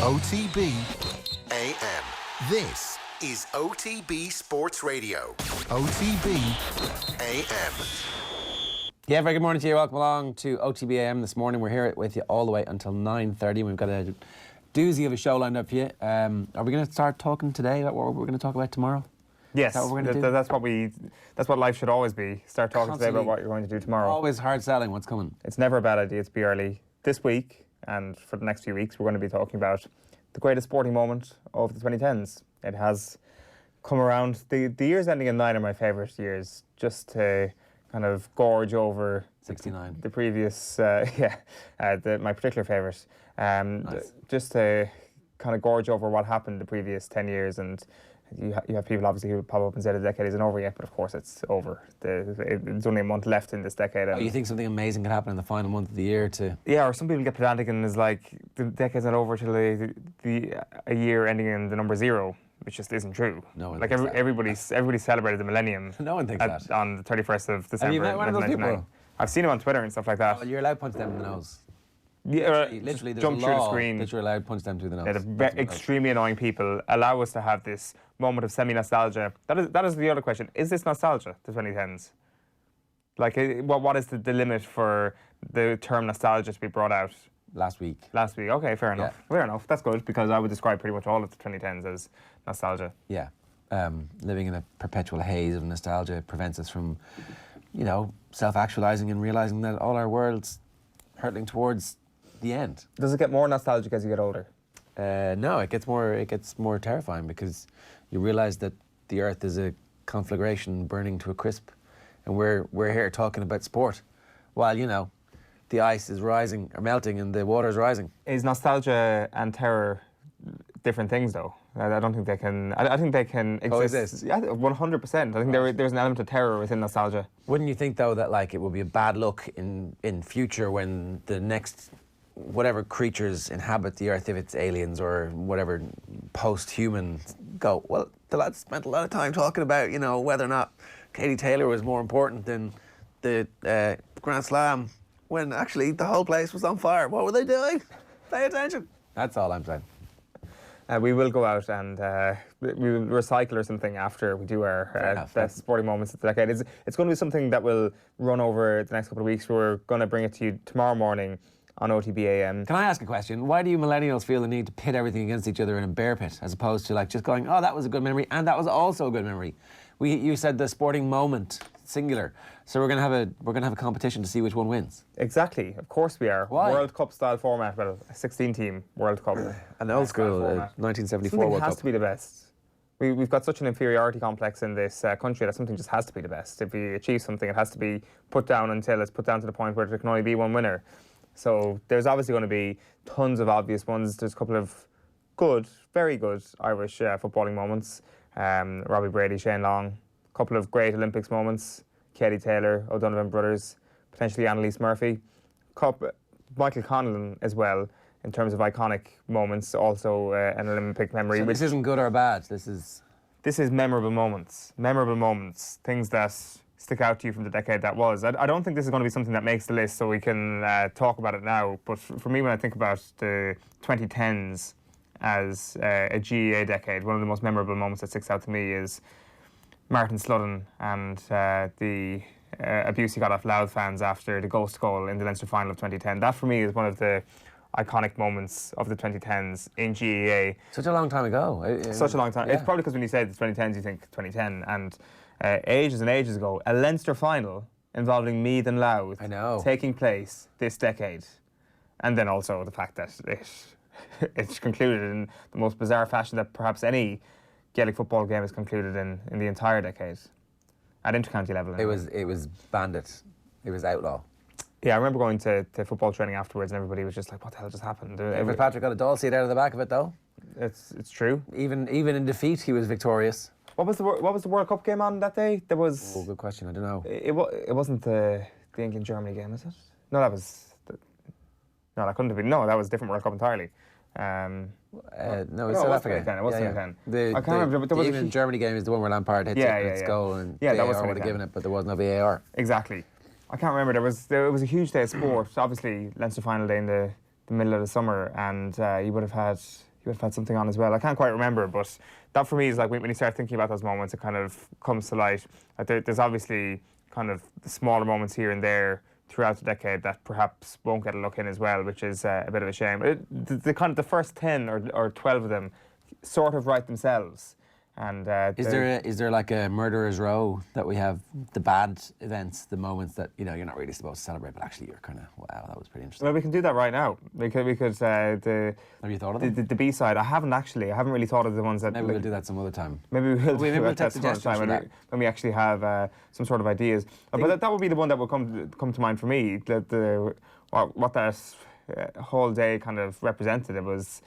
OTB AM. This is OTB Sports Radio. OTB AM. Yeah, very good morning to you. Welcome along to OTB AM this morning. We're here with you all the way until 9:30. We've got a doozy of a show lined up for you. Are we going to start talking today about what we're going to talk about tomorrow? Yes, Is that what we're going to do? That's what life should always be. Start talking today about what you're going to do tomorrow. Always hard selling what's coming. It's never a bad idea to be early. This week and for the next few weeks, we're going to be talking about the greatest sporting moment of the 2010s. It has come around. The years ending in 9 are my favourite years, just to kind of gorge over 69. the previous, my particular favourite. Nice. Just to kind of gorge over what happened the previous 10 years. And you have people obviously who pop up and say the decade isn't over yet, but of course it's over. There's only a month left in this decade. Oh, you think something amazing could happen in the final month of the year to... Yeah, or some people get pedantic and is like, the decade's not over till a year ending in the number 0, which just isn't true. No one like thinks that. everybody celebrated the millennium. No one thinks that. On the 31st of December. Have you met one of those people? I've seen him on Twitter and stuff like that. Oh, you're allowed to punch them in the nose. Yeah, Literally, there's jump a through the law screen. that you're allowed to punch them through the nose. Yeah, the extremely annoying people allow us to have this moment of semi-nostalgia. That is the other question. Is this nostalgia, the 2010s? Like, what is the limit for the term nostalgia to be brought out? Last week. Last week, okay, fair enough. Yeah. Fair enough, that's good, because I would describe pretty much all of the 2010s as nostalgia. Yeah. Living in a perpetual haze of nostalgia prevents us from, self-actualizing and realizing that all our world's hurtling towards the end. Does it get more nostalgic as you get older? No, it gets more terrifying because you realize that the earth is a conflagration burning to a crisp, and we're here talking about sport, while the ice is rising or melting and the water is rising. Is nostalgia and terror different things, though? I don't think they can. I think they can exist. Yeah, 100%. I think there's an element of terror within nostalgia. Wouldn't you think, though, that it would be a bad look in future when the next whatever creatures inhabit the earth, if it's aliens or whatever post-human, go, well, the lads spent a lot of time talking about whether or not Katie Taylor was more important than the Grand Slam, when actually the whole place was on fire. What were they doing? Pay attention. That's all I'm saying. We will go out and we will recycle or something after we do our best sporting moments of the decade. It's going to be something that will run over the next couple of weeks. We're going to bring it to you tomorrow morning on OTB AM. Can I ask a question? Why do you millennials feel the need to pit everything against each other in a bear pit, as opposed to just going, oh, that was a good memory and that was also a good memory? You said the sporting moment, singular. So we're gonna have a competition to see which one wins. Exactly, of course we are. Why? World Cup style format, well, a 16-team World Cup. An old school 1974 something World has Cup. to be the best. We've got such an inferiority complex in this country that something just has to be the best. If we achieve something, it has to be put down until it's put down to the point where there can only be one winner. So there's obviously going to be tons of obvious ones. There's a couple of good, very good Irish footballing moments. Robbie Brady, Shane Long. A couple of great Olympics moments. Katie Taylor, O'Donovan brothers, potentially Annalise Murphy. Michael Conlon as well, in terms of iconic moments, also an Olympic memory. So this isn't good or bad, this is memorable moments. Memorable moments, things that stick out to you from the decade that was. I don't think this is going to be something that makes the list, so we can talk about it now. But for me, when I think about the 2010s as a GEA decade, one of the most memorable moments that sticks out to me is Martin Sludden and the abuse he got off Louth fans after the ghost goal in the Leinster final of 2010. That, for me, is one of the iconic moments of the 2010s in GEA. such a long time ago. Such a long time. Yeah. It's probably because when you say the 2010s, you think 2010. And ages and ages ago, a Leinster final involving Meath and Louth taking place this decade. And then also the fact that it's concluded in the most bizarre fashion that perhaps any Gaelic football game is concluded in the entire decade. At intercounty level. Anyway. It was bandit. It was outlaw. Yeah, I remember going to football training afterwards and everybody was just like, what the hell just happened? Patrick got a doll seat out of the back of it, though. It's true. Even in defeat, he was victorious. What was the World Cup game on that day? There was... Oh, good question. I don't know. It wasn't the England-Germany game, is it? No, that was... No, that couldn't have been. No, that was a different World Cup entirely. No, it's South Africa. It was 2010. I can't remember, but there was the England-Germany game is the one where Lampard hits its goal, and that was VAR would have given it, but there was no VAR. Exactly. I can't remember. There was a huge day of sport. Obviously, Leinster final day in the middle of the summer, and you would have had would have had something on as well. I can't quite remember, but that for me is like when you start thinking about those moments, it kind of comes to light. Like there's obviously kind of the smaller moments here and there throughout the decade that perhaps won't get a look in as well, which is a bit of a shame. The kind of the first 10 or 12 of them sort of write themselves. And is there like a murderer's row that we have, the bad events, the moments that you're not really supposed to celebrate, but actually you're kind of, wow, that was pretty interesting. Well, we can do that right now. We could have you thought of them? The B-side, I haven't really thought of the ones that... Maybe we'll do that some other time. Maybe we'll take suggestions for that. When we actually have some sort of ideas. But that would be the one that would come to mind for me. What that whole day kind of represented. It was...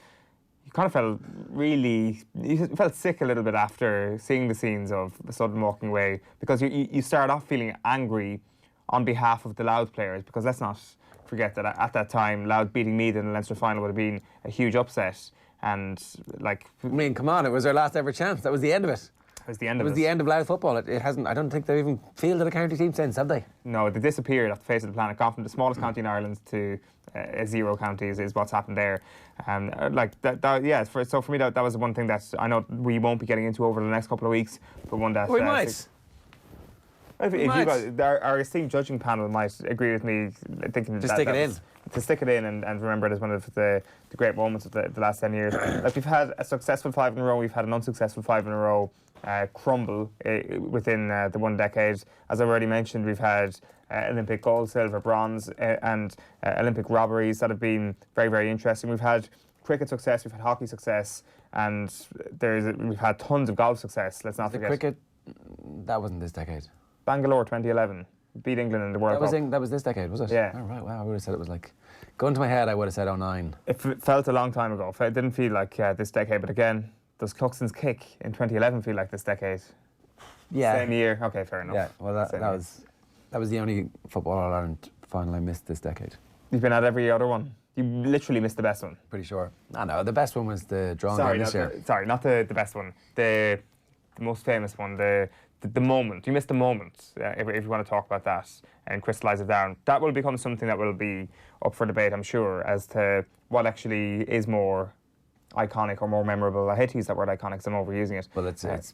You kind of felt sick a little bit after seeing the scenes of the sudden walking away, because you start off feeling angry on behalf of the Louth players, because let's not forget that at that time Louth beating Meath in the Leinster final would have been a huge upset, and come on, it was their last ever chance. That was the end of it. It was the end of it. It was the end of Louth football. It hasn't. I don't think they've even fielded a county team since, have they? No, they disappeared off the face of the planet. Gone from the smallest county in Ireland to a 0 county is what's happened there. So for me, that was one thing that I know we won't be getting into over the next couple of weeks, but one that we might. Our esteemed judging panel might agree with me, thinking just stick it in. To stick it in and remember it as one of the great moments of the last 10 years. Like, we've had a successful 5 in a row, we've had an unsuccessful 5 in a row crumble within the one decade. As I've already mentioned, we've had Olympic gold, silver, bronze, and Olympic robberies that have been very, very interesting. We've had cricket success, we've had hockey success, and we've had tons of golf success. Let's not forget. Cricket, that wasn't this decade. Bangalore 2011 beat England in the World Cup. That was this decade, was it? Yeah. Oh, right, wow, I would have said it was like... Going to my head, I would have said 09. It felt a long time ago. It didn't feel like this decade, but again, does Cluxton's kick in 2011 feel like this decade? Yeah. Same year? Okay, fair enough. Yeah, well, that was the only Football All-Ireland final I missed this decade. You've been at every other one? You literally missed the best one? Pretty sure. No, the best one was the drawing game this year. Sorry, not the best one. The most famous one, the moment. You missed the moment, if you want to talk about that and crystallise it down. That will become something that will be up for debate, I'm sure, as to what actually is more iconic or more memorable. I hate to use that word iconic because I'm overusing it. Well, it's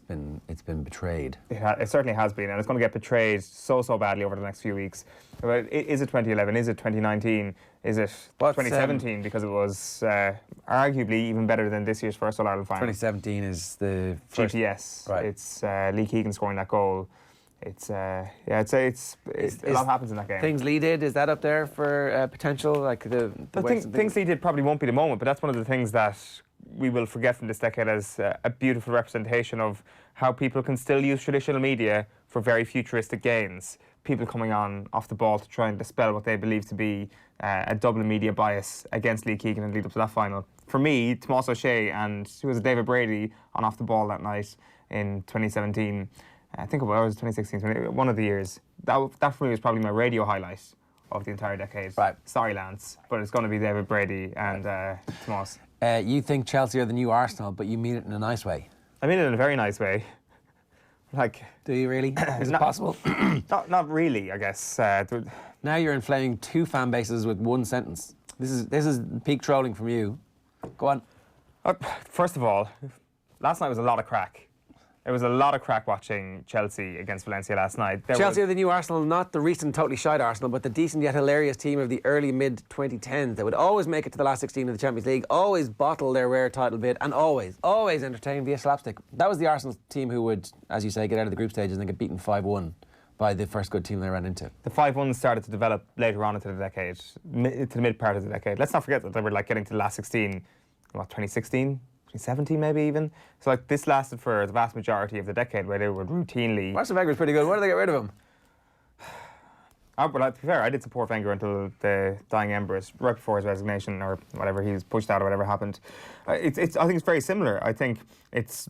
been betrayed. It certainly has been, and it's going to get betrayed so badly over the next few weeks. Is it 2011? Is it 2019? Is it 2017? Because it was arguably even better than this year's first All-Ireland final. 2017 is the first... GTS. Right. It's Lee Keegan scoring that goal. It's a lot happens in that game. Things Lee did, is that up there for potential? Like things Lee did probably won't be the moment, but that's one of the things that we will forget from this decade as a beautiful representation of how people can still use traditional media for very futuristic gains. People coming on off the ball to try and dispel what they believe to be a Dublin media bias against Lee Keegan and lead up to that final. For me, Tomas O'Shea and David Brady on off the ball that night in 2017. I think it was 2016, one of the years. That for me was probably my radio highlight of the entire decade. Right. Sorry, Lance, but it's going to be David Brady and Tomas. You think Chelsea are the new Arsenal, but you mean it in a nice way. I mean it in a very nice way. Do you really? Is it possible? Not really, I guess. Now you're inflaming 2 fan bases with one sentence. This is peak trolling from you. Go on. First of all, last night was a lot of crack. It was a lot of crack watching Chelsea against Valencia last night. Chelsea are the new Arsenal, not the recent totally shite Arsenal, but the decent yet hilarious team of the early mid-2010s that would always make it to the last 16 of the Champions League, always bottle their rare title bid, and always entertain via slapstick. That was the Arsenal team who would, as you say, get out of the group stages and then get beaten 5-1 by the first good team they ran into. The 5-1 started to develop later on into the decade, to the mid part of the decade. Let's not forget that they were getting to the last 16, 2016? 2017 maybe even. So this lasted for the vast majority of the decade where they would routinely... Arsene Wenger was pretty good. Why did they get rid of him? But to be fair, I did support Wenger until the dying embers, right before his resignation or whatever, he was pushed out or whatever happened. I think it's very similar. I think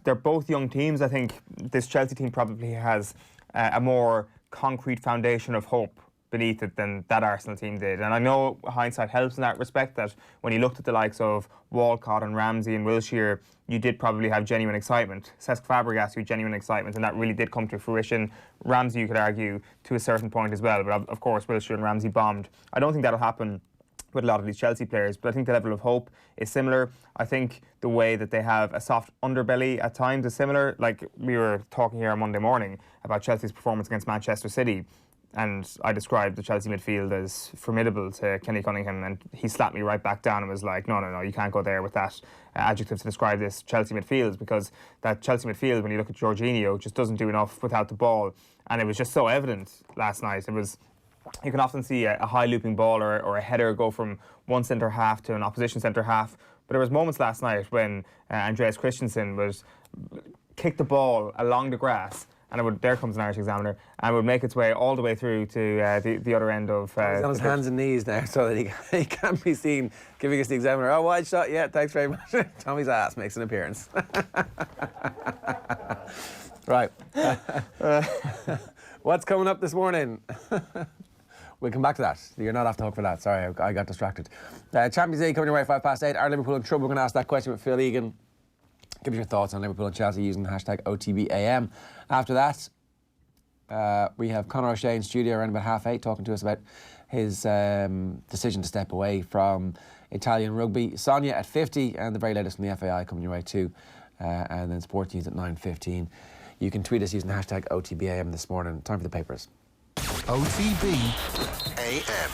they're both young teams. I think this Chelsea team probably has a more concrete foundation of hope beneath it than that Arsenal team did. And I know hindsight helps in that respect, that when you looked at the likes of Walcott and Ramsey and Wilshere, you did probably have genuine excitement. Cesc Fabregas, you had genuine excitement, and that really did come to fruition. Ramsey, you could argue, to a certain point as well, but of course Wilshere and Ramsey bombed. I don't think that'll happen with a lot of these Chelsea players, but I think the level of hope is similar. I think the way that they have a soft underbelly at times is similar. Like, we were talking here on Monday morning about Chelsea's performance against Manchester City, and I described the Chelsea midfield as formidable to Kenny Cunningham, and he slapped me right back down and was like, no, you can't go there with that adjective to describe this Chelsea midfield, because that Chelsea midfield, when you look at Jorginho, just doesn't do enough without the ball, and it was just so evident last night. You can often see a high looping ball or a header go from one centre half to an opposition centre half, but there was moments last night when Andreas Christensen would kick the ball along the grass, and there comes an Irish Examiner, and would make its way all the way through to the other end of... He's on his hands and knees there so that he can't be seen giving us the Examiner. Oh, wide shot, yeah, thanks very much. Tommy's ass makes an appearance. Right. What's coming up this morning? We'll come back to that. You're not off the hook for that. Sorry, I got distracted. Champions League coming your way at 8:05. Are Liverpool in trouble? We're going to ask that question with Phil Egan. Give us your thoughts on Liverpool and Chelsea using the hashtag OTBAM. After that, we have Conor O'Shea in studio around about 8:30 talking to us about his decision to step away from Italian rugby. Sonia at 50, and the very latest from the FAI coming your way too. And then Sports News at 9:15. You can tweet us using the hashtag OTBAM this morning. Time for the papers. OTB AM.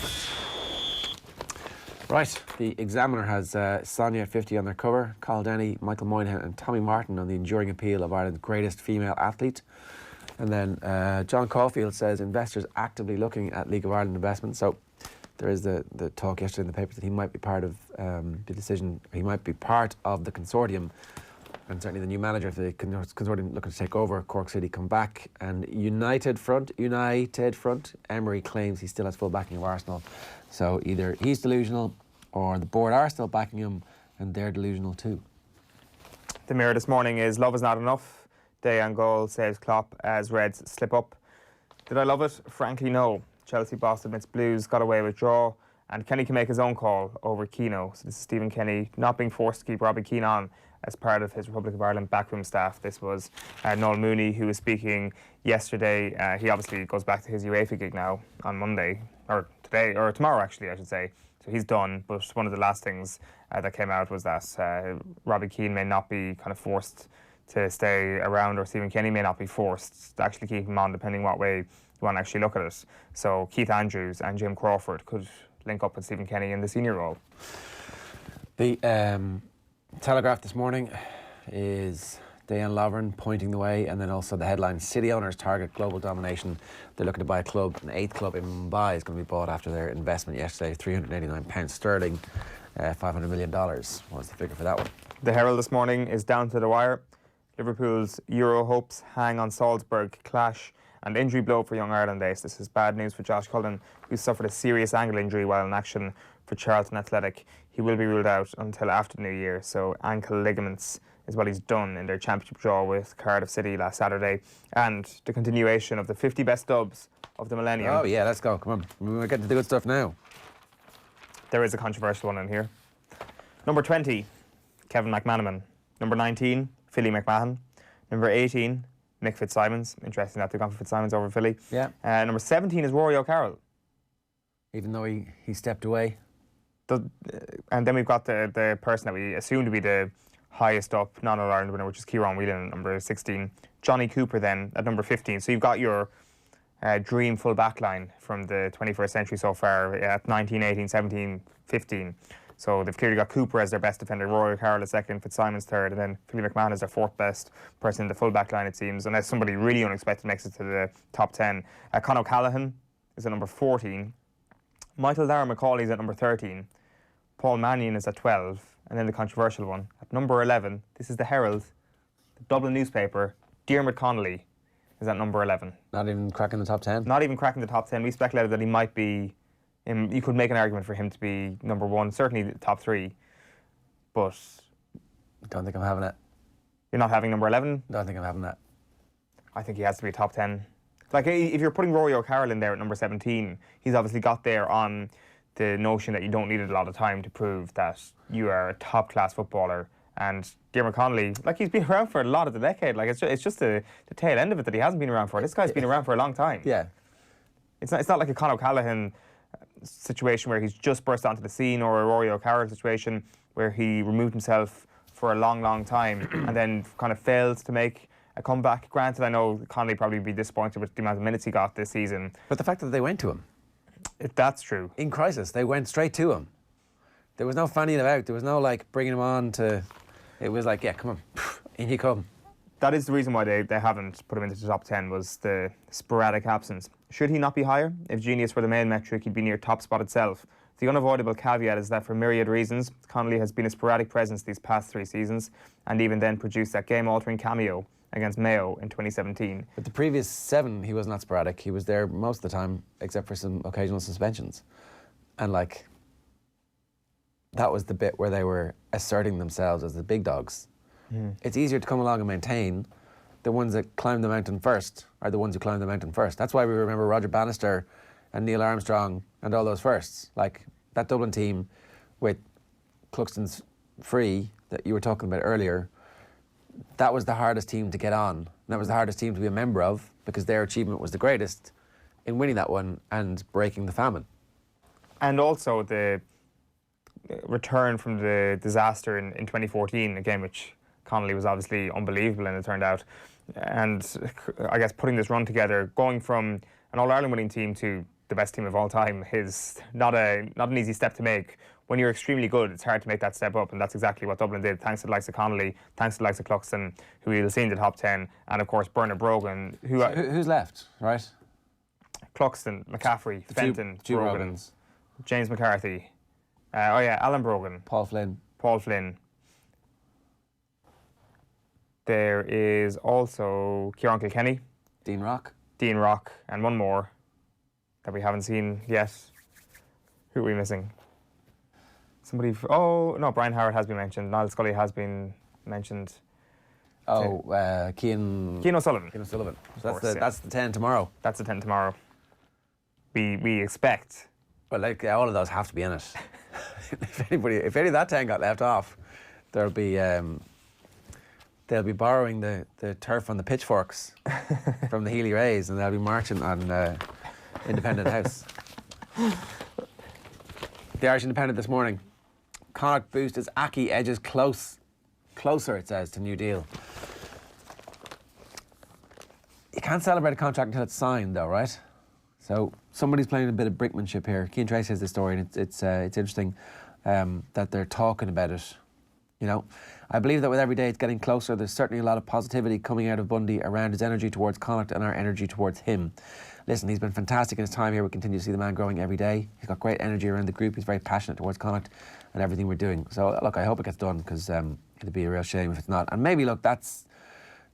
Right, the Examiner has Sonia at 50 on their cover, Carl Denny, Michael Moynihan and Tommy Martin on the enduring appeal of Ireland's greatest female athlete. And then John Caulfield says investors actively looking at League of Ireland investment. So there is the talk yesterday in the paper that he might be part of the decision, he might be part of the consortium. And certainly the new manager of the consortium looking to take over. Cork City come back. And United front, Emery claims he still has full backing of Arsenal. So either he's delusional or the board are still backing him and they're delusional too. The Mirror this morning is love is not enough. Day on goal saves Klopp as Reds slip up. Did I love it? Frankly, no. Chelsea boss admits Blues got away with draw, and Kenny can make his own call over Keano. So this is Stephen Kenny not being forced to keep Robbie Keane on as part of his Republic of Ireland backroom staff. This was Noel Mooney, who was speaking yesterday. He obviously goes back to his UEFA gig now on Monday, or today, or tomorrow actually, I should say. So he's done, but one of the last things that came out was that Robbie Keane may not be kind of forced to stay around, or Stephen Kenny may not be forced to actually keep him on, depending what way you want to actually look at it. So Keith Andrews and Jim Crawford could link up with Stephen Kenny in the senior role. The Telegraph this morning is Diane Lovren pointing the way, and then also the headline, City owners target global domination. They're looking to buy a club. An 8th club in Mumbai is going to be bought after their investment yesterday, £389 $500 million was the figure for that one. The Herald this morning is down to the wire. Liverpool's Euro hopes hang on Salzburg clash, and injury blow for Young Ireland Ace. This is bad news for Josh Cullen, who suffered a serious ankle injury while in action for Charlton Athletic. He will be ruled out until after the New Year, so ankle ligaments is what he's done in their championship draw with Cardiff City last Saturday, and the continuation of the 50 best dubs of the millennium. Oh yeah, let's go, come on. We're getting to the good stuff now. There is a controversial one in here. Number 20, Kevin McManaman. Number 19, Philly McMahon. Number 18, Mick Fitzsimons. Interesting that they've gone for Fitzsimons over Philly. Yeah. Number 17 is Rory O'Carroll. Even though he stepped away. And then we've got the person that we assume to be the highest up non-All-Ireland winner, which is Kieran Whelan at number 16. Johnny Cooper then at number 15. So you've got your dream full back line from the 21st century so far at 19, 18, 17, 15. So they've clearly got Cooper as their best defender, Rory O'Carroll as second, Fitzsimons third, and then Philly McMahon is their fourth best person in the full back line, it seems, unless somebody really unexpected makes it to the top 10. Conor O'Callaghan is at number 14. Michael Dara McCauley is at number 13. Paul Mannion is at 12. And then the controversial one, at number 11, this is the Herald, the Dublin newspaper, Diarmuid Connolly is at number 11. Not even cracking the top 10? Not even cracking the top 10. We speculated that he might be, you could make an argument for him to be number 1, certainly the top 3, but... Don't think I'm having it. You're not having number 11? Don't think I'm having that. I think he has to be top 10. Like, if you're putting Rory O'Carroll in there at number 17, he's obviously got there on the notion that you don't need a lot of time to prove that you are a top-class footballer. And Diarmuid Connolly, like, he's been around for a lot of the decade. Like, it's just the tail end of it that he hasn't been around for. This guy's been around for a long time. Yeah. It's not like a Conor O'Callaghan situation where he's just burst onto the scene, or a Rory O'Carroll situation where he removed himself for a long, long time and then kind of failed to make a comeback. Granted, I know Connolly probably be disappointed with the amount of minutes he got this season. But the fact that they went to him. That's true. In crisis, they went straight to him. There was no fannying about. There was no, like, bringing him on to... It was like, yeah, come on, in you come. That is the reason why they haven't put him into the top 10, was the sporadic absence. Should he not be higher? If genius were the main metric, he'd be near top spot itself. The unavoidable caveat is that for myriad reasons, Connolly has been a sporadic presence these past 3 seasons, and even then produced that game-altering cameo against Mayo in 2017. But the previous 7, he was not sporadic. He was there most of the time, except for some occasional suspensions. And, like, that was the bit where they were asserting themselves as the big dogs. It's easier to come along and maintain. The ones that climb the mountain first are the ones who climb the mountain first. That's why we remember Roger Bannister and Neil Armstrong and all those firsts. Like that Dublin team with Cluxton's free that you were talking about earlier, that was the hardest team to get on. And that was the hardest team to be a member of because their achievement was the greatest in winning that one and breaking the famine. And also the return from the disaster in 2014, again, which Connolly was obviously unbelievable in, it turned out. And I guess putting this run together, going from an All-Ireland winning team to the best team of all time is not an easy step to make. When you're extremely good, it's hard to make that step up, and that's exactly what Dublin did, thanks to the likes of Connolly, thanks to the likes of Cluxton, who you'll see in the top 10, and of course Bernard Brogan. Who's left, right? Cluxton, McCaffrey, Fenton, Brogan, Brogans. James McCarthy, Alan Brogan, Paul Flynn. There is also Kieran Kilkenny, Dean Rock, and one more that we haven't seen yet. Who are we missing? Somebody. Brian Howard has been mentioned. Niall Scully has been mentioned. Cian O'Sullivan. So that's the 10 tomorrow. That's the 10 tomorrow. We expect. Well, like all of those have to be in it. if any of that 10 got left off, they'll be borrowing the turf on the pitchforks from the Healy Rays, and they'll be marching on Independent House. The Irish Independent this morning. Connacht boost as Aki edges closer, it says, to New Deal. You can't celebrate a contract until it's signed, though, right? So somebody's playing a bit of brinkmanship here. Cian Tracy has this story, and it's interesting that they're talking about it. You know, I believe that with every day it's getting closer. There's certainly a lot of positivity coming out of Bundy around his energy towards Connacht and our energy towards him. Listen, he's been fantastic in his time here. We continue to see the man growing every day. He's got great energy around the group. He's very passionate towards Connacht and everything we're doing. So, look, I hope it gets done because it'd be a real shame if it's not. And maybe, look, that's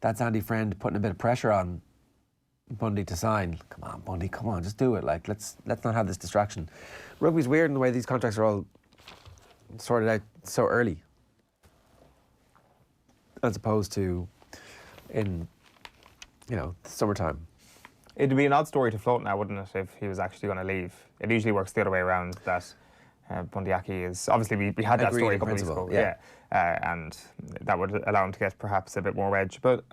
Andy Friend putting a bit of pressure on Bundy to sign. Come on, Bundy, come on, just do it. Like, let's not have this distraction. Rugby's weird in the way these contracts are all sorted out so early, as opposed to in, the summertime. It'd be an odd story to float now, wouldn't it, if he was actually going to leave? It usually works the other way around, that Bundy Aki is... Obviously, we had that story a couple of weeks ago. Yeah. And that would allow him to get perhaps a bit more edge. But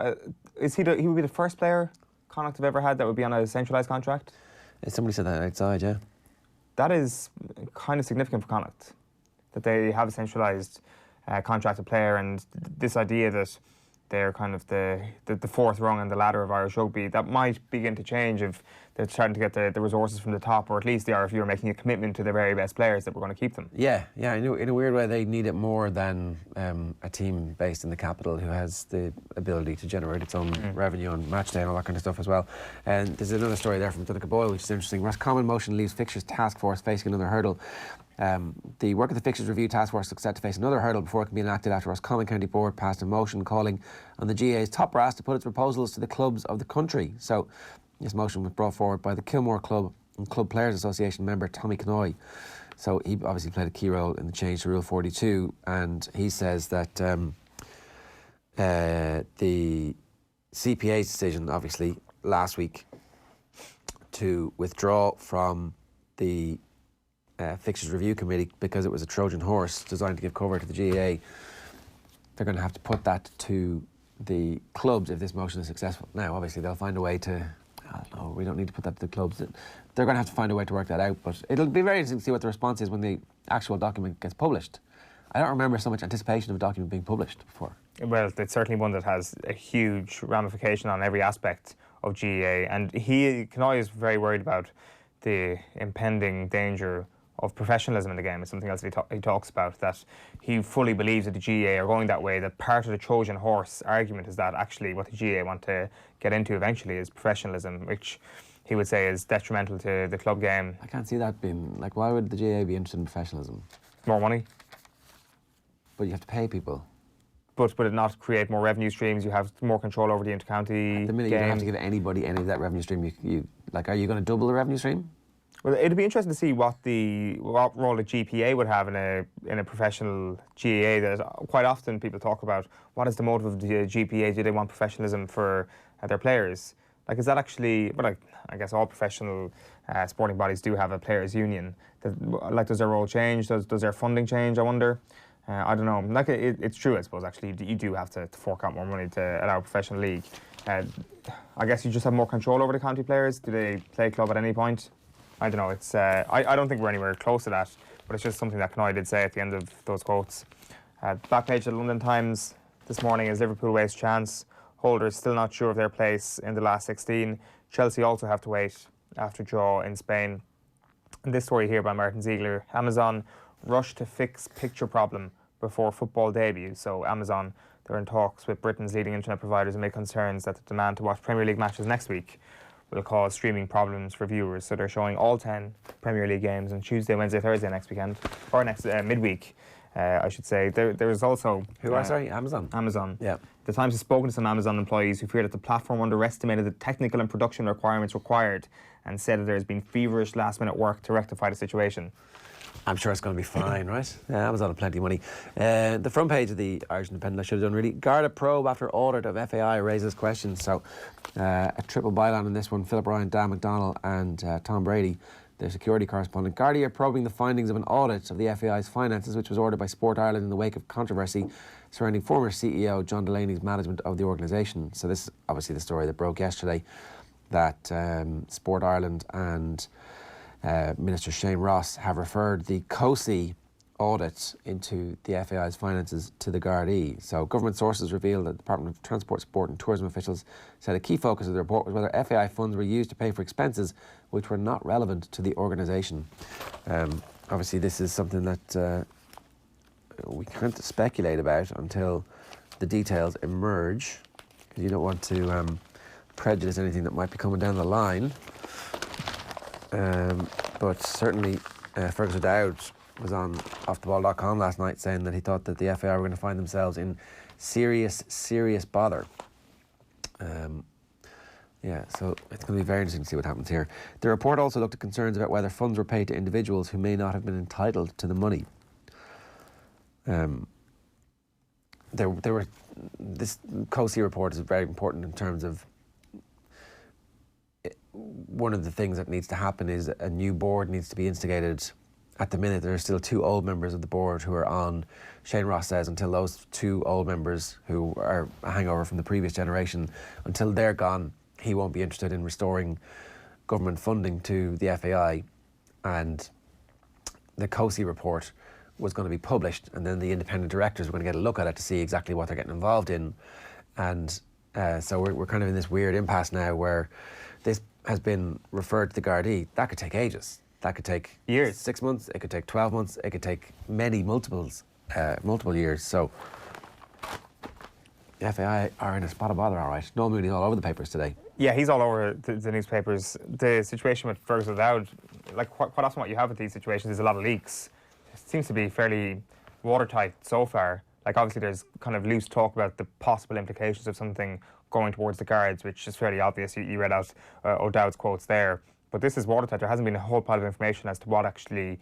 he would be the first player Connacht have ever had that would be on a centralised contract? Somebody said that outside, yeah. That is kind of significant for Connacht, that they have a centralised contracted player, and this idea that they're kind of the fourth rung on the ladder of Irish rugby, that might begin to change if they're starting to get the resources from the top, or at least the RFU are making a commitment to the very best players that we're going to keep them. Yeah, in a weird way they need it more than a team based in the capital who has the ability to generate its own revenue on match day and all that kind of stuff as well. And there's another story there from Donegal Boyle which is interesting. Roscommon Motion leaves fixtures task force facing another hurdle. The work of the Fixtures Review Task Force looks set to face another hurdle before it can be enacted after Roscommon County Board passed a motion calling on the GA's top brass to put its proposals to the clubs of the country. So this motion was brought forward by the Kilmore Club and Club Players Association member Tommy Knoy. So he obviously played a key role in the change to Rule 42, and he says that the CPA's decision, obviously, last week to withdraw from the Fixtures Review Committee because it was a Trojan horse designed to give cover to the GAA, they're going to have to put that to the clubs if this motion is successful. Now, obviously, they'll find a way to I don't know, we don't need to put that to the clubs. They're going to have to find a way to work that out, but it'll be very interesting to see what the response is when the actual document gets published. I don't remember so much anticipation of a document being published before. Well, it's certainly one that has a huge ramification on every aspect of GEA, and Conor is very worried about the impending danger of professionalism in the game. It's something else that he talks about, that he fully believes that the GEA are going that way, that part of the Trojan horse argument is that actually what the GEA want to get into eventually is professionalism, which he would say is detrimental to the club game. I can't see that being, like, why would the GEA be interested in professionalism? More money. But you have to pay people. But would it not create more revenue streams? You have more control over the inter-county At the minute, game. you don't have to give anybody any of that revenue stream. Are you going to double the revenue stream? Well, it'd be interesting to see what role the GPA would have in a professional GAA. That quite often people talk about what is the motive of the GPA? Do they want professionalism for their players? Like, is that actually? But I guess all professional sporting bodies do have a players' union. Does their role change? Does their funding change? I wonder. I don't know. Like, it's true, I suppose. Actually, you do have to fork out more money to allow a professional league. I guess you just have more control over the county players. Do they play club at any point? I don't know. It's I don't think we're anywhere close to that, but it's just something that Conor did say at the end of those quotes. Back page of the London Times this morning is Liverpool waste chance. Holders still not sure of their place in the last 16. Chelsea also have to wait after draw in Spain. And this story here by Martin Ziegler. Amazon rush to fix picture problem before football debut. So Amazon, they're in talks with Britain's leading internet providers amid concerns that the demand to watch Premier League matches next week will cause streaming problems for viewers. So they're showing all 10 Premier League games on Tuesday, Wednesday, Thursday next weekend, or next midweek, I should say. There is also... Amazon? Amazon. Yeah. The Times has spoken to some Amazon employees who fear that the platform underestimated the technical and production requirements required and said that there has been feverish last-minute work to rectify the situation. I'm sure it's going to be fine, right? Amazon have plenty of money. The front page of the Irish Independent, I should have done really. Garda probe after audit of FAI raises questions. So a triple byline on this one. Philip Ryan, Dan McDonnell and Tom Brady, the security correspondent. Garda are probing the findings of an audit of the FAI's finances, which was ordered by Sport Ireland in the wake of controversy surrounding former CEO John Delaney's management of the organisation. So this is obviously the story that broke yesterday, that Sport Ireland and Minister Shane Ross have referred the COSI audit into the FAI's finances to the Gardaí. So government sources revealed that the Department of Transport, Sport and Tourism officials said a key focus of the report was whether FAI funds were used to pay for expenses which were not relevant to the organisation. Obviously this is something that we can't speculate about until the details emerge, because you don't want to prejudice anything that might be coming down the line. But certainly Fergus O'Dowd was on offtheball.com last night saying that he thought that the FAI were going to find themselves in serious bother. So it's going to be very interesting to see what happens here. The report also looked at concerns about whether funds were paid to individuals who may not have been entitled to the money. This COSI report is very important in terms of one of the things that needs to happen is a new board needs to be instigated. At the minute, there are still 2 old members of the board who are on. Shane Ross says until those 2 old members who are a hangover from the previous generation, until they're gone, he won't be interested in restoring government funding to the FAI. And the COSI report was going to be published, and then the independent directors were going to get a look at it to see exactly what they're getting involved in. And so we're kind of in this weird impasse now where this has been referred to the Gardaí. That could take ages. That could take years. 6 months. It could take 12 months. It could take multiple years. So the FAI are in a spot of bother, all right. Noel Mooney's all over the papers today. Yeah, he's all over the newspapers. The situation with Fergus O'Dowd, like quite often what you have with these situations is a lot of leaks. It seems to be fairly watertight so far. Like, obviously there's kind of loose talk about the possible implications of something going towards the Guards, which is fairly obvious. You read out O'Dowd's quotes there. But this is watertight. There hasn't been a whole pile of information as to what actually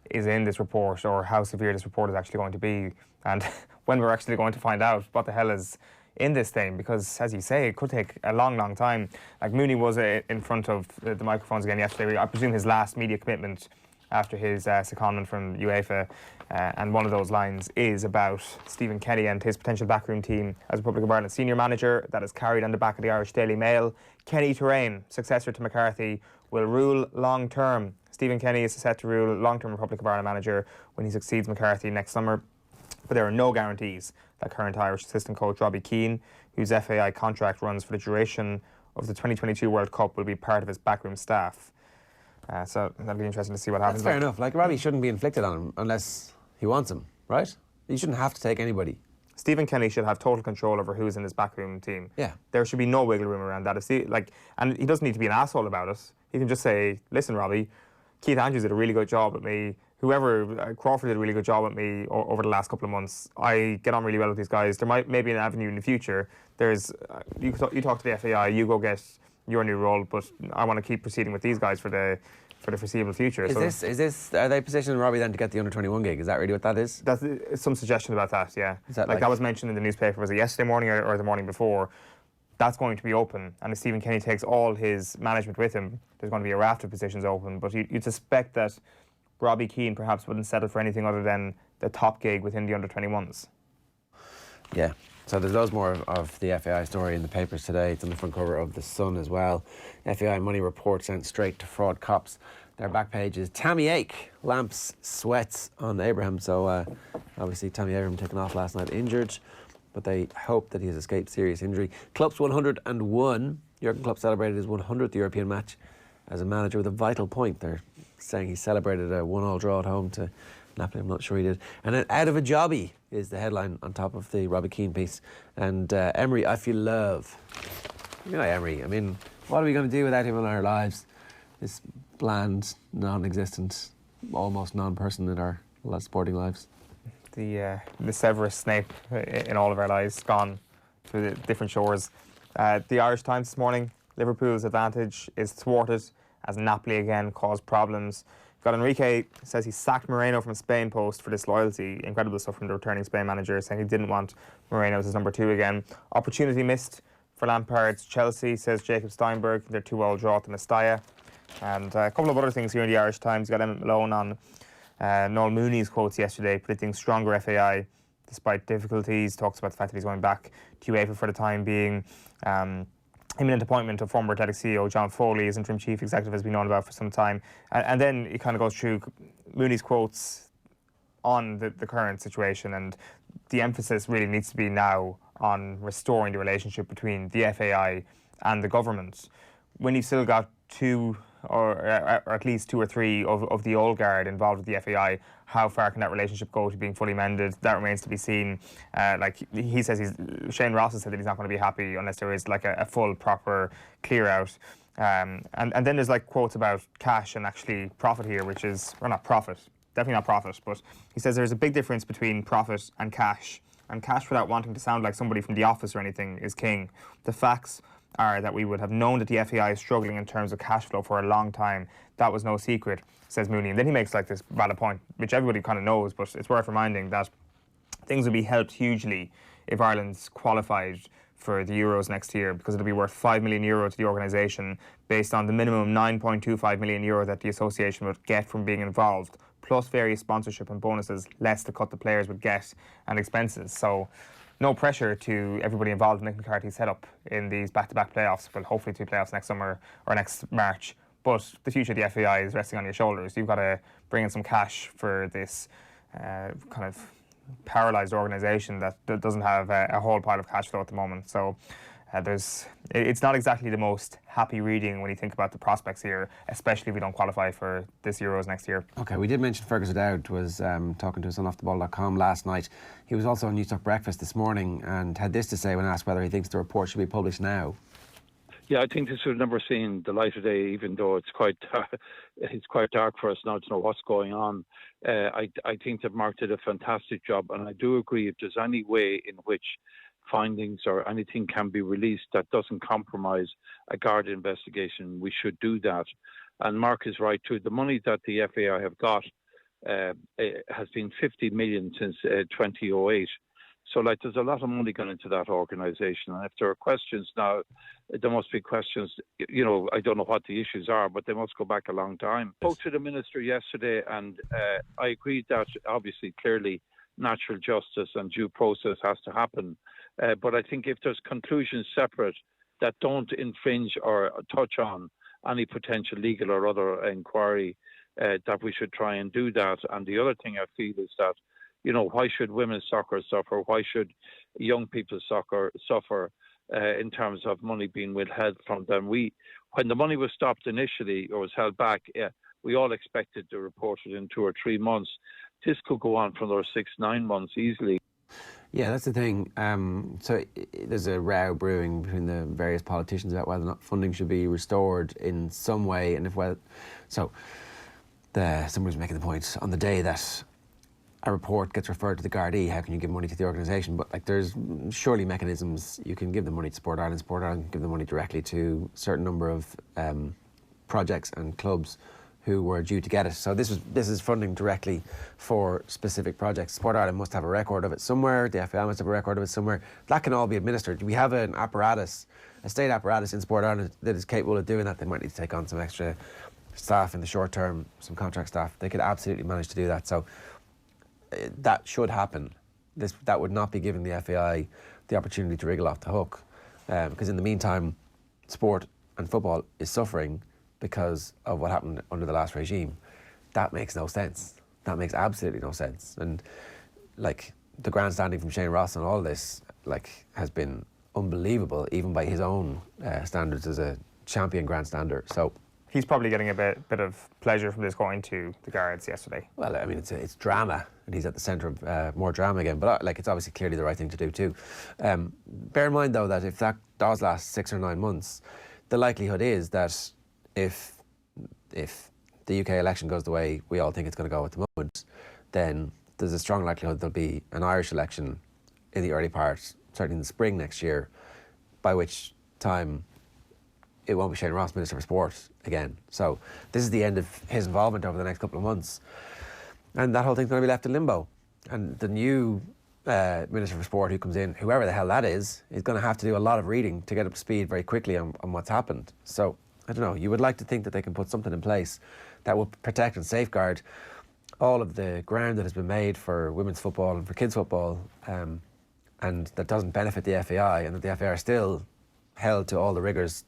is in this report or how severe this report is actually going to be, and when we're actually going to find out what the hell is in this thing, because, as you say, it could take a long time. Like, Mooney was in front of the microphones again yesterday. I presume his last media commitment after his secondment from UEFA. And one of those lines is about Stephen Kenny and his potential backroom team as Republic of Ireland senior manager. That is carried on the back of the Irish Daily Mail. Kenny to reign, successor to McCarthy, will rule long term. Stephen Kenny is set to rule long-term Republic of Ireland manager when he succeeds McCarthy next summer. But there are no guarantees that current Irish assistant coach Robbie Keane, whose FAI contract runs for the duration of the 2022 World Cup, will be part of his backroom staff. So that'll be interesting to see what happens. That's fair enough. Like, Robbie shouldn't be inflicted on him unless he wants him, right? He shouldn't have to take anybody. Stephen Kenny should have total control over who's in his backroom team. Yeah. There should be no wiggle room around that. And he doesn't need to be an asshole about it. He can just say, listen, Robbie, Keith Andrews did a really good job at me. Crawford did a really good job at me over the last couple of months. I get on really well with these guys. There might maybe an avenue in the future. You talk to the FAI, you go get your new role, but I want to keep proceeding with these guys for the foreseeable future. Are they positioning Robbie then to get the under-21 gig? Is that really what that is? That's some suggestion about that, yeah. That was mentioned in the newspaper, was it yesterday morning or the morning before? That's going to be open, and if Stephen Kenny takes all his management with him, there's going to be a raft of positions open. But you'd suspect that Robbie Keane perhaps wouldn't settle for anything other than the top gig within the under-21s. Yeah. So there's loads more of the FAI story in the papers today. It's on the front cover of The Sun as well. FAI money report sent straight to fraud cops. Their back page is Tammy Ache lamps sweats on Abraham. So obviously Tammy Abraham taken off last night injured, but they hope that he has escaped serious injury. Klopp's 101. Jurgen Klopp celebrated his 100th European match as a manager with a vital point. They're saying he celebrated a 1-1 draw at home to Napoli. I'm not sure he did. And then out of a jobby is the headline on top of the Robbie Keane piece. And Emery, I feel love. You know Emery, I mean, what are we going to do without him in our lives? This bland, non-existent, almost non-person in our sporting lives. The Severus Snape in all of our lives, gone to the different shores. The Irish Times this morning, Liverpool's advantage is thwarted as Napoli again caused problems. Got Enrique says he sacked Moreno from Spain post for disloyalty. Incredible stuff from the returning Spain manager, saying he didn't want Moreno as his number 2 again. Opportunity missed for Lampard's Chelsea, says Jacob Steinberg. They're 2-2 draw to Mestalla. And a couple of other things here in the Irish Times. Got Emmett Malone on Noel Mooney's quotes yesterday, predicting stronger FAI despite difficulties. Talks about the fact that he's going back to UEFA for the time being. Imminent appointment of former Athletic CEO John Foley as interim chief executive has been known about for some time. And then it kind of goes through Mooney's quotes on the current situation, and the emphasis really needs to be now on restoring the relationship between the FAI and the government. When you've still got or at least 2 or 3 of the old guard involved with the FAI, how far can that relationship go to being fully mended? That remains to be seen. He says Shane Ross has said that he's not going to be happy unless there is like a full, proper clear out. And then there's like quotes about cash and actually profit here, which is, or not profit, definitely not profit, but he says there's a big difference between profit and cash. And cash, without wanting to sound like somebody from the office or anything, is king. The facts are that we would have known that the FAI is struggling in terms of cash flow for a long time. That was no secret, says Mooney. And then he makes like this valid point, which everybody kind of knows, but it's worth reminding that things would be helped hugely if Ireland's qualified for the Euros next year, because it'll be worth €5 million to the organisation based on the minimum €9.25 million that the association would get from being involved, plus various sponsorship and bonuses, less the cut the players would get and expenses. So no pressure to everybody involved in Nick McCarthy's setup in these back-to-back playoffs. Well, hopefully 2 playoffs next summer or next March. But the future of the FAI is resting on your shoulders. You've got to bring in some cash for this kind of paralysed organisation that doesn't have a whole pile of cash flow at the moment. So it's not exactly the most happy reading when you think about the prospects here, especially if we don't qualify for this Euros next year. OK, we did mention Fergus O'Dowd was talking to us on offtheball.com last night. He was also on Newstalk Breakfast this morning and had this to say when asked whether he thinks the report should be published now. Yeah, I think this would have never seen the light of day, even though it's quite dark for us now to know what's going on. I think that Mark did a fantastic job, and I do agree if there's any way in which findings or anything can be released that doesn't compromise a guard investigation, we should do that. And Mark is right too. The money that the FAI have got has been 50 million since 2008. So, like, there's a lot of money going into that organisation. And if there are questions now, there must be questions, you know, I don't know what the issues are, but they must go back a long time. I spoke to the minister yesterday, and I agreed that, obviously, clearly, natural justice and due process has to happen. But I think if there's conclusions separate that don't infringe or touch on any potential legal or other inquiry, that we should try and do that. And the other thing I feel is that, you know, why should women's soccer suffer? Why should young people's soccer suffer in terms of money being withheld from them? When the money was stopped initially or was held back, we all expected to report it in 2 or 3 months. This could go on for another 6-9 months easily. Yeah, that's the thing. So there's a row brewing between the various politicians about whether or not funding should be restored in some way, and somebody was making the point on the day that a report gets referred to the Gardaí, how can you give money to the organisation? But like, there's surely mechanisms you can give the money to Sport Ireland. Sport Ireland can give the money directly to a certain number of projects and clubs who were due to get it. So this is funding directly for specific projects. Sport Ireland must have a record of it somewhere. The FAI must have a record of it somewhere. That can all be administered. We have an apparatus, a state apparatus in Sport Ireland that is capable of doing that. They might need to take on some extra staff in the short term, some contract staff. They could absolutely manage to do that. So that should happen. That would not be giving the FAI the opportunity to wriggle off the hook, because in the meantime, sport and football is suffering because of what happened under the last regime. That makes no sense. That makes absolutely no sense. And like, the grandstanding from Shane Ross on all this, like, has been unbelievable, even by his own standards as a champion grandstander. So he's probably getting a bit of pleasure from this going to the Guards yesterday. Well, I mean, it's drama, and he's at the centre of more drama again. But like, it's obviously clearly the right thing to do too. Bear in mind, though, that if that does last 6 or 9 months, the likelihood is that if the UK election goes the way we all think it's going to go at the moment, then there's a strong likelihood there'll be an Irish election in the early part, certainly in the spring next year, by which time it won't be Shane Ross Minister for Sport again. So this is the end of his involvement over the next couple of months. And that whole thing's going to be left in limbo. And the new Minister for Sport who comes in, whoever the hell that is going to have to do a lot of reading to get up to speed very quickly on what's happened. So, I don't know, you would like to think that they can put something in place that will protect and safeguard all of the ground that has been made for women's football and for kids' football, and that doesn't benefit the FAI, and that the FAI are still held to all the rigours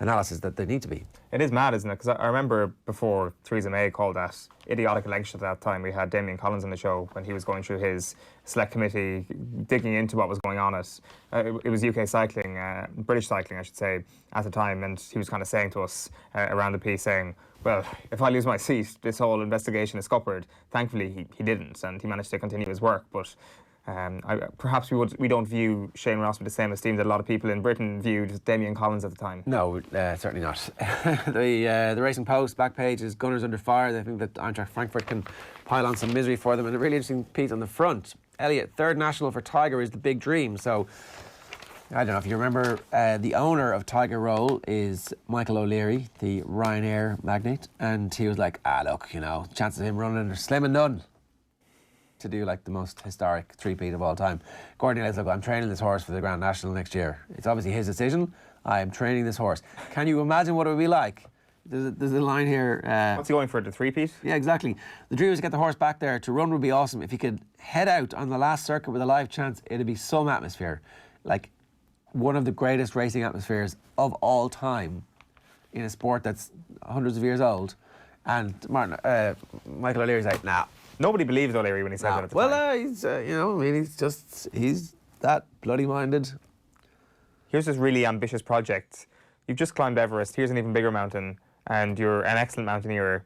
analysis that they need to be. It is mad, isn't it? Because I remember before Theresa May called that idiotic election at that time, we had Damien Collins on the show when he was going through his select committee, digging into what was going on. It was UK cycling, British cycling, I should say, at the time, and he was kind of saying to us around the piece, saying, well, if I lose my seat, this whole investigation is scuppered. Thankfully, he didn't, and he managed to continue his work, but perhaps we don't view Shane Ross with the same esteem that a lot of people in Britain viewed Damien Collins at the time. No, certainly not. The Racing Post back page is Gunners under fire. They think that Eintracht Frankfurt can pile on some misery for them. And a really interesting piece on the front. Elliot, third national for Tiger is the big dream. So, I don't know if you remember, the owner of Tiger Roll is Michael O'Leary, the Ryanair magnate. And he was like, look, you know, chances of him running are slim and none to do like the most historic three-peat of all time. Gordon Ellis, look, I'm training this horse for the Grand National next year. It's obviously his decision. I am training this horse. Can you imagine what it would be like? There's a line here. What's he going for, the three-peat? Yeah, exactly. The dream is to get the horse back there. To run would be awesome. If he could head out on the last circuit with a live chance, it'd be some atmosphere. Like one of the greatest racing atmospheres of all time in a sport that's hundreds of years old. And Michael O'Leary's like, nah. Nobody believed O'Leary when he said that at the time. Well, he's, you know, I mean, he's that bloody minded. Here's this really ambitious project. You've just climbed Everest. Here's an even bigger mountain, and you're an excellent mountaineer.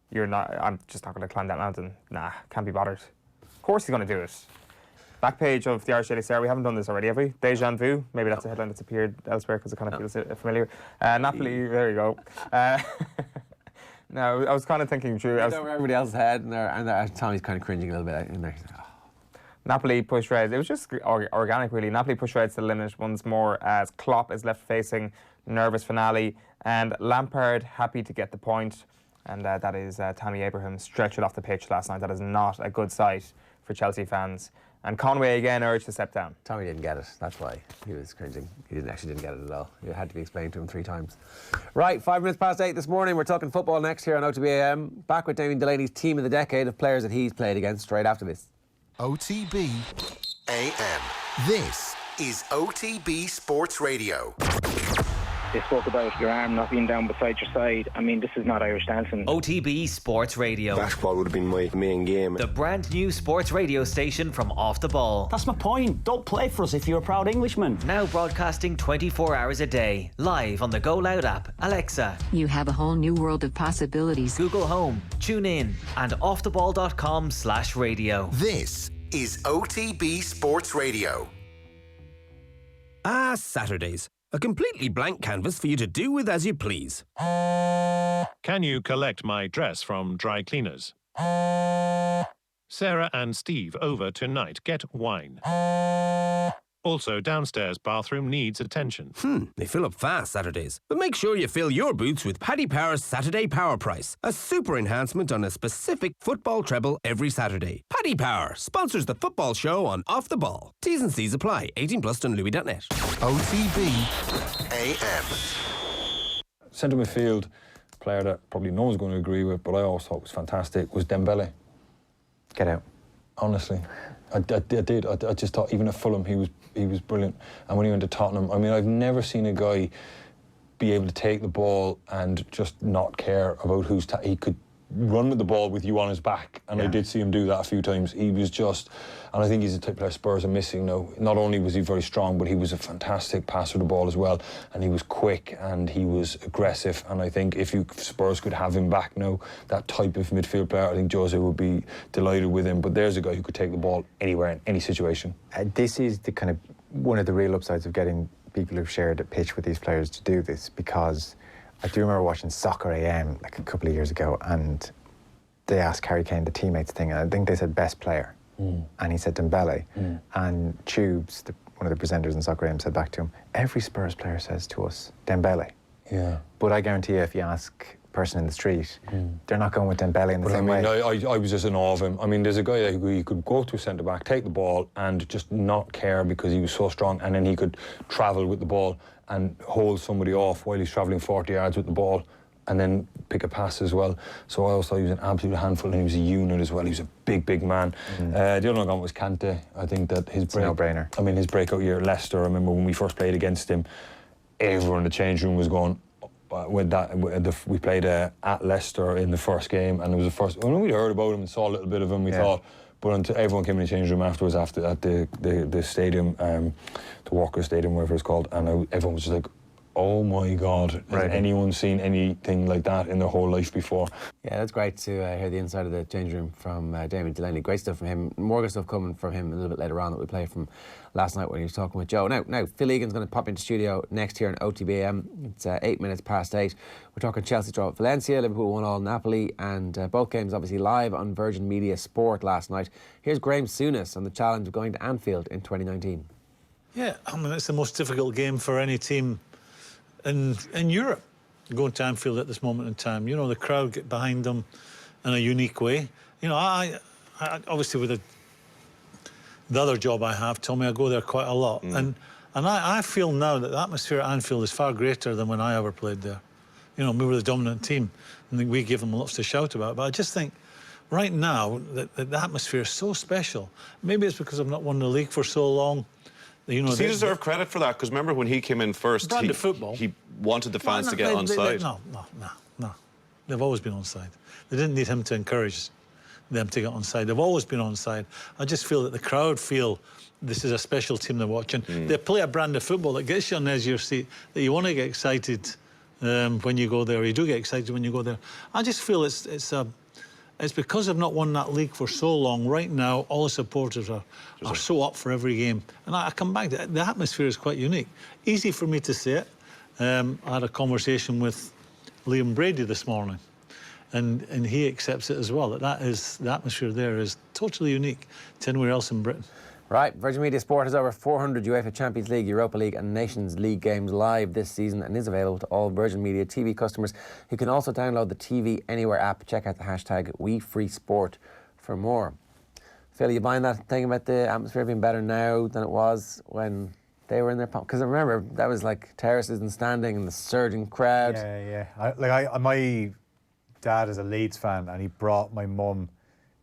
You're not. I'm just not going to climb that mountain. Nah, can't be bothered. Of course he's going to do it. Back page of the Irish Daily Star. We haven't done this already, have we? Deja vu. Maybe that's a headline that's appeared elsewhere because it kind of feels familiar. Napoli. There you go. No, I was kind of thinking through. It's over everybody else's head, and Tommy's kind of cringing a little bit in there. Napoli pushed Reds. It was just organic, really. Napoli pushed Reds to the limit once more as Klopp is left facing nervous finale, and Lampard happy to get the point. And that is Tammy Abraham stretched it off the pitch last night. That is not a good sight for Chelsea fans. And Conway again urged to step down. Tommy didn't get it. That's why he was cringing. He didn't get it at all. It had to be explained to him 3 times. Right, 5 minutes past 8 this morning. We're talking football next here on OTB AM. Back with Damien Delaney's team of the decade of players that he's played against straight after this. OTB AM. This is OTB Sports Radio. They spoke about your arm not being down beside your side. I mean, this is not Irish dancing. OTB Sports Radio. Basketball would have been my main game. The brand new sports radio station from Off the Ball. That's my point. Don't play for us if you're a proud Englishman. Now broadcasting 24 hours a day. Live on the Go Loud app, Alexa. You have a whole new world of possibilities. Google Home, tune in, and offtheball.com/radio. This is OTB Sports Radio. Saturdays. A completely blank canvas for you to do with as you please. Can you collect my dress from dry cleaners? Sarah and Steve over tonight. Get wine. Also, downstairs bathroom needs attention. They fill up fast Saturdays. But make sure you fill your boots with Paddy Power's Saturday Power Price, a super enhancement on a specific football treble every Saturday. Paddy Power sponsors the football show on Off the Ball. T's and C's apply. 18+ on Louis.net. OTB AM. Centre midfield player that probably no one's going to agree with, but I always thought was fantastic, was Dembele. Get out. Honestly. I did. I just thought even at Fulham he was brilliant. And when he went to Tottenham, I mean, I've never seen a guy be able to take the ball and just not care about he could run with the ball with you on his back, and I did see him do that a few times. He was just, and I think he's the type of player Spurs are missing now. Not only was he very strong, but he was a fantastic passer of the ball as well, and he was quick and he was aggressive, and I think if Spurs could have him back now, that type of midfield player, I think Jose would be delighted with him. But there's a guy who could take the ball anywhere in any situation. This is the kind of one of the real upsides of getting people who've shared a pitch with these players to do this, because I do remember watching Soccer AM like a couple of years ago, and they asked Harry Kane the teammates thing, and I think they said best player, and he said Dembele, and Tubes, one of the presenters in Soccer AM, said back to him, every Spurs player says to us Dembele. Yeah. But I guarantee you, if you ask a person in the street, they're not going with Dembele in the same way. I was just in awe of him. I mean, there's a guy who he could go to centre back, take the ball, and just not care because he was so strong, and then he could travel with the ball and hold somebody off while he's travelling 40 yards with the ball, and then pick a pass as well. So I also thought he was an absolute handful, and he was a unit as well. He was a big man. The other one I got was Kante. I think that his no-brainer. I mean, his breakout year at Leicester, I remember when we first played against him, everyone in the change room was going, we played at Leicester in the first game, and it was the first, when we heard about him and saw a little bit of him, we thought, but until everyone came in the change room afterwards, at the stadium, the Walker Stadium, whatever it's called, and everyone was just like, oh my God, has anyone seen anything like that in their whole life before? Yeah, that's great to hear the inside of the change room from Damien Delaney. Great stuff from him. More good stuff coming from him a little bit later on that we play from last night when he was talking with Joe. Now Phil Egan's going to pop into studio next here on OTBAM. It's 8 minutes past 8. We're talking Chelsea draw at Valencia, Liverpool 1-1 Napoli, and both games obviously live on Virgin Media Sport last night. Here's Graham Souness on the challenge of going to Anfield in 2019. Yeah, I mean, it's the most difficult game for any team in Europe, going to Anfield at this moment in time. You know, the crowd get behind them in a unique way. You know, I obviously with the other job I have, Tommy, I go there quite a lot. And I feel now that the atmosphere at Anfield is far greater than when I ever played there. You know, we were the dominant team, and we give them lots to shout about. But I just think right now that the atmosphere is so special. Maybe it's because I've not won the league for so long. You know, does he deserve credit for that? Because remember when he came in first, he wanted the fans to get onside. No. They've always been onside. They didn't need him to encourage them to get onside. They've always been onside. I just feel that the crowd feel this is a special team they're watching. They play a brand of football that gets you on the edge of your seat, that you want to get excited when you go there. You do get excited when you go there. I just feel it's because I've not won that league for so long. Right now, all the supporters are so up for every game. And I come back to it. The atmosphere is quite unique. Easy for me to say it. I had a conversation with Liam Brady this morning, and he accepts it as well, that the atmosphere there is totally unique to anywhere else in Britain. Right, Virgin Media Sport has over 400 UEFA Champions League, Europa League and Nations League games live this season and is available to all Virgin Media TV customers. You can also download the TV Anywhere app. Check out the hashtag WeFreeSport for more. Phil, you buying that thing about the atmosphere being better now than it was when they were in their... Because I remember that was like terraces and standing and the surging crowd. Yeah. My dad is a Leeds fan, and he brought my mum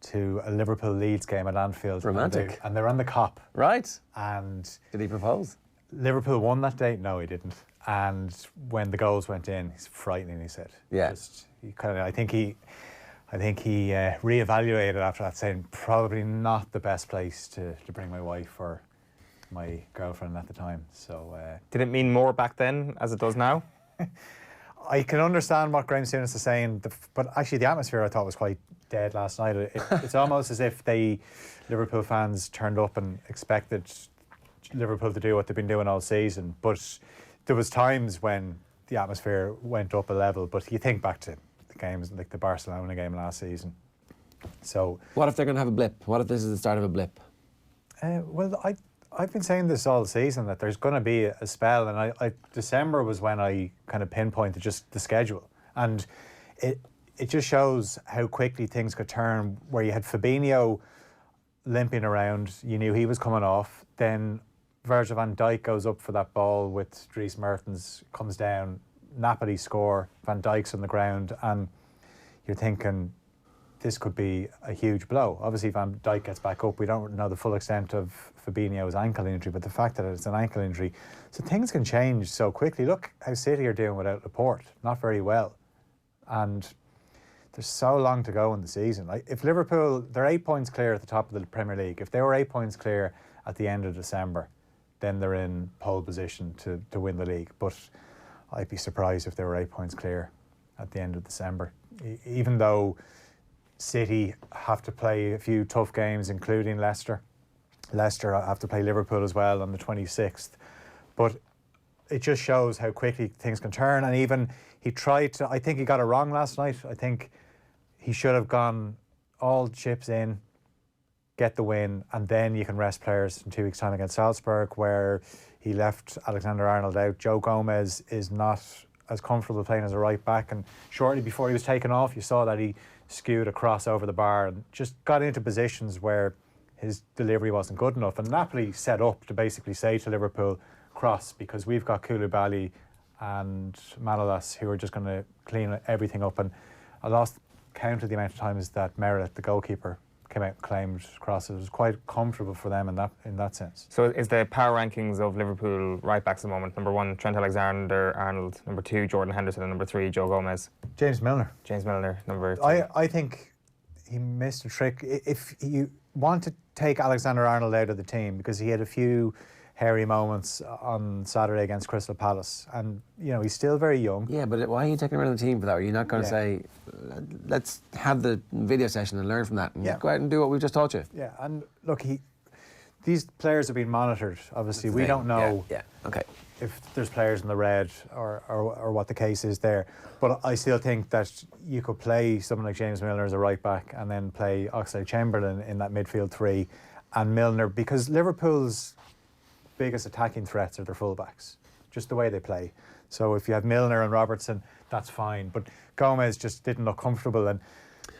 to a Liverpool-Leeds game at Anfield. Romantic. And they're on the Cop. Right. And... Did he propose? Liverpool won that day? No, he didn't. And when the goals went in, he's frightening, he said. Yeah. I think he re-evaluated after that, saying probably not the best place to bring my wife or my girlfriend at the time. So did it mean more back then as it does now? I can understand what Graham Souness is saying, but actually the atmosphere I thought was quite dead last night. It's almost as if Liverpool fans turned up and expected Liverpool to do what they've been doing all season. But there was times when the atmosphere went up a level. But you think back to the games like the Barcelona game last season. So what if they're going to have a blip? What if this is the start of a blip? Well, I've been saying this all season that there's going to be a spell, and December was when I kind of pinpointed just the schedule, and it just shows how quickly things could turn. Where you had Fabinho limping around, you knew he was coming off. Then Virgil van Dijk goes up for that ball with Dries Mertens, comes down, Napoli score, Van Dijk's on the ground, and you're thinking this could be a huge blow. Obviously, Van Dijk gets back up. We don't know the full extent of Fabinho's ankle injury, but the fact that it's an ankle injury, so things can change so quickly. Look how City are doing without Laporte, not very well. And there's so long to go in the season. Like, if Liverpool, they're 8 points clear at the top of the Premier League. If they were 8 points clear at the end of December, then they're in pole position to win the league. But I'd be surprised if they were 8 points clear at the end of December. Even though City have to play a few tough games, including Leicester. Leicester have to play Liverpool as well on the 26th. But it just shows how quickly things can turn. And even he tried to, I think he got it wrong last night. I think he should have gone all chips in, get the win, and then you can rest players in 2 weeks' time against Salzburg, where he left Alexander-Arnold out. Joe Gomez is not as comfortable playing as a right back, and shortly before he was taken off, you saw that he skewed a cross over the bar and just got into positions where his delivery wasn't good enough. And Napoli set up to basically say to Liverpool, cross, because we've got Koulibaly and Manolas who are just going to clean everything up. And I lost count of the amount of times that Merritt, the goalkeeper, came out and claimed crosses. It was quite comfortable for them in that sense. So is the power rankings of Liverpool right backs at the moment: number 1, Trent Alexander-Arnold; number 2, Jordan Henderson; and number 3, Joe Gomez? James Milner. Number 2. I think he missed a trick. If you want to take Alexander-Arnold out of the team, because he had a few hairy moments on Saturday against Crystal Palace, and he's still very young. Yeah, but why are you taking him out of the team for that? Are you not going to say, let's have the video session and learn from that, and go out and do what we've just taught you? Yeah, and look, these players are being monitored. Obviously, we don't know okay, if there's players in the red or what the case is there. But I still think that you could play someone like James Milner as a right back, and then play Oxlade-Chamberlain in that midfield three, and Milner, because Liverpool's biggest attacking threats are their fullbacks, just the way they play. So if you have Milner and Robertson, that's fine. But Gomez just didn't look comfortable, and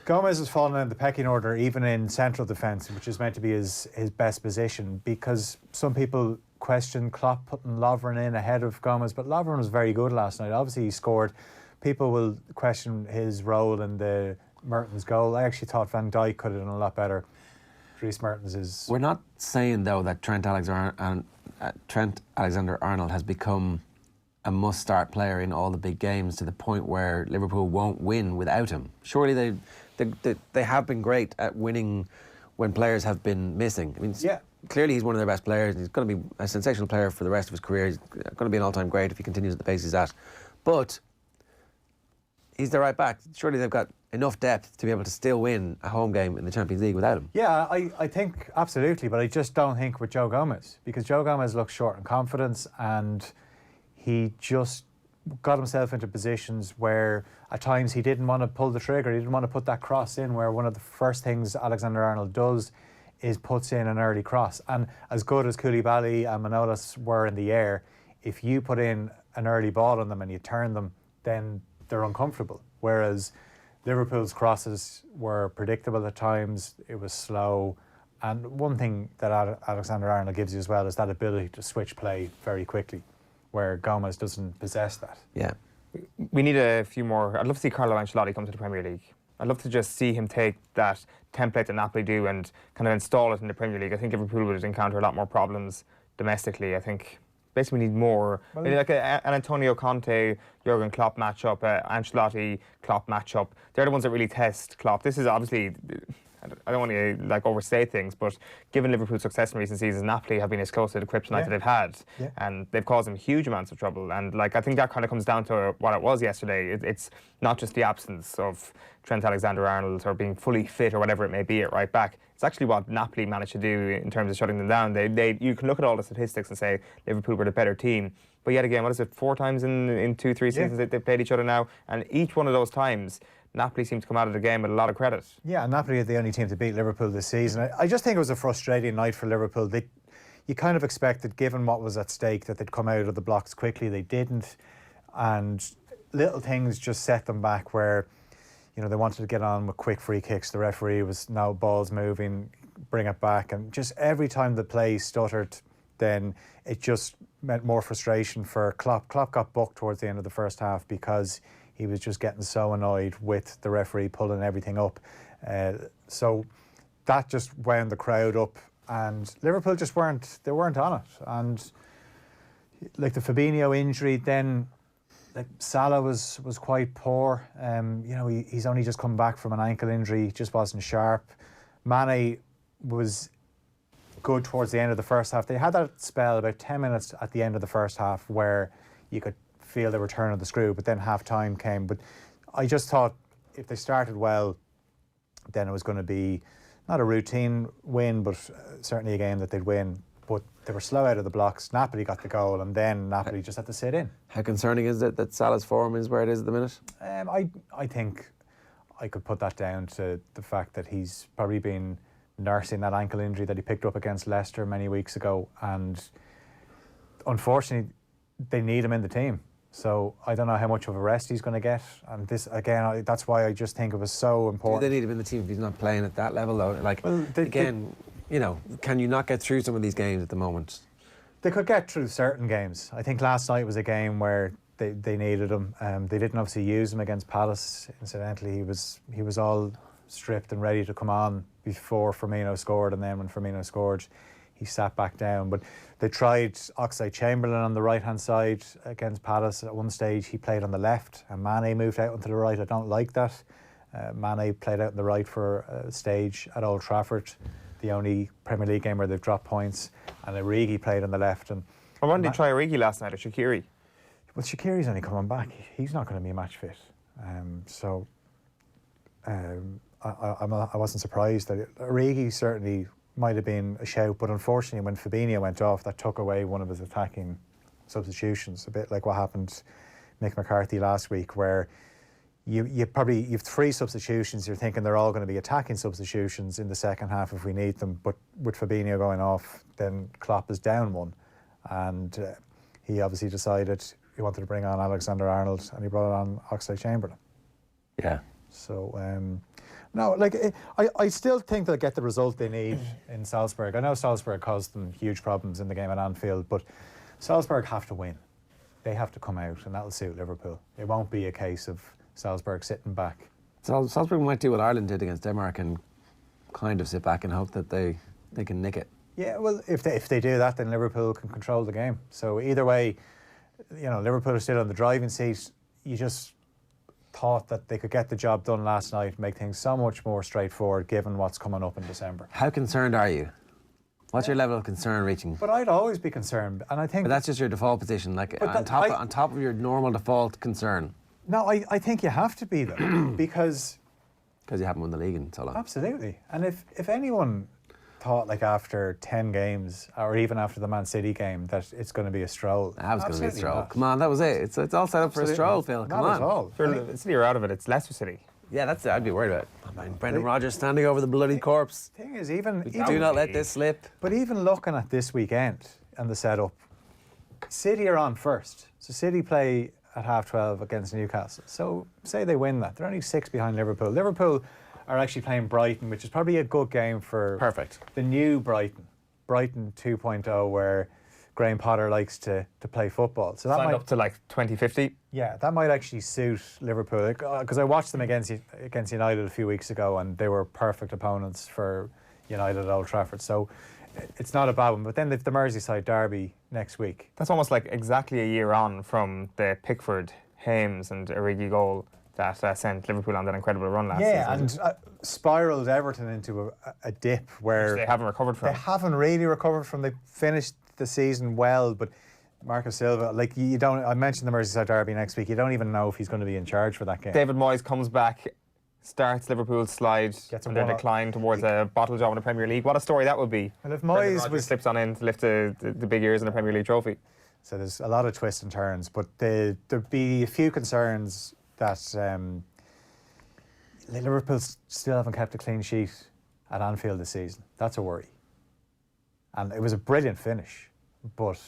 Gomez has fallen in the pecking order even in central defence, which is meant to be his best position, because some people question Klopp putting Lovren in ahead of Gomez, but Lovren was very good last night. Obviously he scored. People will question his role in the Mertens goal. I actually thought Van Dijk could have done a lot better. Dries Mertens is... We're not saying, though, that Trent Alexander-Arnold has become a must-start player in all the big games, to the point where Liverpool won't win without him. Surely they have been great at winning when players have been missing. I mean, clearly he's one of their best players, and he's going to be a sensational player for the rest of his career. He's going to be an all-time great if he continues at the pace he's at. But he's the right back. Surely they've got enough depth to be able to still win a home game in the Champions League without him. Yeah, I think absolutely, but I just don't think with Joe Gomez, because Joe Gomez looks short in confidence, and he just got himself into positions where at times he didn't want to pull the trigger. He didn't want to put that cross in, where one of the first things Alexander-Arnold does is puts in an early cross. And as good as Koulibaly and Manolas were in the air, if you put in an early ball on them and you turn them, then they're uncomfortable. Whereas Liverpool's crosses were predictable at times. It was slow, And one thing that Alexander-Arnold gives you as well is that ability to switch play very quickly, where Gomez doesn't possess that. Yeah. We need a few more. I'd love to see Carlo Ancelotti come to the Premier League. I'd love to just see him take that template that Napoli do and kind of install it in the Premier League. I think Liverpool would encounter a lot more problems domestically. I think basically we need more, maybe like an Antonio Conte, Jurgen Klopp matchup, Ancelotti Klopp matchup. They're the ones that really test Klopp. This is obviously, I don't want to like overstate things, but given Liverpool's success in recent seasons, Napoli have been as close to the kryptonite that they've had, and they've caused them huge amounts of trouble. And like I think that kind of comes down to what it was yesterday. It's not just the absence of Trent Alexander-Arnold or being fully fit or whatever it may be at right back. It's actually what Napoli managed to do in terms of shutting them down. You can look at all the statistics and say Liverpool were the better team. But yet again, what is it, 4 times in 2-3 seasons they've played each other now? And each one of those times, Napoli seemed to come out of the game with a lot of credit. Yeah, Napoli are the only team to beat Liverpool this season. I just think it was a frustrating night for Liverpool. You kind of expected, given what was at stake, that they'd come out of the blocks quickly. They didn't. And little things just set them back where, you know, they wanted to get on with quick free kicks. The referee was, no, ball's moving, bring it back. And just every time the play stuttered, then it just meant more frustration for Klopp. Klopp got booked towards the end of the first half because he was just getting so annoyed with the referee pulling everything up. So that just wound the crowd up, and Liverpool just weren't on it. And like the Fabinho injury, then like Salah was quite poor. You know, he's only just come back from an ankle injury, he just wasn't sharp. Mane was good towards the end of the first half. They had that spell about 10 minutes at the end of the first half where you could feel the return of the screw, but then half time came. But I just thought if they started well, then it was going to be not a routine win, but certainly a game that they'd win. But they were slow out of the blocks. Napoli got the goal, and then Napoli just had to sit in. How concerning is it that Salah's form is where it is at the minute? I think I could put that down to the fact that he's probably been nursing that ankle injury that he picked up against Leicester many weeks ago, and unfortunately they need him in the team. So I don't know how much of a rest he's going to get. And this, again, that's why I just think it was so important. Do they need him in the team if he's not playing at that level, though? Like, well, you know, can you not get through some of these games at the moment? They could get through certain games. I think last night was a game where they needed him. They didn't obviously use him against Palace. Incidentally, he was all stripped and ready to come on before Firmino scored, and then when Firmino scored, he sat back down. But they tried Oxlade-Chamberlain on the right-hand side against Palace. At one stage, he played on the left, and Mane moved out onto the right. I don't like that. Mane played out on the right for a stage at Old Trafford, the only Premier League game where they've dropped points, and Origi played on the left. And why didn't they try Origi last night, or Shaqiri? Well, Shaqiri's only coming back. He's not going to be match fit. I wasn't surprised that Origi certainly might have been a shout, but unfortunately when Fabinho went off, that took away one of his attacking substitutions, a bit like what happened to Mick McCarthy last week, where you've 3 substitutions, you're thinking they're all going to be attacking substitutions in the second half if we need them, but with Fabinho going off, then Klopp is down one, and he obviously decided he wanted to bring on Alexander-Arnold, and he brought on Oxlade-Chamberlain. Yeah. So, no, like I still think they'll get the result they need in Salzburg. I know Salzburg caused them huge problems in the game at Anfield, but Salzburg have to win. They have to come out, and that'll suit Liverpool. It won't be a case of Salzburg sitting back. Salzburg might do what Ireland did against Denmark and kind of sit back and hope that they can nick it. Yeah, well, if they do that, then Liverpool can control the game. So either way, you know, Liverpool are still on the driving seat. You just thought that they could get the job done last night, make things so much more straightforward given what's coming up in December. How concerned are you? What's your level of concern reaching? But I'd always be concerned, and I think... But that's just your default position, like on top of your normal default concern. No, I think you have to be, though, because you haven't won the league in so long. Absolutely. And if anyone thought, like, after 10 games, or even after the Man City game, that it's going to be a stroll. That was going to be a stroll. Not. Come on, that was it. It's all set up for a stroll, Phil. Come on. Not at all. For City are out of it. It's Leicester City. Yeah, that's it. I'd be worried about it. I mean, Brendan Rodgers standing over the bloody corpse. Thing is, even do not let this slip. But even looking at this weekend and the setup, City are on first. So City play at 12:30 against Newcastle. So say they win that, they're only 6 behind Liverpool. Liverpool are actually playing Brighton, which is probably a good game for the new Brighton 2.0, where Graham Potter likes to play football. So that Signed might up to like 2050. Yeah, that might actually suit Liverpool, because I watched them against United a few weeks ago, and they were perfect opponents for United at Old Trafford. So it's not a bad one. But then they've the Merseyside derby next week. That's almost like exactly a year on from the Pickford, Hames and Origi goal that sent Liverpool on that incredible run last season. Yeah, and spiralled Everton into a dip where which they haven't recovered from. They haven't really recovered from. They finished the season well, but Marco Silva, like, you don't. I mentioned the Merseyside derby next week. You don't even know if he's going to be in charge for that game. David Moyes comes back, starts Liverpool's slide on their decline towards a bottle job in the Premier League. What a story that would be. And if Moyes slips on in to lift the big ears in the Premier League trophy. So there's a lot of twists and turns, but there'd be a few concerns that Liverpool still haven't kept a clean sheet at Anfield this season. That's a worry. And it was a brilliant finish, but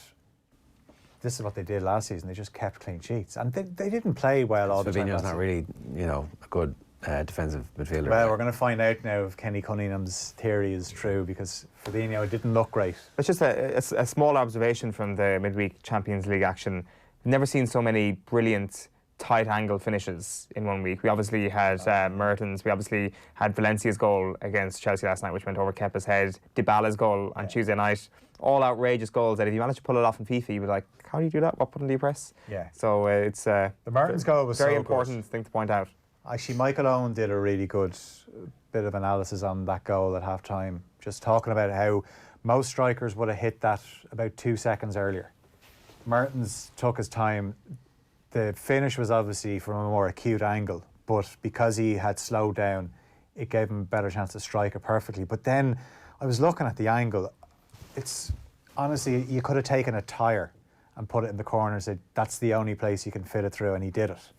this is what they did last season. They just kept clean sheets, and they didn't play well all the time. Fabinho's not really, a good defensive midfielder. Well, we're going to find out now if Kenny Cunningham's theory is true, because Fabinho didn't look great. It's just a small observation from the midweek Champions League action. I've never seen so many brilliant tight angle finishes in 1 week. We obviously had Mertens. We obviously had Valencia's goal against Chelsea last night, which went over Kepa's head. Dybala's goal on Tuesday night. All outrageous goals that if you manage to pull it off in FIFA, you'd be like, how do you do that? What button do you press? Yeah. So it's the Mertens goal was very so important thing to point out. Actually, Michael Owen did a really good bit of analysis on that goal at half-time, just talking about how most strikers would have hit that about 2 seconds earlier. Mertens took his time. The finish was obviously from a more acute angle, but because he had slowed down, it gave him a better chance to strike it perfectly. But then I was looking at the angle. It's honestly, you could have taken a tyre and put it in the corner and said, that's the only place you can fit it through, and he did it.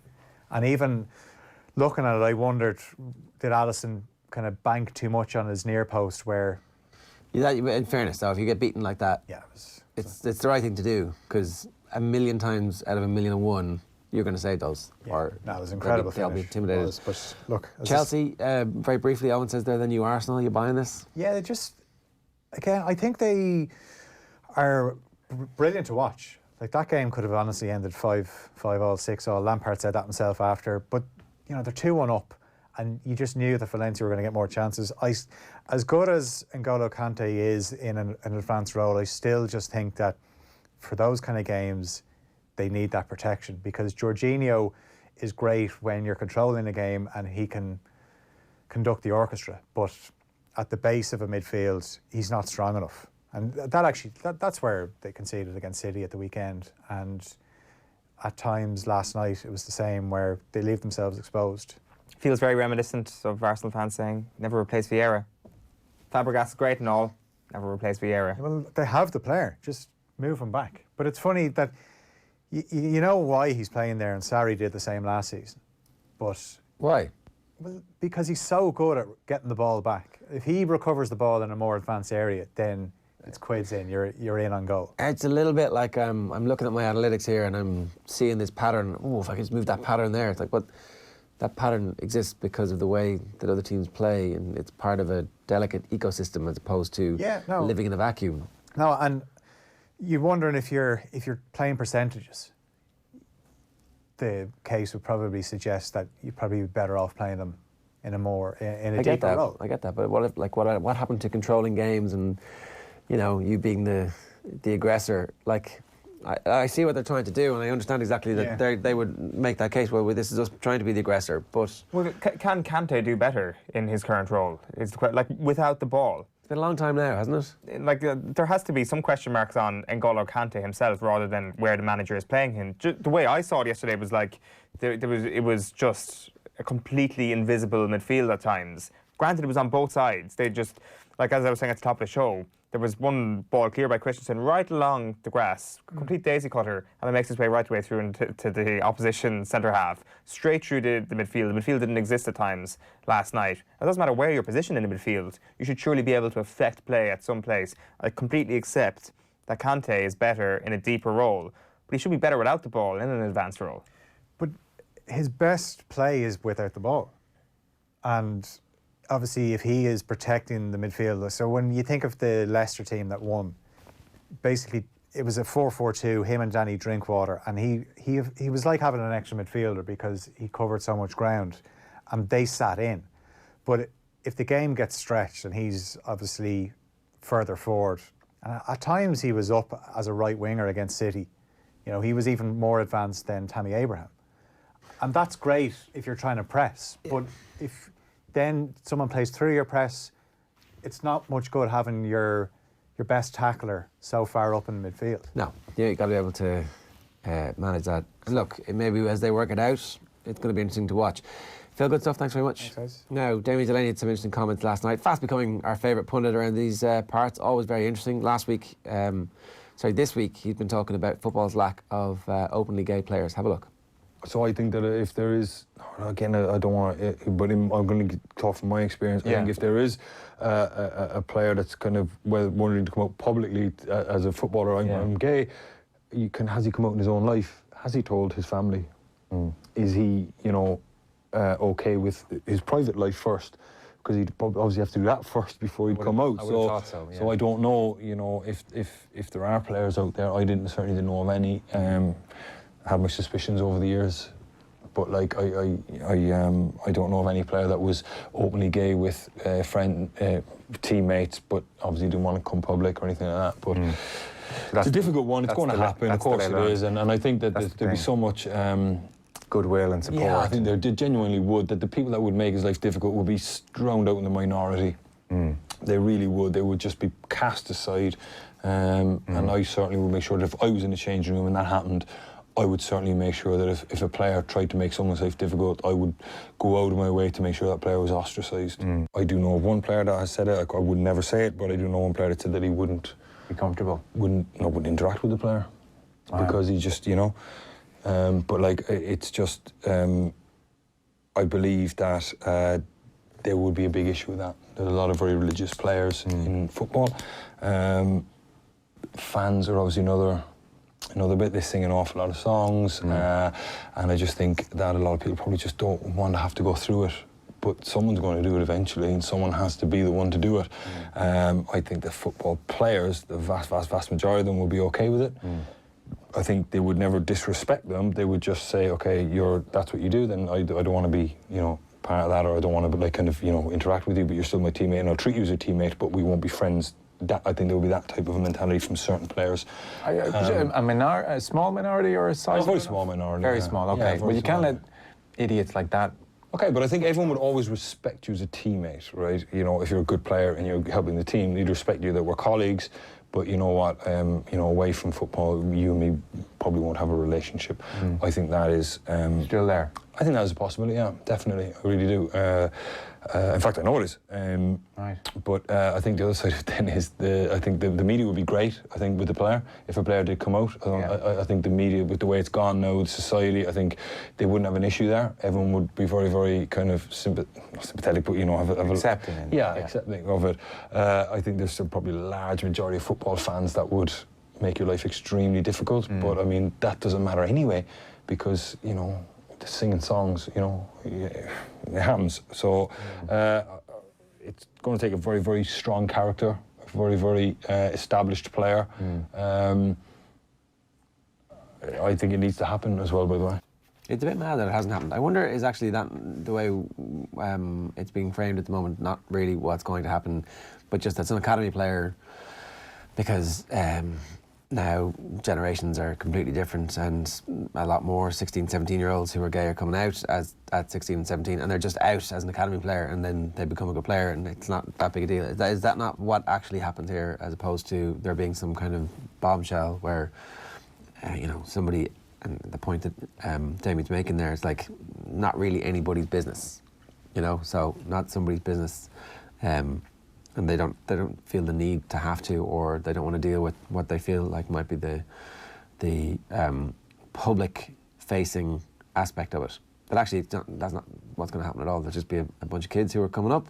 And even looking at it, I wondered, did Alisson kind of bank too much on his near post where... Yeah, in fairness, though, if you get beaten like that, it's the right thing to do, because a million times out of 1,000,001, you're going to save those. Yeah, or that was incredible. They'll be intimidated. But look, Chelsea, very briefly, Owen says they're the new Arsenal. Are you buying this? Yeah, they just... Again, I think they are brilliant to watch. Like, that game could have honestly ended 5-5 all, 6-all. Lampard said that himself after. But, they're 2-1 up, and you just knew that Valencia were going to get more chances. As good as N'Golo Kante is in an advanced role, I still just think that for those kind of games, they need that protection, because Jorginho is great when you're controlling the game and he can conduct the orchestra. But at the base of a midfield, he's not strong enough. And that's where they conceded against City at the weekend. And at times last night, it was the same, where they leave themselves exposed. Feels very reminiscent of Arsenal fans saying, never replace Vieira. Fabregas is great and all, never replace Vieira. Well, they have the player, just move him back. But it's funny that you know why he's playing there, and Sarri did the same last season. But why? Well, because he's so good at getting the ball back. If he recovers the ball in a more advanced area, then it's quids in, you're in on goal. It's a little bit like I'm looking at my analytics here and I'm seeing this pattern. Oh, if I could just move that pattern there. It's like, but that pattern exists because of the way that other teams play, and it's part of a delicate ecosystem as opposed to living in a vacuum. No, and you're wondering if you're playing percentages. The case would probably suggest that you'd probably be better off playing them in a deeper role. I get that, but what happened to controlling games and you being the aggressor? Like, I see what they're trying to do, and I understand exactly that they would make that case. Well, this is us trying to be the aggressor, but can Kante do better in his current role? It's like without the ball. It's been a long time now, hasn't it? Like there has to be some question marks on N'Golo Kante himself, rather than where the manager is playing him. The way I saw it yesterday was like it was just a completely invisible midfield at times. Granted, it was on both sides. They just, like as I was saying at the top of the show, there was one ball clear by Christensen right along the grass, complete daisy cutter, and it makes its way right the way through into the opposition centre half, straight through the midfield. The midfield didn't exist at times last night. It doesn't matter where you're positioned in the midfield, you should surely be able to affect play at some place. I completely accept that Kante is better in a deeper role, but he should be better without the ball in an advanced role. But his best play is without the ball. And obviously, if he is protecting the midfield, so when you think of the Leicester team that won, basically it was a 4-4-2, him and Danny Drinkwater, and he was like having an extra midfielder because he covered so much ground, and they sat in. But if the game gets stretched and he's obviously further forward, and at times he was up as a right winger against City. You know, he was even more advanced than Tammy Abraham. And that's great if you're trying to press, but if then someone plays through your press, it's not much good having your best tackler so far up in the midfield. No, you got to be able to manage that. And look, maybe as they work it out, it's going to be interesting to watch. Phil, good stuff. Thanks very much. Thanks, guys. Now, Damien Delaney had some interesting comments last night. Fast becoming our favourite pundit around these parts. Always very interesting. This week, he's been talking about football's lack of openly gay players. Have a look. So I think that if there is, again, I don't want to, but I'm going to talk from my experience. I think if there is a player that's kind of wanting to come out publicly as a footballer, I'm gay, has he come out in his own life? Has he told his family? Is he, okay with his private life first? Because he'd obviously have to do that first before he'd come out. So I don't know, if there are players out there. I certainly didn't know of any. Had my suspicions over the years, but like I don't know of any player that was openly gay with teammates, but obviously didn't want to come public or anything like that. But it's a difficult one. It's going to happen, of course it is, and I think that there'd be so much goodwill and support. Yeah, I think they genuinely would. That the people that would make his life difficult would be drowned out in the minority. They really would. They would just be cast aside, and I certainly would make sure that if I was in the changing room and that happened, I would certainly make sure that if a player tried to make someone's life difficult, I would go out of my way to make sure that player was ostracised. I do know of one player that has said it. I would never say it, but I do know one player that said that he wouldn't be comfortable. Wouldn't interact with the player because he just, but like it's just. I believe that there would be a big issue with that. There's a lot of very religious players in football. Fans are obviously another bit. They sing an awful lot of songs, and I just think that a lot of people probably just don't want to have to go through it. But someone's going to do it eventually, and someone has to be the one to do it. I think the football players, the vast majority of them, will be okay with it. I think they would never disrespect them. They would just say, okay, that's what you do. Then I don't want to be, part of that, or I don't want to interact with you. But you're still my teammate, and I'll treat you as a teammate. But we won't be friends. I think there will be that type of a mentality from certain players. A small minority or a size? A very small minority. Very small, okay. Well, you can't let idiots like that. Okay, but I think everyone would always respect you as a teammate, right? If you're a good player and you're helping the team, they'd respect you that we're colleagues. But you know what? Away from football, you and me probably won't have a relationship. I think that is still there. I think that is a possibility. Yeah, definitely. I really do. In fact, I know it is. Right. But I think the other side of it then is I think the media would be great. I think with the player, if a player did come out, I think the media, with the way it's gone now with society, I think they wouldn't have an issue there. Everyone would be very, very kind of sympathetic, but have accepting. Accepting of it. I think there's probably a large majority of football fans that would make your life extremely difficult. But I mean, that doesn't matter anyway, because singing songs, it happens. So it's going to take a very, very strong character, a very, very established player. I think it needs to happen as well, by the way. It's a bit mad that it hasn't happened. I wonder, is actually that the way it's being framed at the moment, not really what's going to happen, but just that's an academy player, because now generations are completely different, and a lot more 16, 17-year-olds who are gay are coming out at 16 and 17, and they're just out as an academy player, and then they become a good player, and it's not that big a deal. Is that not what actually happens here, as opposed to there being some kind of bombshell where, somebody, and the point that Damien's making there is like not really anybody's business, so not somebody's business. And they don't feel the need to have to, or they don't want to deal with what they feel like might be the public-facing aspect of it. But actually, that's not what's going to happen at all. There'll just be a bunch of kids who are coming up,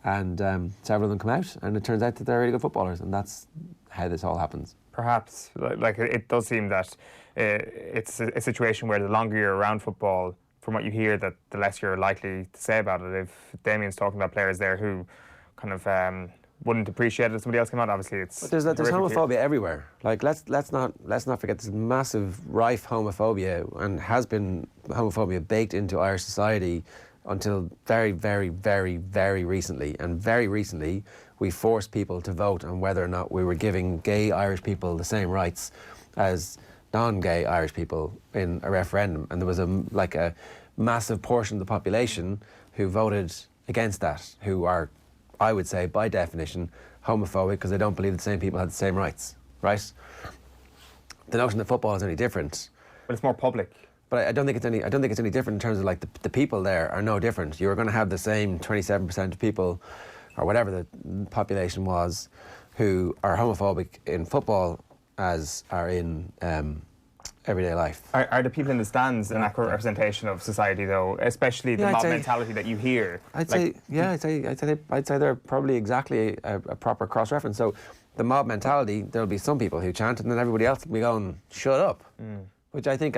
and several of them come out, and it turns out that they're really good footballers, and that's how this all happens. Perhaps, like it does seem that it's a situation where the longer you're around football, from what you hear, that the less you're likely to say about it. If Damien's talking about players there who kind of wouldn't appreciate it if somebody else came out, obviously it's. But there's homophobia everywhere. Like let's not forget there's massive rife homophobia, and has been homophobia baked into Irish society until very, very, very, very recently. And very recently, we forced people to vote on whether or not we were giving gay Irish people the same rights as non-gay Irish people in a referendum. And there was a massive portion of the population who voted against that, who are, I would say, by definition, homophobic because they don't believe the same people had the same rights, right? The notion that football is any different. But it's more public. But I don't think it's any different in terms of like the people there are no different. You're going to have the same 27% of people, or whatever the population was, who are homophobic in football as are in everyday life. Are the people in the stands an accurate representation of society, though? Especially the mob mentality that you hear. I'd say they're probably exactly a proper cross-reference. So the mob mentality, there'll be some people who chant, and then everybody else will be going, "Shut up," which I think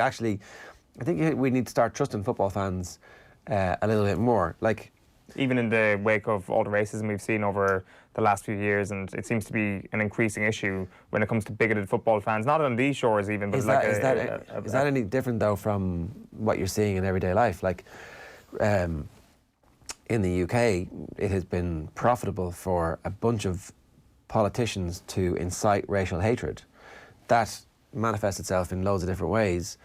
we need to start trusting football fans a little bit more. Like, even in the wake of all the racism we've seen over the last few years, and it seems to be an increasing issue when it comes to bigoted football fans, not on these shores even, but is that any different though from what you're seeing in everyday life? Like, in the UK, it has been profitable for a bunch of politicians to incite racial hatred. That manifests itself in loads of different ways.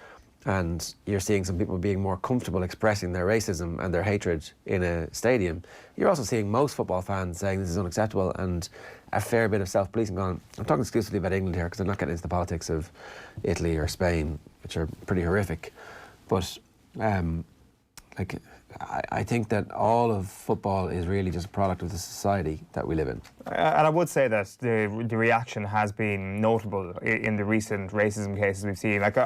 And you're seeing some people being more comfortable expressing their racism and their hatred in a stadium. You're also seeing most football fans saying this is unacceptable, and a fair bit of self-policing going on. I'm talking exclusively about England here because I'm not getting into the politics of Italy or Spain, which are pretty horrific. But I think that all of football is really just a product of the society that we live in. And I would say that the reaction has been notable in the recent racism cases we've seen. Like,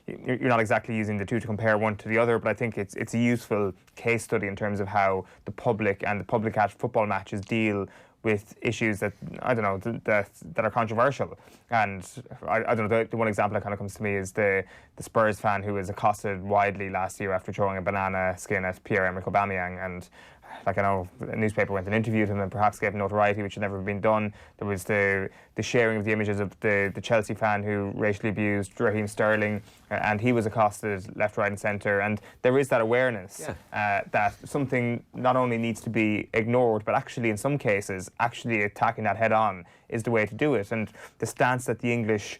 you're not exactly using the two to compare one to the other, but I think it's a useful case study in terms of how the public and the public at football matches deal with issues that, I don't know, that are controversial. And I don't know, the one example that kind of comes to me is the Spurs fan who was accosted widely last year after throwing a banana skin at Pierre-Emerick Aubameyang. And like, I know a newspaper went and interviewed him and perhaps gave him notoriety, which had never been done. There was the sharing of the images of the Chelsea fan who racially abused Raheem Sterling, and he was accosted left, right and centre. And there is that awareness that something not only needs to be ignored, but actually in some cases, actually attacking that head on is the way to do it. And the stance that the English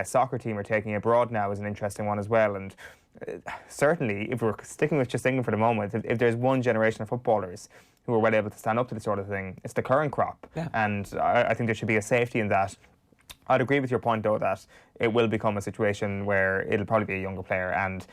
soccer team are taking abroad now is an interesting one as well. And certainly, if we're sticking with just England for the moment, if there's one generation of footballers who are well able to stand up to this sort of thing, it's the current crop. Yeah. And I think there should be a safety in that. I'd agree with your point, though, that it will become a situation where it'll probably be a younger player and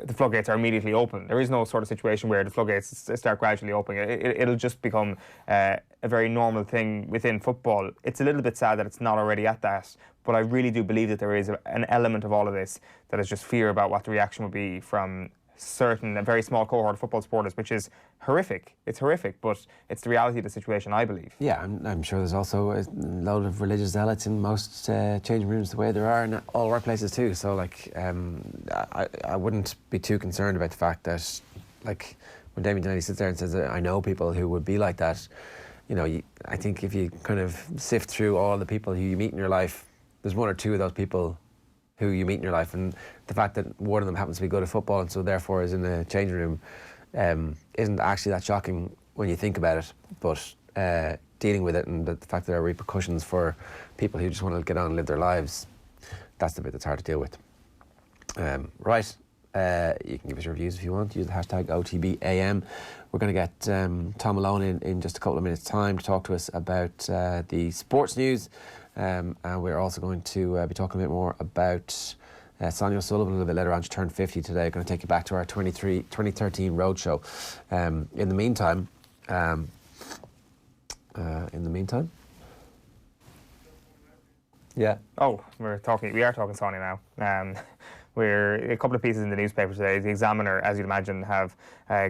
the floodgates are immediately open. There is no sort of situation where the floodgates start gradually opening. It'll just become a very normal thing within football. It's a little bit sad that it's not already at that, but I really do believe that there is an element of all of this that is just fear about what the reaction will be from a very small cohort of football supporters, which is horrific. It's horrific, but it's the reality of the situation, I believe. Yeah, I'm sure there's also a load of religious zealots in most changing rooms the way there are in all workplaces too. So, like, I wouldn't be too concerned about the fact that, like, when Damien Delaney sits there and says, I know people who would be like that, you know, I think if you kind of sift through all the people who you meet in your life, there's one or two of those people who you meet in your life, and the fact that one of them happens to be good at football and so therefore is in a changing room isn't actually that shocking when you think about it. But dealing with it and the fact that there are repercussions for people who just want to get on and live their lives, that's the bit that's hard to deal with. Right, you can give us your reviews if you want. Use the hashtag OTBAM. We're going to get Tom Malone in just a couple of minutes' time to talk to us about the sports news. And we're also going to be talking a bit more about Sonia O'Sullivan a little bit later on. She turned 50 today. Going to take you back to our 2013 roadshow. In the meantime, yeah. Oh, we are talking Sonia now. We're a couple of pieces in the newspaper today. The Examiner, as you'd imagine, have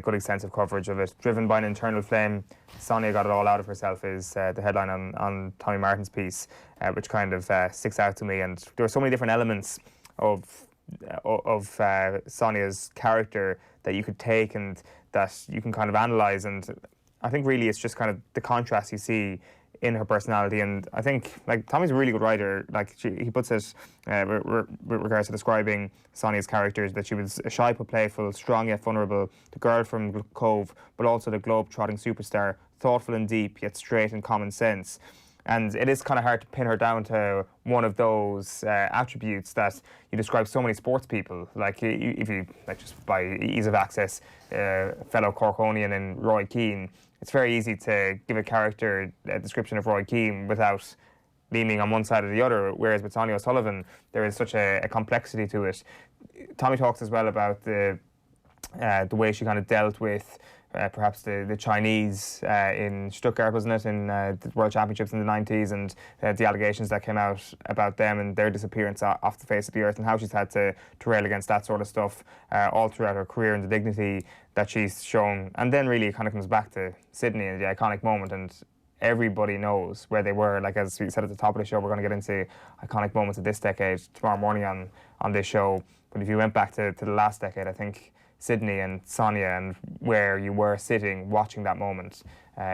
good extensive coverage of it. Driven by an internal flame, Sonia got it all out of herself is the headline on Tommy Martin's piece, which kind of sticks out to me. And there are so many different elements of Sonia's character that you could take and that you can kind of analyse. And I think really it's just kind of the contrast you see in her personality. And I think, like, Tommy's a really good writer. Like, he puts it with regards to describing Sonia's characters, that she was a shy but playful, strong yet vulnerable, the girl from Cove, but also the globe-trotting superstar, thoughtful and deep, yet straight and common sense. And it is kind of hard to pin her down to one of those attributes that you describe so many sports people. Like, if you, like, just by ease of access, fellow Corkonian and Roy Keane, it's very easy to give a character a description of Roy Keane without leaning on one side or the other, whereas with Sonia O'Sullivan, there is such a complexity to it. Tommy talks as well about the way she kind of dealt with perhaps the Chinese in Stuttgart, wasn't it, in the World Championships in the 90s, and the allegations that came out about them and their disappearance off the face of the earth, and how she's had to rail against that sort of stuff all throughout her career, and the dignity that she's shown. And then really it kind of comes back to Sydney and the iconic moment, and everybody knows where they were. Like, as we said at the top of the show, we're going to get into iconic moments of this decade tomorrow morning on this show. But if you went back to the last decade, I think Sydney and Sonia and where you were sitting watching that moment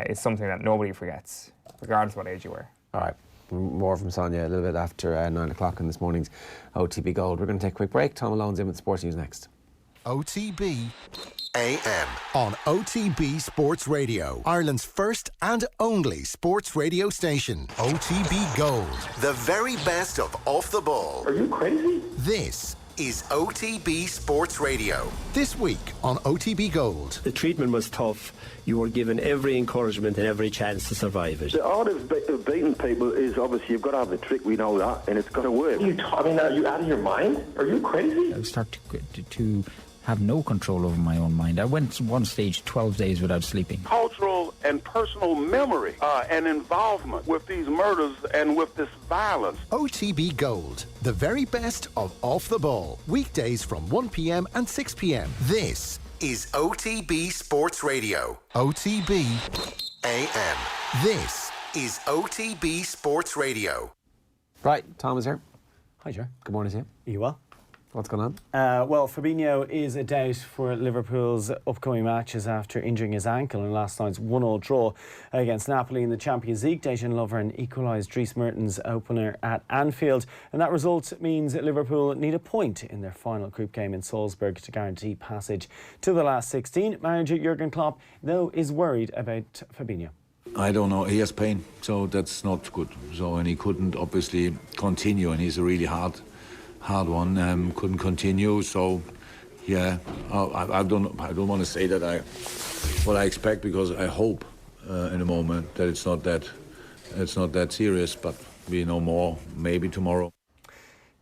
is something that nobody forgets, regardless of what age you were. All right, more from Sonia a little bit after 9 o'clock in this morning's OTB Gold. We're going to take a quick break. Tom Malone's in with sports news next. OTB AM on OTB Sports Radio, Ireland's first and only sports radio station. OTB Gold, the very best of off the ball. Are you crazy? This is OTB Sports Radio. This week on OTB Gold. The treatment was tough. You were given every encouragement and every chance to survive it. The art of beating people is obviously you've got to have the trick, we know that, and it's got to work. Are you out of your mind? Are you crazy? I start to have no control over my own mind. I went one stage 12 days without sleeping. Cultural and personal memory and involvement with these murders and with this violence. OTB Gold, the very best of off the ball. Weekdays from 1 p.m. and 6 p.m. This is OTB Sports Radio. OTB AM. This is OTB Sports Radio. Right, Tom is here. Hi, Joe. Good morning to you. Are you well? What's going on? Well, Fabinho is a doubt for Liverpool's upcoming matches after injuring his ankle in last night's 1-1 draw against Napoli in the Champions League. Dejan Lovren equalised Dries Mertens' opener at Anfield, and that result means that Liverpool need a point in their final group game in Salzburg to guarantee passage to the last 16. Manager Jurgen Klopp, though, is worried about Fabinho. I don't know. He has pain, so that's not good. So, and he couldn't obviously continue, and he's a really hard one. Couldn't continue. So, yeah, I don't want to say that what I expect, because I hope in a moment that it's not that serious. But we know more maybe tomorrow.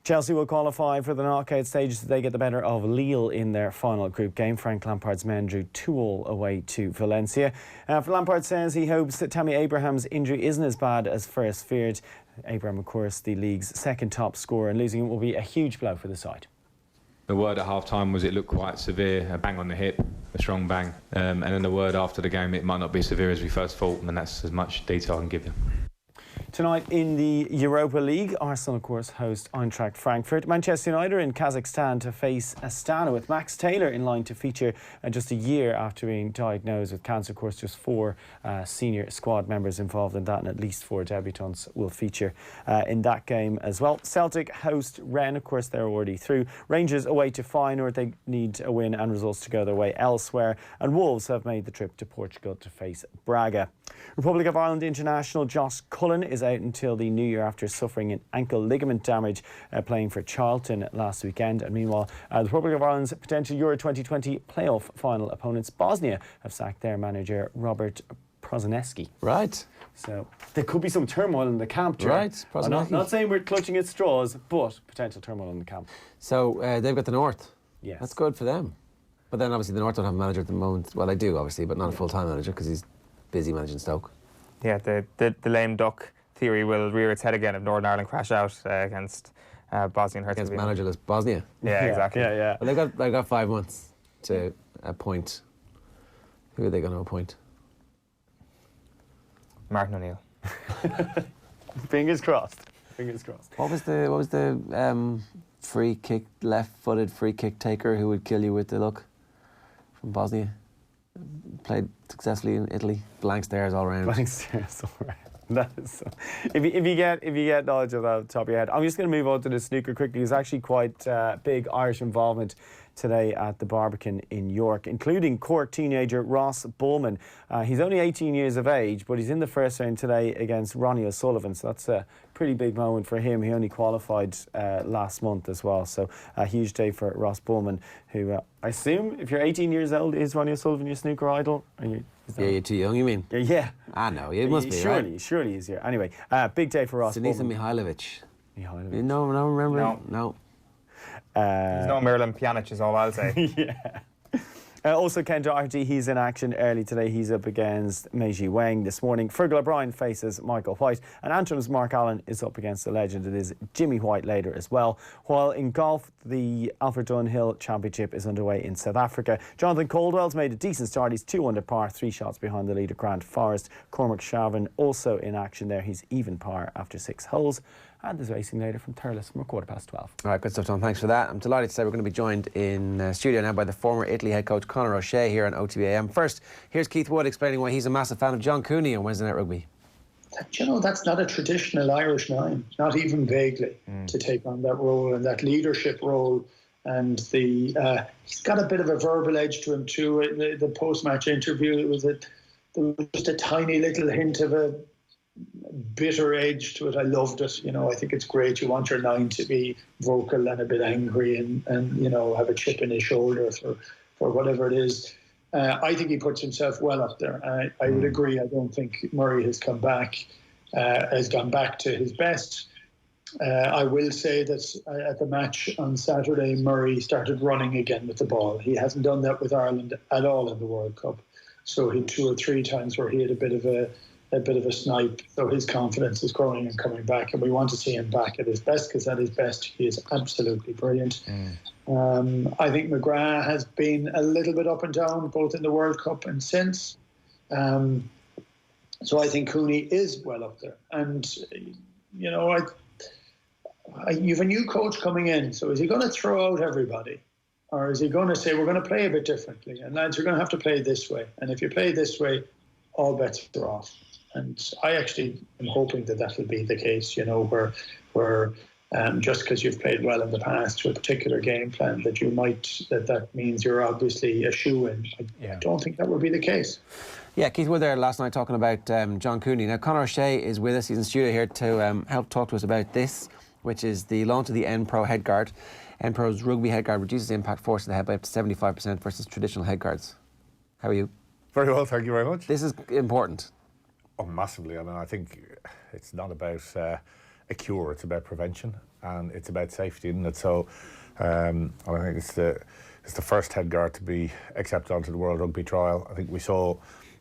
Chelsea will qualify for the knockout stages if they get the better of Lille in their final group game. Frank Lampard's men drew 2-2 away to Valencia. Lampard says he hopes that Tammy Abraham's injury isn't as bad as first feared. Abraham, of course, the league's second top scorer, and losing him will be a huge blow for the side. The word at half-time was it looked quite severe, a bang on the hip, a strong bang. And then the word after the game, it might not be severe as we first thought, and that's as much detail I can give you. Tonight in the Europa League, Arsenal, of course, host Eintracht Frankfurt. Manchester United are in Kazakhstan to face Astana, with Max Taylor in line to feature just a year after being diagnosed with cancer. Of course, just 4 senior squad members involved in that, and at least 4 debutants will feature in that game as well. Celtic host Rennes, of course, they're already through. Rangers away to Feyenoord, they need a win and results to go their way elsewhere. And Wolves have made the trip to Portugal to face Braga. Republic of Ireland international Josh Cullen is out until the new year after suffering an ankle ligament damage playing for Charlton last weekend. And meanwhile, the Republic of Ireland's potential Euro 2020 playoff final opponents, Bosnia, have sacked their manager Robert Prozaneski. Right. So there could be some turmoil in the camp, Joe. Right. I'm not saying we're clutching at straws, but potential turmoil in the camp. So they've got the North. Yes. That's good for them. But then obviously the North don't have a manager at the moment. Well, they do, obviously, but not a full-time manager because he's busy managing Stoke. Yeah, the lame duck theory will rear its head again if Northern Ireland crash out against Bosnia and Herzegovina. Against managerless Bosnia. Yeah, exactly. Yeah. Well, they've got 5 months to appoint. Who are they going to appoint? Martin O'Neill. Fingers crossed. Fingers crossed. What was the left-footed free kick taker who would kill you with the look from Bosnia. Played successfully in Italy. Blank stares all around. Blank stares all around. That is so. If you get knowledge of that off the top of your head, I'm just going to move on to the snooker quickly. There's actually quite big Irish involvement today at the Barbican in York, including Cork teenager Ross Bowman. He's only 18 years of age, but he's in the first round today against Sonia O'Sullivan, so that's a pretty big moment for him. He only qualified last month as well, so a huge day for Ross Bowman, who I assume, if you're 18 years old, is Sonia O'Sullivan your snooker idol? Yeah, you're too young, you mean? Yeah. I know, it must be, surely, right? Surely he's here. Anyway, big day for Ross Sinisa Bowman. Mihailovic. Mihailovic. No, remember? No. He's no Miralem Pjanic is all I'll say. Yeah. Also, Ken Doherty, he's in action early today. He's up against Meiji Wang this morning. Fergal O'Brien faces Michael White. And Antrim's Mark Allen is up against the legend. It is Jimmy White later as well. While in golf, the Alfred Dunhill Championship is underway in South Africa. Jonathan Caldwell's made a decent start. He's 2 under par, 3 shots behind the leader, Grant Forrest. Cormac Chauvin also in action there. He's even par after 6 holes. And there's racing later from Thurles from 12:15. All right, good stuff, Tom. Thanks for that. I'm delighted to say we're going to be joined in studio now by the former Italy head coach Conor O'Shea here on OTBAM. First, here's Keith Wood explaining why he's a massive fan of John Cooney on Wednesday Night Rugby. You know, that's not a traditional Irish nine, not even vaguely, to take on that role and that leadership role. And he's got a bit of a verbal edge to him too. The post-match interview, there was just a tiny little hint of a bitter edge to it. I loved it. You know, I think it's great. You want your nine to be vocal and a bit angry and you know, have a chip in his shoulder for whatever it is. I think he puts himself well up there. I would agree. I don't think Murray has gone back to his best. I will say that at the match on Saturday, Murray started running again with the ball. He hasn't done that with Ireland at all in the World Cup. So he had 2 or 3 times where he had a bit of a snipe. So his confidence is growing and coming back, and we want to see him back at his best, because at his best he is absolutely brilliant. I think McGrath has been a little bit up and down both in the World Cup and since. So I think Cooney is well up there. And you know, you've a new coach coming in, so is he going to throw out everybody? Or is he going to say, we're going to play a bit differently, and lads, you're going to have to play this way, and if you play this way, all bets are off? And I actually am hoping that will be the case, you know, where just because you've played well in the past to a particular game plan, that means you're obviously a shoo-in. I don't think that would be the case. Yeah, Keith Wood there last night talking about John Cooney. Now, Conor O'Shea is with us. He's in studio here to help talk to us about this, which is the launch of the N-Pro headguard. N-Pro's rugby headguard reduces impact force to the head by up to 75% versus traditional headguards. How are you? Very well, thank you very much. This is important. Oh, massively. I mean, I think it's not about a cure, it's about prevention, and it's about safety, isn't it? So I think it's the first headguard to be accepted onto the World Rugby trial. I think we saw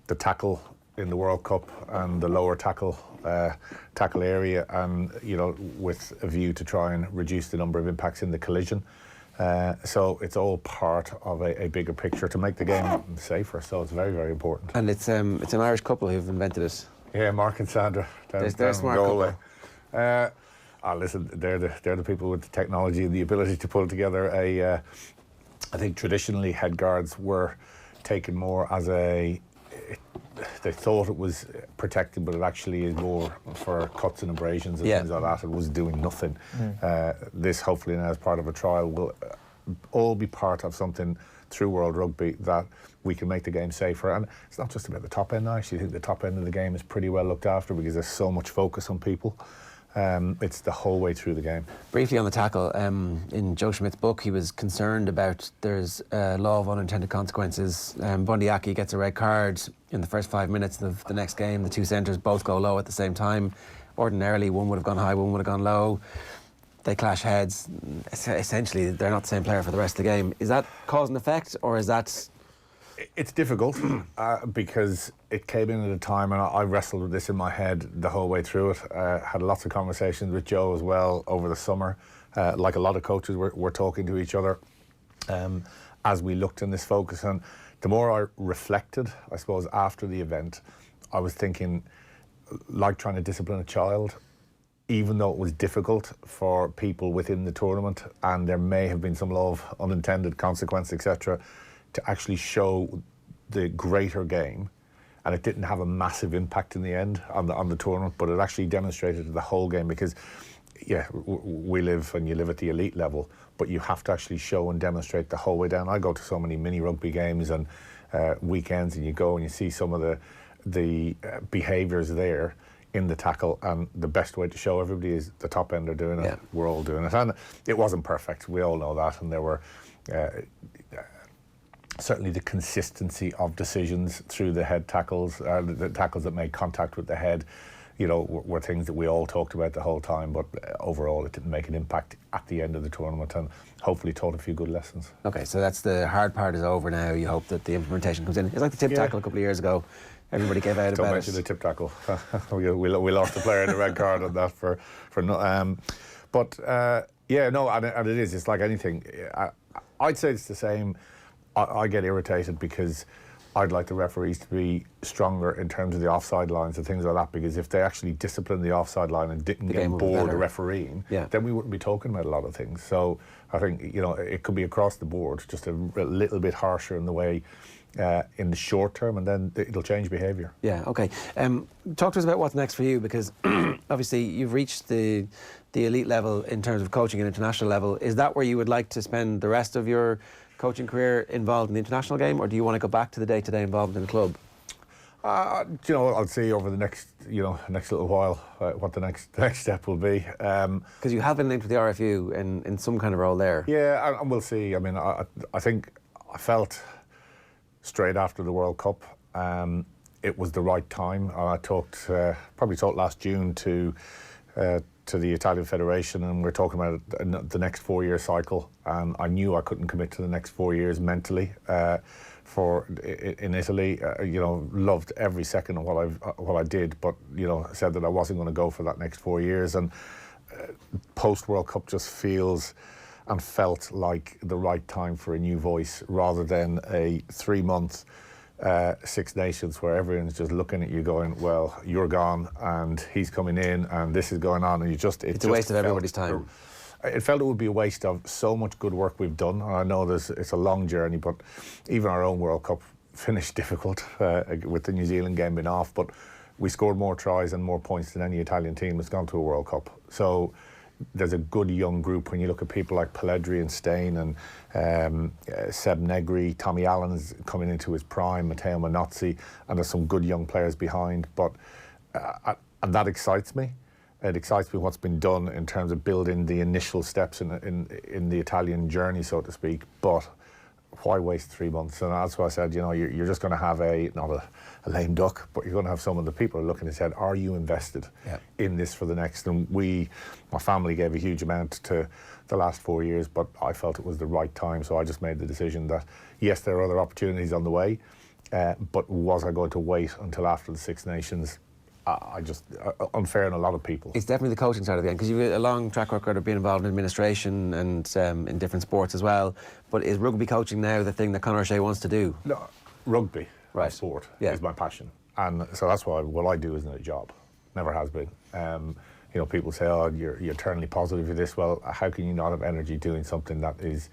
the tackle in the World Cup and the lower tackle area, and you know, with a view to try and reduce the number of impacts in the collision. So it's all part of a bigger picture to make the game safer. So it's very, very important. And it's an Irish couple who've invented it. Yeah, Mark and Sandra down smart Galway. Listen, they're the people with the technology and the ability to pull together I think traditionally headguards were taken more as they thought it was protected, but it actually is more for cuts and abrasions and things like that. It was doing nothing. This, hopefully now as part of a trial, will all be part of something through World Rugby that we can make the game safer. And it's not just about the top end. I actually think the top end of the game is pretty well looked after, because there's so much focus on people. It's the whole way through the game. Briefly on the tackle, in Joe Schmidt's book, he was concerned about there's a law of unintended consequences. Bundy Aki gets a red card in the first 5 minutes of the next game. The 2 centres both go low at the same time. Ordinarily, one would have gone high, one would have gone low. They clash heads. Essentially, they're not the same player for the rest of the game. Is that cause and effect, or is that... It's difficult because it came in at a time, and I wrestled with this in my head the whole way through it. Had lots of conversations with Joe as well over the summer. Like a lot of coaches, we're talking to each other as we looked in this focus. And the more I reflected, I suppose, after the event, I was thinking, like trying to discipline a child, even though it was difficult for people within the tournament, and there may have been some love, unintended consequence, etc., to actually show the greater game, and it didn't have a massive impact in the end on the tournament, but it actually demonstrated the whole game, because we live and you live at the elite level, but you have to actually show and demonstrate the whole way down. I go to so many mini rugby games and weekends, and you go and you see some of the behaviours there in the tackle, and the best way to show everybody is the top end are doing it, we're all doing it. And it wasn't perfect, we all know that, and there were certainly the consistency of decisions through the head tackles, the tackles that made contact with the head, were things that we all talked about the whole time, but overall it didn't make an impact at the end of the tournament, and hopefully taught a few good lessons. Okay, so that's the hard part is over now. You hope that the implementation comes in. It's like the tip tackle a couple of years ago. Everybody gave out about it. Don't mention the tip tackle. we lost the player in the red card on that for no. And it is. It's like anything. I'd say it's the same. I get irritated because I'd like the referees to be stronger in terms of the offside lines and things like that, because if they actually disciplined the offside line and didn't get bored of refereeing, then we wouldn't be talking about a lot of things. So I think it could be across the board, just a little bit harsher in the way in the short term, and then it'll change behaviour. Yeah, okay. Talk to us about what's next for you, because obviously you've reached the elite level in terms of coaching at international level. Is that where you would like to spend the rest of your coaching career, involved in the international game, or do you want to go back to the day-to-day involved in the club? I'll see over the next little while what the next step will be. Because you have been linked with the RFU in some kind of role there. Yeah, and we'll see. I mean, I think I felt straight after the World Cup it was the right time. I probably talked last June to the Italian Federation, and we're talking about the next 4-year cycle, and I knew I couldn't commit to the next 4 years mentally in Italy. Loved every second of what I did, but said that I wasn't going to go for that next 4 years, and post World Cup just feels and felt like the right time for a new voice, rather than a 3-month Six Nations where everyone's just looking at you going, well, you're gone and he's coming in and this is going on, and it's a waste of everybody's time. It felt it would be a waste of so much good work we've done, and I know it's a long journey, but even our own World Cup finished difficult with the New Zealand game being off, but we scored more tries and more points than any Italian team that's gone to a World Cup. So there's a good young group when you look at people like Pelledri and Stein and Seb Negri, Tommy Allen's coming into his prime, Matteo Manozzi, and there's some good young players behind. But and that excites me. It excites me what's been done in terms of building the initial steps in the Italian journey, so to speak. But why waste 3 months? And that's why I said, you're just going to have not a lame duck, but you're going to have some of the people looking and said, are you invested in this for the next? And my family gave a huge amount to the last 4 years, but I felt it was the right time, so I just made the decision that, yes, there are other opportunities on the way, but was I going to wait until after the Six Nations? Unfair on a lot of people. It's definitely the coaching side of the end, because you've a long track record of being involved in administration and in different sports as well. But is rugby coaching now the thing that Conor O'Shea wants to do? No, rugby, sport, is my passion, and so that's why what I do isn't a job. Never has been. People say, "Oh, you're eternally positive for this." Well, how can you not have energy doing something that is?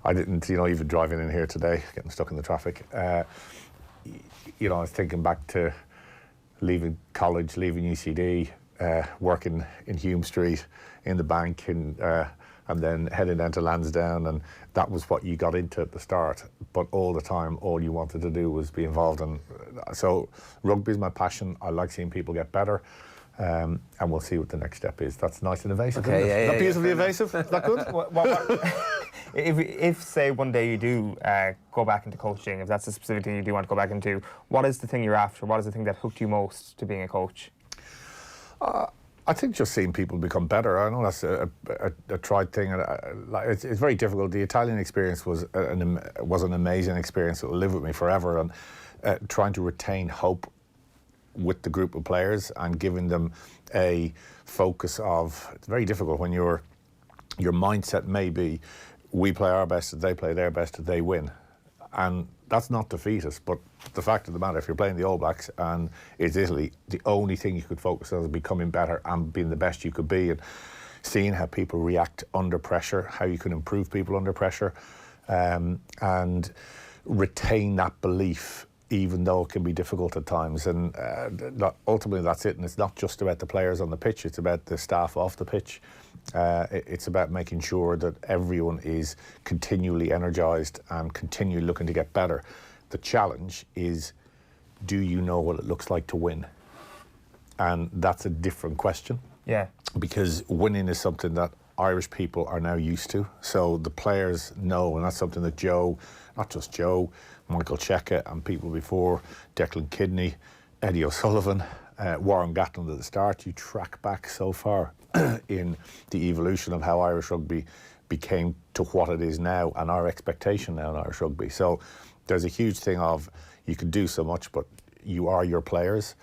I didn't, even driving in here today, getting stuck in the traffic. I was thinking back to leaving college, leaving UCD, working in Hume Street in the bank, and then heading down to Lansdowne, and that was what you got into at the start. But all the time, all you wanted to do was be involved in. So rugby is my passion. I like seeing people get better, and we'll see what the next step is. That's nice and evasive. Okay, isn't it? Not beautifully evasive. Is that good? If say one day you do go back into coaching, if that's a specific thing you do want to go back into, what is the thing you're after? What is the thing that hooked you most to being a coach? I think just seeing people become better. I know that's a tried thing. It's very difficult. The Italian experience was an amazing experience that will live with me forever, and trying to retain hope with the group of players and giving them a focus of, it's very difficult when your mindset may be, we play our best, they play their best, they win. And that's not defeatist, but the fact of the matter, if you're playing the All Blacks and it's Italy, the only thing you could focus on is becoming better and being the best you could be, and seeing how people react under pressure, how you can improve people under pressure, and retain that belief, even though it can be difficult at times. And ultimately that's it, and it's not just about the players on the pitch, it's about the staff off the pitch. It's about making sure that everyone is continually energised and continually looking to get better. The challenge is, do you know what it looks like to win? And that's a different question. Yeah. Because winning is something that Irish people are now used to. So the players know, and that's something that Joe, not just Joe, Michael Cheika and people before, Declan Kidney, Eddie O'Sullivan, Warren Gatland at the start, you track back so far in the evolution of how Irish rugby became to what it is now and our expectation now in Irish rugby. So there's a huge thing of you can do so much, but you are your players,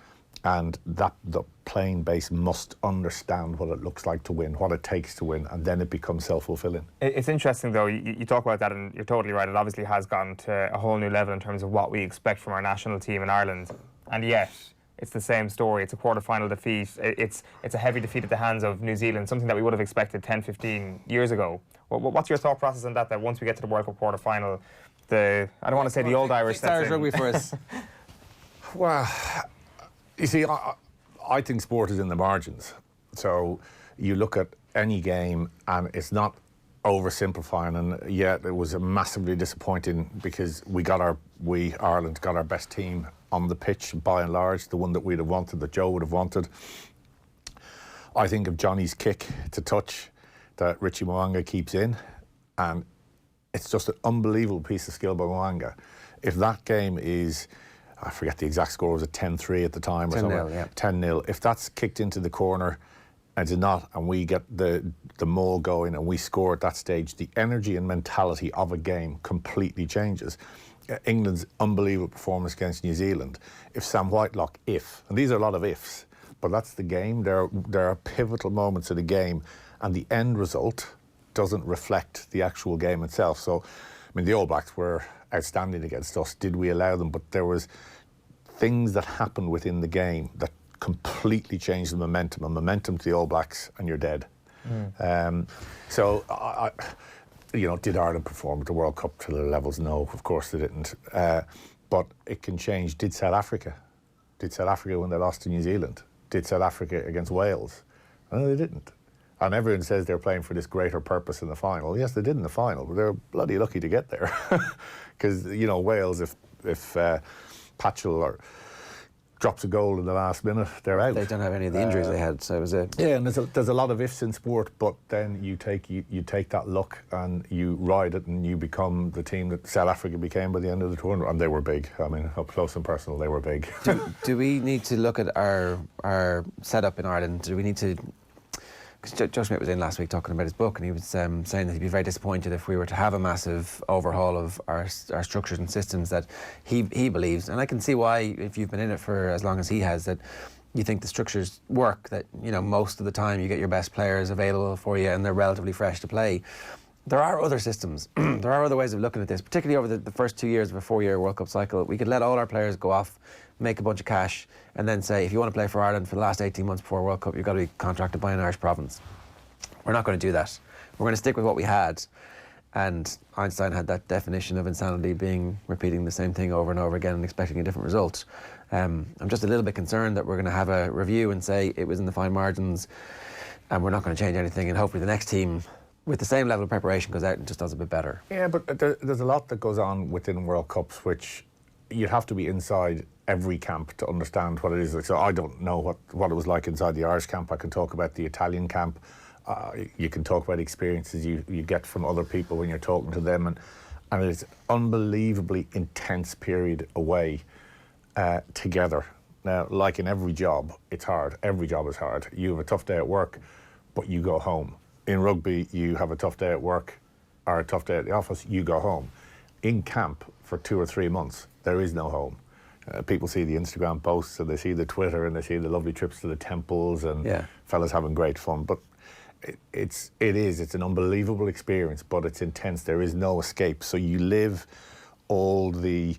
and that the playing base must understand what it looks like to win, what it takes to win, and then it becomes self-fulfilling. It's interesting though, you talk about that and you're totally right, it obviously has gone to a whole new level in terms of what we expect from our national team in Ireland, and yet it's the same story. It's a quarter-final defeat. It's a heavy defeat at the hands of New Zealand, something that we would have expected 10, 15 years ago. What's your thought process on that once we get to the World Cup quarter-final, I don't want to say the old Irish... Irish rugby for us. Well, you see, I think sport is in the margins. So you look at any game and it's not oversimplifying, and yet it was massively disappointing because Ireland got our best team on the pitch by and large, the one that we'd have wanted, that Joe would have wanted. I think of Johnny's kick to touch that Richie Mo'unga keeps in, and it's just an unbelievable piece of skill by Mo'unga. If that game is, I forget the exact score, was it 10-3 at the time or something? 10-0, yeah. 10-0. If that's kicked into the corner and it's not, and we get the maul going and we score at that stage, the energy and mentality of a game completely changes. England's unbelievable performance against New Zealand. If Sam Whitelock, and these are a lot of ifs, but that's the game. There are pivotal moments of the game, and the end result doesn't reflect the actual game itself. So, I mean, the All Blacks were outstanding against us. Did we allow them? But there was things that happened within the game that completely changed the momentum. And momentum to the All Blacks, and you're dead. Did Ireland perform at the World Cup to the levels? No, of course they didn't. But it can change. Did South Africa? Did South Africa when they lost to New Zealand? Did South Africa against Wales? No, they didn't. And everyone says they're playing for this greater purpose in the final. Yes, they did in the final, but they're bloody lucky to get there. Because, Wales, if Patchell drops a goal in the last minute, they're out. They don't have any of the injuries they had, so it was a... Yeah, and there's a lot of ifs in sport, but then you take that luck and you ride it, and you become the team that South Africa became by the end of the tournament, and they were big. I mean, up close and personal, they were big. Do we need to look at our setup in Ireland? Do we need to... Because Joe Schmidt was in last week talking about his book, and he was saying that he'd be very disappointed if we were to have a massive overhaul of our structures and systems that he believes, and I can see why, if you've been in it for as long as he has, that you think the structures work, that most of the time you get your best players available for you and they're relatively fresh to play. There are other systems. There are other ways of looking at this, particularly over the first 2 years of a 4-year World Cup cycle. We could let all our players go off, make a bunch of cash, and then say, if you want to play for Ireland for the last 18 months before World Cup, you've got to be contracted by an Irish province. We're not going to do that. We're going to stick with what we had. And Einstein had that definition of insanity being repeating the same thing over and over again and expecting a different result. I'm just a little bit concerned that we're going to have a review and say it was in the fine margins and we're not going to change anything, and hopefully the next team with the same level of preparation goes out and just does a bit better. Yeah, but there's a lot that goes on within World Cups which you'd have to be inside every camp to understand what it is. So I don't know what it was like inside the Irish camp. I can talk about the Italian camp. You can talk about experiences you get from other people when you're talking to them, and it's unbelievably intense period away together. Now, like in every job, it's hard. Every job is hard. You have a tough day at work, but you go home. In rugby, you have a tough day at work or a tough day at the office, you go home. In camp for 2 or 3 months, there is no home. People see the Instagram posts and they see the Twitter and they see the lovely trips to the temples and fellas having great fun. But it's an unbelievable experience, but it's intense. There is no escape. So you live all the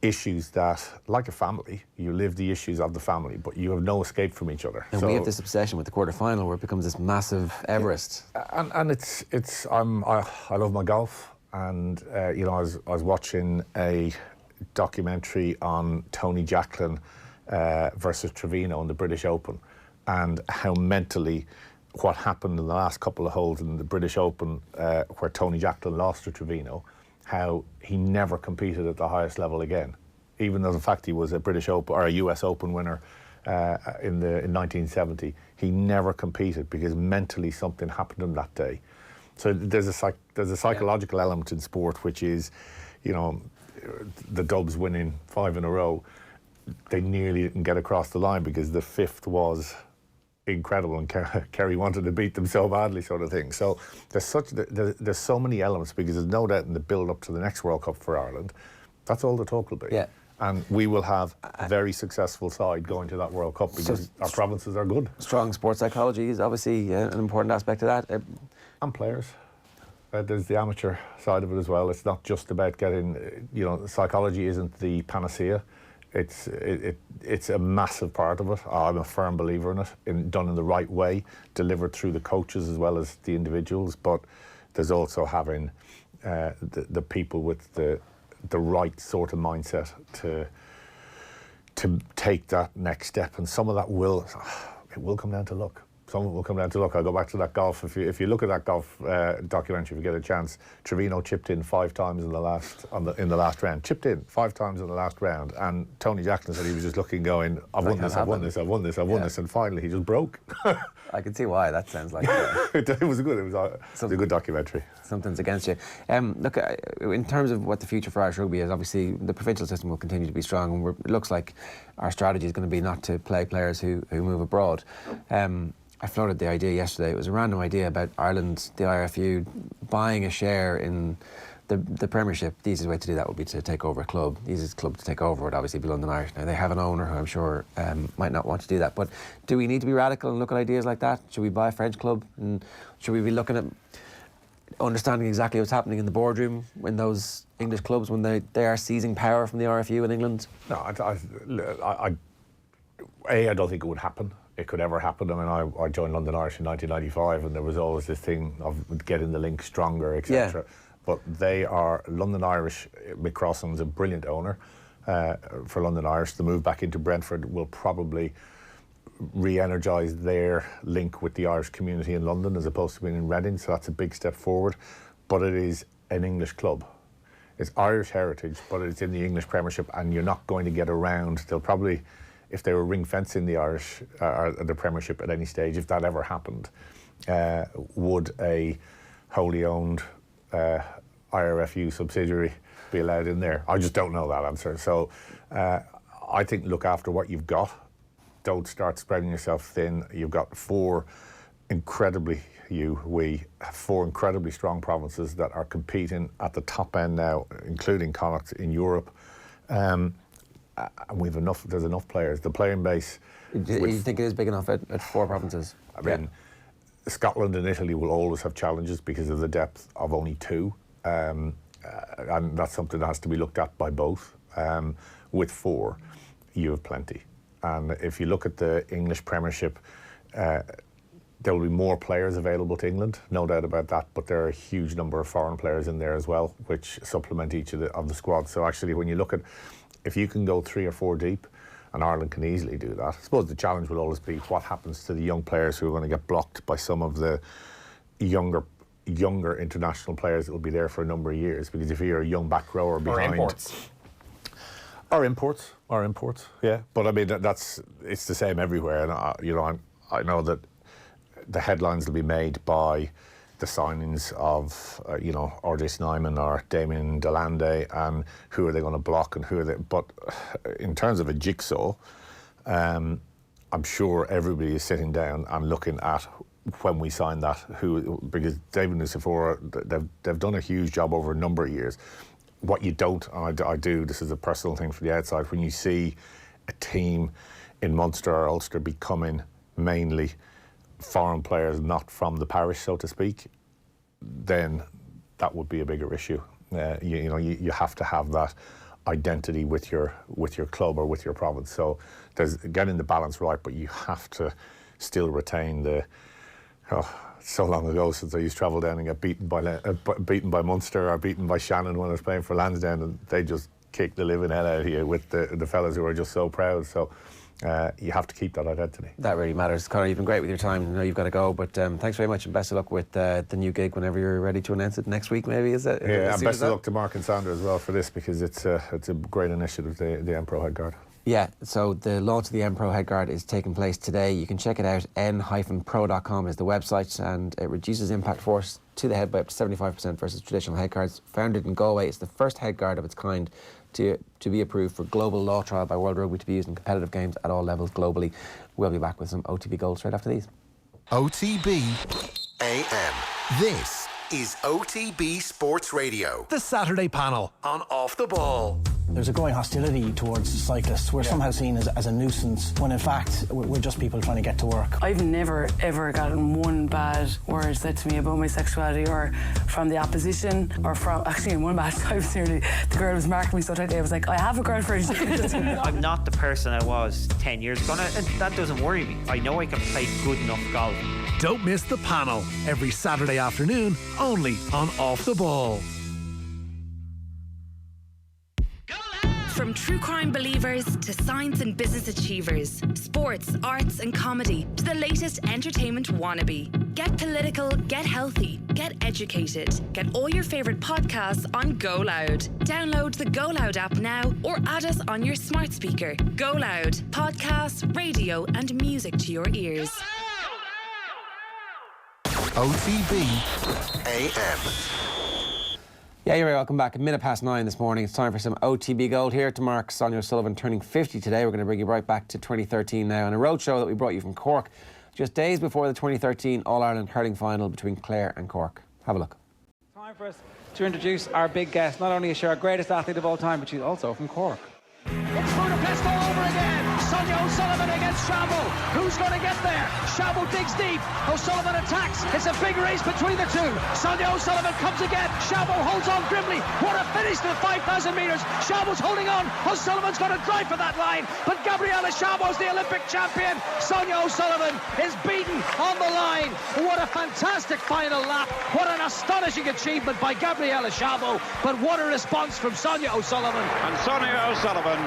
issues that, like a family, you live the issues of the family, but you have no escape from each other. And we have this obsession with the quarter-final where it becomes this massive Everest. And I love my golf, and you know, I was watching a documentary on Tony Jacklin versus Trevino in the British Open, and how mentally what happened in the last couple of holes in the British Open where Tony Jacklin lost to Trevino, how he never competed at the highest level again, even though in fact he was a British Open or a US Open winner in 1970. He never competed because mentally something happened to him that day. So there's a psychological element in sport, which is, you know, the Dubs winning 5 in a row, they nearly didn't get across the line because the 5th was incredible and Kerry wanted to beat them so badly, sort of thing. So there's so many elements, because there's no doubt in the build up to the next World Cup for Ireland, that's all the talk will be. Yeah. And we will have a very successful side going to that World Cup because our provinces are good. Strong sports psychology is obviously an important aspect of that. And players. There's the amateur side of it as well. It's not just about getting, you know, psychology isn't the panacea. It's a massive part of it. I'm a firm believer in it, done in the right way, delivered through the coaches as well as the individuals. But there's also having the people with the right sort of mindset to take that next step. And some of that will come down to luck. Some of it will come down to luck. I'll go back to that golf. If you look at that golf documentary, if you get a chance, Trevino chipped in 5 times in the last round. Chipped in 5 times in the last round, and Tony Jacklin said he was just looking, going, "I've won this, I've won this, I've won this, I've won this," and finally he just broke. I can see why. That sounds like it was good. It was a good documentary. Something's against you. Look, in terms of what the future for Irish rugby is, obviously the provincial system will continue to be strong, and it looks like our strategy is going to be not to play players who move abroad. I floated the idea yesterday. It was a random idea about Ireland, the IRFU, buying a share in the Premiership. The easiest way to do that would be to take over a club. The easiest club to take over would obviously be London Irish. Now, they have an owner who I'm sure might not want to do that. But do we need to be radical and look at ideas like that? Should we buy a French club? And should we be looking at understanding exactly what's happening in the boardroom in those English clubs when they are seizing power from the RFU in England? No, I don't think it would happen. It could ever happen. I mean, I joined London Irish in 1995, and there was always this thing of getting the link stronger, etc. Yeah. But they are London Irish. Mick Crossan's a brilliant owner for London Irish. The move back into Brentford will probably re-energise their link with the Irish community in London as opposed to being in Reading. So that's a big step forward. But it is an English club. It's Irish heritage, but it's in the English Premiership, and you're not going to get around. They'll probably, if they were ring fencing the Irish the Premiership at any stage, if that ever happened, would a wholly owned IRFU subsidiary be allowed in there? I just don't know that answer. So I think look after what you've got. Don't start spreading yourself thin. You've got four incredibly strong provinces that are competing at the top end now, including Connacht in Europe. And we've enough. There's enough players. The playing base. Do you think it is big enough at 4 provinces? I mean, Scotland and Italy will always have challenges because of the depth of only 2, and that's something that has to be looked at by both. With 4, you have plenty. And if you look at the English Premiership, there will be more players available to England, no doubt about that, but there are a huge number of foreign players in there as well, which supplement each of the squads. So actually, when you look at, if you can go 3 or 4 deep, and Ireland can easily do that, I suppose the challenge will always be what happens to the young players who are going to get blocked by some of the younger international players that will be there for a number of years. Because if you're a young back rower behind... Or imports, yeah. But I mean, it's the same everywhere. And I know that the headlines will be made by the signings of, RJ Snyman or Damien Delande, and who are they going to block and who are they... But in terms of a jigsaw, I'm sure everybody is sitting down and looking at when we sign that, because David Nucifora, they've done a huge job over a number of years. What you don't, and I do, this is a personal thing for the outside, when you see a team in Munster or Ulster becoming mainly foreign players not from the parish, so to speak, then that would be a bigger issue. You have to have that identity with your club or with your province. So there's getting the balance right, but you have to still retain the. So long ago since I used to travel down and get beaten by Munster or beaten by Shannon when I was playing for Lansdowne, and they just kicked the living hell out of you with the fellas who are just so proud. So you have to keep that identity. That really matters. Conor, you've been great with your time. I know you've got to go, but thanks very much and best of luck with the new gig whenever you're ready to announce it next week, maybe, is it? Yeah, and best of luck to Mark and Sandra as well for this, because it's a great initiative, the M-Pro Headguard. Yeah, so the launch of the M-Pro Headguard is taking place today. You can check it out. n-pro.com is the website, and it reduces impact force to the head by up to 75% versus traditional headguards. Founded in Galway, it's the first headguard of its kind to be approved for global law trial by World Rugby to be used in competitive games at all levels globally. We'll be back with some OTB Gold straight after these. OTB AM. This is OTB Sports Radio. The Saturday panel on Off the Ball. There's a growing hostility towards cyclists. We're somehow seen as a nuisance, when in fact we're just people trying to get to work. I've never ever gotten one bad word said to me about my sexuality, or from the opposition, or from, actually in one match I was nearly, the girl was marking me so tightly I was like, I have a girlfriend. I'm not the person I was 10 years ago, and that doesn't worry me. I know I can play good enough golf. Don't miss the panel every Saturday afternoon, only on Off the Ball. From true crime believers to science and business achievers, sports, arts and comedy, to the latest entertainment wannabe. Get political, get healthy, get educated. Get all your favourite podcasts on Go Loud. Download the Go Loud app now or add us on your smart speaker. Go Loud. Podcasts, radio and music to your ears. OTB AM. Yeah, you're very welcome back. 9:01 this morning. It's time for some OTB Gold here to mark Sonia O'Sullivan turning 50 today. We're going to bring you right back to 2013 now, and a roadshow that we brought you from Cork just days before the 2013 All-Ireland hurling final between Clare and Cork. Have a look. Time for us to introduce our big guest. Not only is she our greatest athlete of all time, but she's also from Cork. It's Budapest all over again. Sonia O'Sullivan against Shambo. Who's going to get there? Shambo digs deep. O'Sullivan attacks. It's a big race between the two. Sonia O'Sullivan comes again. Shambo holds on grimly. What a finish to the 5,000 metres. Shambo's holding on. O'Sullivan's going to drive for that line. But Gabriella Shambo's the Olympic champion. Sonia O'Sullivan is beaten on the line. What a fantastic final lap. What an astonishing achievement by Gabriella Shambo. But what a response from Sonia O'Sullivan. And Sonia O'Sullivan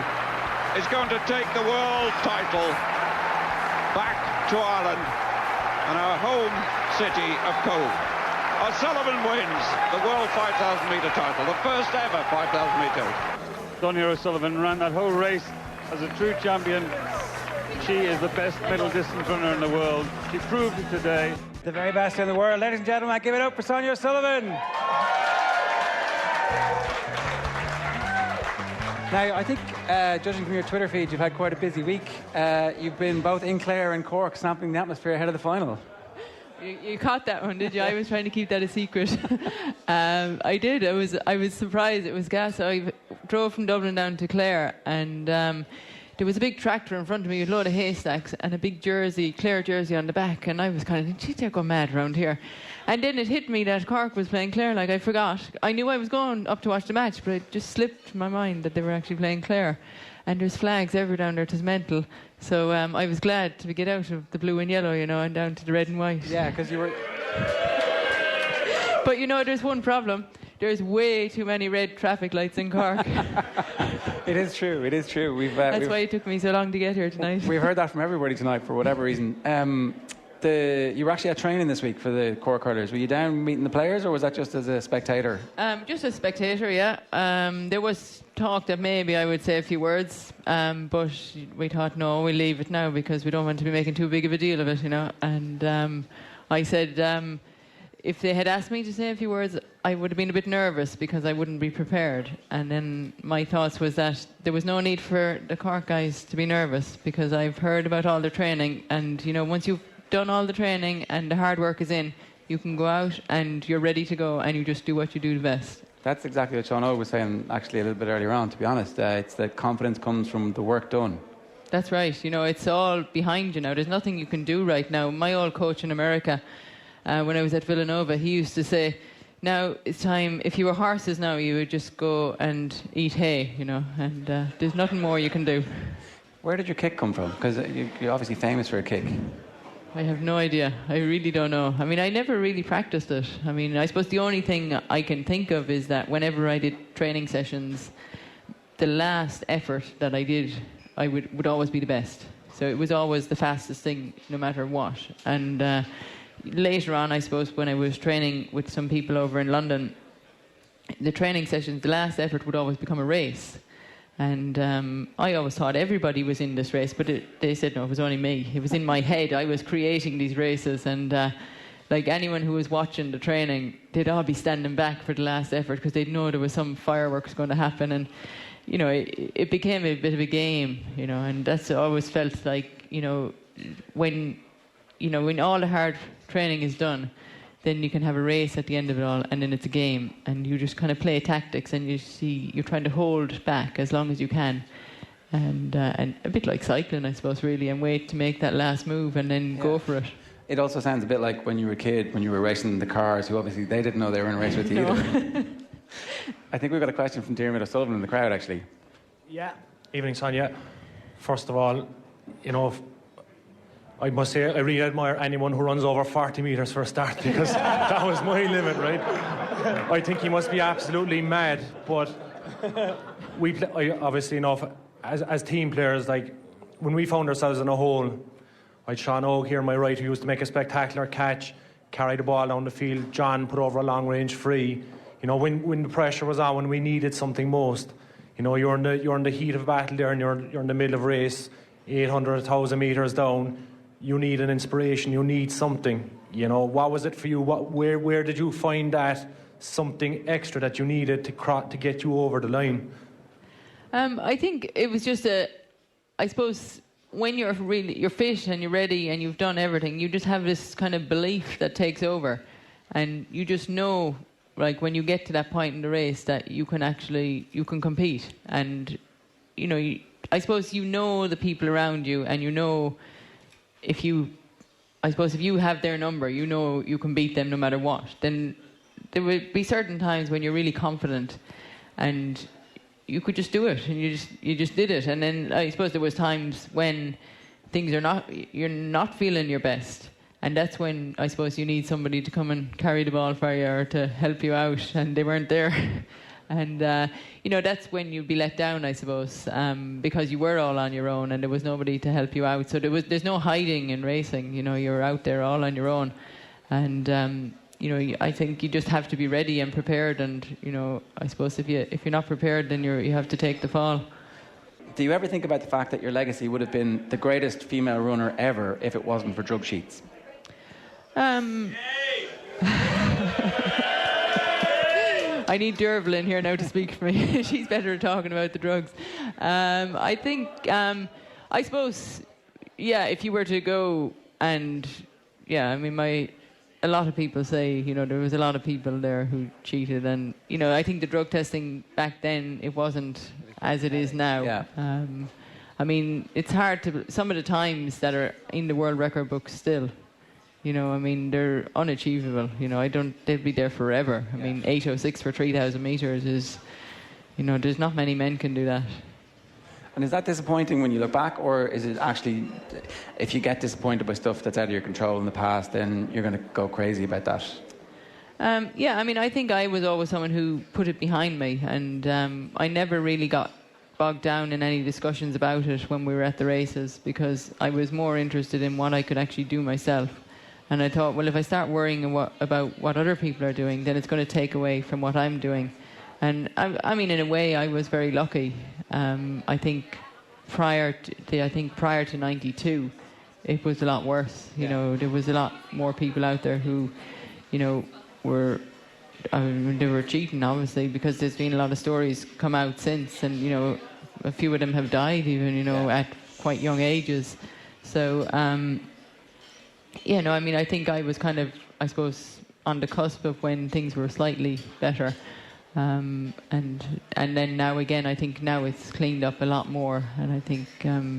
is going to take the world title back to Ireland and our home city of Cove. O'Sullivan wins the world 5,000 metre title, the first ever 5,000 metre. Sonia O'Sullivan ran that whole race as a true champion. She is the best middle distance runner in the world. She proved it today. The very best in the world. Ladies and gentlemen, give it up for Sonia O'Sullivan. Now, I think, judging from your Twitter feed, you've had quite a busy week. You've been both in Clare and Cork, sampling the atmosphere ahead of the final. You caught that one, did you? I was trying to keep that a secret. I did. I was surprised. It was gas. I drove from Dublin down to Clare, and there was a big tractor in front of me with a load of haystacks and a big jersey, Clare jersey on the back, and I was kind of thinking, geez, they're going mad around here. And then it hit me that Cork was playing Clare, like I forgot. I knew I was going up to watch the match, but it just slipped my mind that they were actually playing Clare. And there's flags everywhere down there, it was mental. So I was glad to get out of the blue and yellow, and down to the red and white. Yeah, because you were... But there's one problem. There's way too many red traffic lights in Cork. It is true, it is true. That's why it took me so long to get here tonight. We've heard that from everybody tonight for whatever reason. You were actually at training this week for the Cork hurlers. Were you down meeting the players, or was that just as a spectator? Just a spectator, yeah. There was talk that maybe I would say a few words, but we thought, no, we'll leave it now because we don't want to be making too big of a deal of it, And I said, if they had asked me to say a few words, I would have been a bit nervous because I wouldn't be prepared. And then my thoughts was that there was no need for the Cork guys to be nervous because I've heard about all their training, and once you've done all the training and the hard work is in, you can go out and you're ready to go and you just do what you do the best. That's exactly what Sean O was saying actually a little bit earlier on, to be honest. It's that confidence comes from the work done. That's right. It's all behind you now. There's nothing you can do right now. My old coach in America, when I was at Villanova, he used to say, now it's time. If you were horses now, you would just go and eat hay, and there's nothing more you can do. Where did your kick come from? Because you're obviously famous for a kick. I have no idea. I really don't know. I mean, I never really practiced it. I mean, I suppose the only thing I can think of is that whenever I did training sessions, the last effort that I did, I would always be the best. So it was always the fastest thing, no matter what. And later on, I suppose, when I was training with some people over in London, the training sessions, the last effort would always become a race. And I always thought everybody was in this race, but they said, no, it was only me. It was in my head. I was creating these races. And like anyone who was watching the training, they'd all be standing back for the last effort because they'd know there was some fireworks going to happen. And, it became a bit of a game, and that's I always felt like, when all the hard training is done, then you can have a race at the end of it all, and then it's a game, and you just kind of play tactics, and you're trying to hold back as long as you can, and a bit like cycling, I suppose, really, and wait to make that last move and then go for it. It also sounds a bit like when you were a kid, when you were racing the cars, who obviously they didn't know they were in a race with you either. I think we've got a question from Dermot O'Sullivan in the crowd, actually. Yeah. Evening, Sonia. First of all, I must say I really admire anyone who runs over 40 metres for a start, because that was my limit, right? I think he must be absolutely mad. But obviously, as team players, like when we found ourselves in a hole, I had Sean Oak here on my right, who used to make a spectacular catch, carry the ball down the field. John put over a long range free. When the pressure was on, when we needed something most, you're in the heat of battle there, and you're in the middle of a race, 800, 1,000 metres down. You need an inspiration. You need something. What was it for you? Where did you find that something extra that you needed to get you over the line? I think it was just I suppose when you're fit and you're ready and you've done everything, you just have this kind of belief that takes over, and you just know, like when you get to that point in the race, that you can compete, and I suppose the people around you, and if you have their number, you can beat them no matter what. Then there would be certain times when you're really confident, and you could just do it, and you just did it. And then I suppose there was times when you're not feeling your best. And that's when I suppose you need somebody to come and carry the ball for you or to help you out, and they weren't there. And, that's when you'd be let down, I suppose, because you were all on your own and there was nobody to help you out. So there's no hiding in racing, you're out there all on your own. And, I think you just have to be ready and prepared. And, I suppose if you're not prepared, then you have to take the fall. Do you ever think about the fact that your legacy would have been the greatest female runner ever if it wasn't for drug sheets? I need Derval in here now to speak for me. She's better at talking about the drugs. I think, I suppose, if you were to go and, a lot of people say, there was a lot of people there who cheated, and, I think the drug testing back then, it wasn't as it is now. Yeah. It's hard to, some of the times that are in the world record books still, they're unachievable. They'll be there forever. 8:06 for 3,000 metres is, there's not many men can do that. And is that disappointing when you look back, or is it actually, if you get disappointed by stuff that's out of your control in the past, then you're going to go crazy about that? I think I was always someone who put it behind me, and I never really got bogged down in any discussions about it when we were at the races, because I was more interested in what I could actually do myself. And I thought, well, if I start worrying about what other people are doing, then it's going to take away from what I'm doing. And in a way, I was very lucky. I think prior to 92, it was a lot worse. There was a lot more people out there who, they were cheating, obviously, because there's been a lot of stories come out since, and a few of them have died even, at quite young ages. So. I think I was kind of, I suppose, on the cusp of when things were slightly better. And then now again, I think now it's cleaned up a lot more. And I think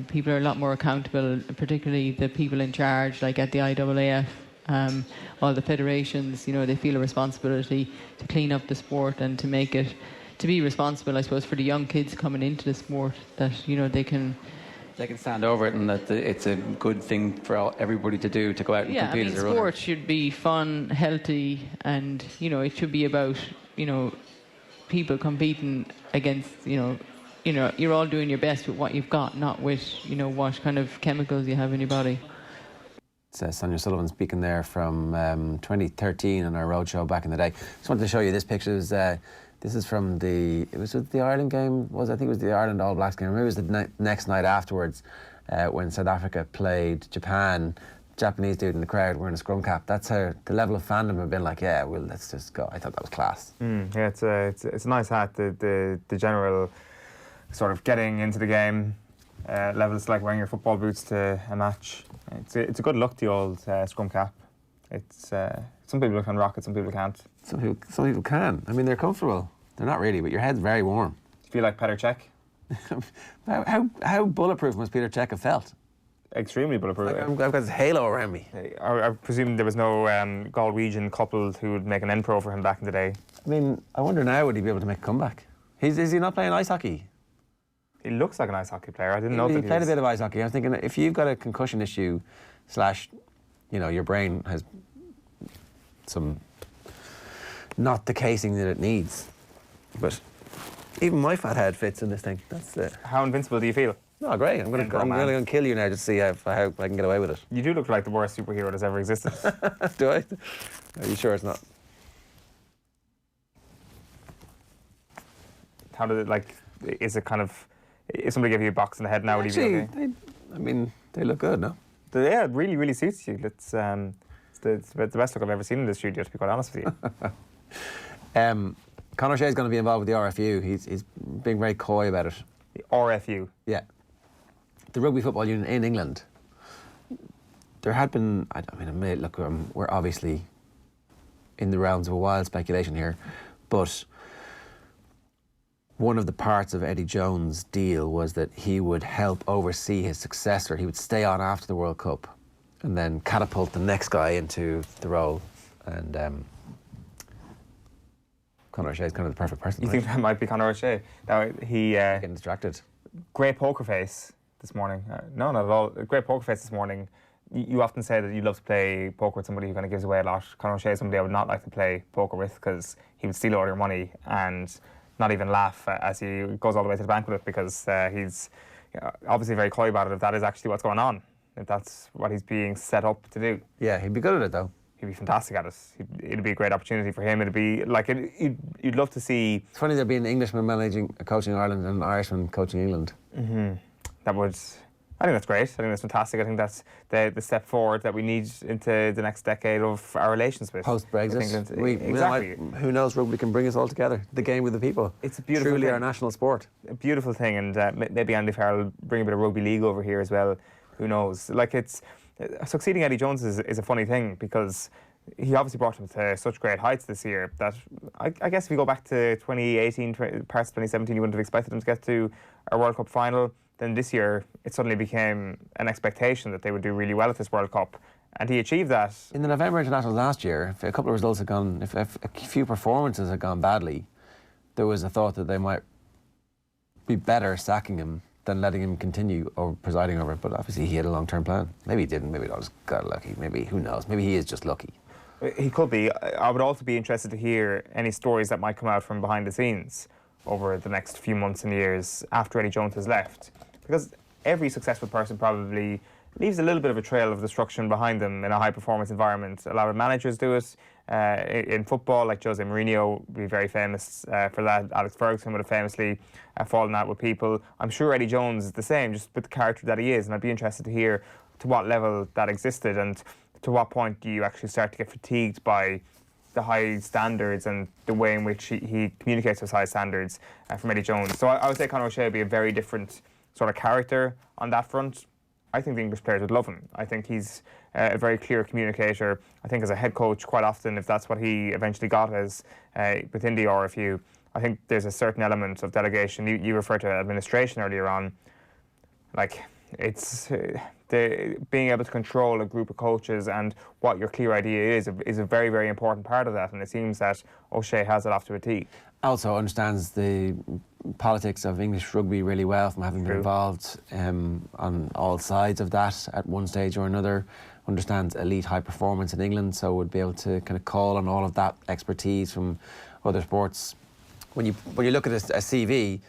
people are a lot more accountable, particularly the people in charge, like at the IAAF. all the federations, they feel a responsibility to clean up the sport and to make it, to be responsible, I suppose, for the young kids coming into the sport, that, they can stand over it, and that it's a good thing for everybody to do, to go out and compete as a runner. Sport should be fun, healthy, and it should be about people competing against you're all doing your best with what you've got, not with what kind of chemicals you have in your body. It's Sonia O'Sullivan speaking there from 2013 on our roadshow back in the day. Just wanted to show you this picture. This is from the Ireland game, I think it was the Ireland All Blacks game. Maybe it was the next night afterwards when South Africa played Japan. Japanese dude in the crowd wearing a scrum cap. That's how the level of fandom have been like, yeah, well, let's just go. I thought that was class. Yeah, it's a nice hat. The general sort of getting into the game level. It's like wearing your football boots to a match. It's a good look, the old scrum cap. It's some people can rock it, some people can't. Some people can. I mean, they're comfortable. They're not really, but your head's very warm. Do you feel like Petr Cech? How bulletproof must Petr Cech have felt? Extremely bulletproof. Like, I've got this halo around me. I presume there was no Galwegian couple who would make an end pro for him back in the day. I mean, I wonder now, would he be able to make a comeback? Is he not playing ice hockey? He looks like an ice hockey player. I didn't know that he played a bit of ice hockey. I was thinking, if you've got a concussion issue / your brain has some, not the casing that it needs. But even my fat head fits in this thing. That's it. How invincible do you feel? Oh, great. I'm really going to kill you now just to see how I can get away with it. You do look like the worst superhero that's ever existed. Do I? Are you sure it's not? How did it, is it kind of, if somebody gave you a box in the head now, would you be okay? They look good, no? Yeah, it really, really suits you. It's the best look I've ever seen in the studio, to be quite honest with you. Conor O'Shea is going to be involved with the RFU. He's being very coy about it. The RFU? Yeah. The Rugby Football Union in England. There had been, look, we're obviously in the realms of a wild speculation here, but one of the parts of Eddie Jones' deal was that he would help oversee his successor. He would stay on after the World Cup and then catapult the next guy into the role. And Conor O'Shea is kind of the perfect person. You think that might be Conor O'Shea? Now, he... getting distracted. Great poker face this morning. No, not at all. Great poker face this morning. You often say that you love to play poker with somebody who kind of gives away a lot. Conor O'Shea is somebody I would not like to play poker with, because he would steal all your money and not even laugh as he goes all the way to the bank with it, because he's obviously very coy about it, if that is actually what's going on, if that's what he's being set up to do. Yeah, he'd be good at it, though. He'd be fantastic at it. It'd be a great opportunity for him. It'd be like, you'd love to see... It's funny there'd be an Englishman coaching Ireland and an Irishman coaching England. Mm-hmm. I think that's great. I think that's fantastic. I think that's the step forward that we need into the next decade of our relations with. Post-Brexit. Exactly. Who knows, rugby can bring us all together. The game with the people. It's a beautiful Truly thing. Our national sport. A beautiful thing, and maybe Andy Farrell will bring a bit of rugby league over here as well. Who knows? Succeeding Eddie Jones is a funny thing, because he obviously brought him to such great heights this year that I guess if you go back to 2018, parts of 2017, you wouldn't have expected him to get to a World Cup final. Then this year, it suddenly became an expectation that they would do really well at this World Cup. And he achieved that. In the November Internationals last year, if a couple of results had gone, if a few performances had gone badly, there was a thought that they might be better sacking him than letting him continue or presiding over it. But obviously he had a long-term plan. Maybe he didn't, maybe he just got lucky. Maybe, who knows, maybe he is just lucky. He could be. I would also be interested to hear any stories that might come out from behind the scenes over the next few months and years after Eddie Jones has left. Because every successful person probably leaves a little bit of a trail of destruction behind them in a high-performance environment. A lot of managers do it. In football, like Jose Mourinho would be very famous for that. Alex Ferguson would have famously fallen out with people. I'm sure Eddie Jones is the same, just with the character that he is, and I'd be interested to hear to what level that existed and to what point do you actually start to get fatigued by the high standards and the way in which he communicates those high standards from Eddie Jones. So I would say Conor O'Shea would be a very different sort of character on that front. I think the English players would love him. I think he's a very clear communicator. I think as a head coach, quite often, if that's what he eventually got as within the RFU, I think there's a certain element of delegation. You referred to administration earlier on. Like, it's being able to control a group of coaches and what your clear idea is a very, very important part of that. And it seems that O'Shea has it off to a T. Also understands the politics of English rugby really well from having been involved on all sides of that at one stage or another. Understands elite high performance in England, so would be able to kind of call on all of that expertise from other sports. When you look at a CV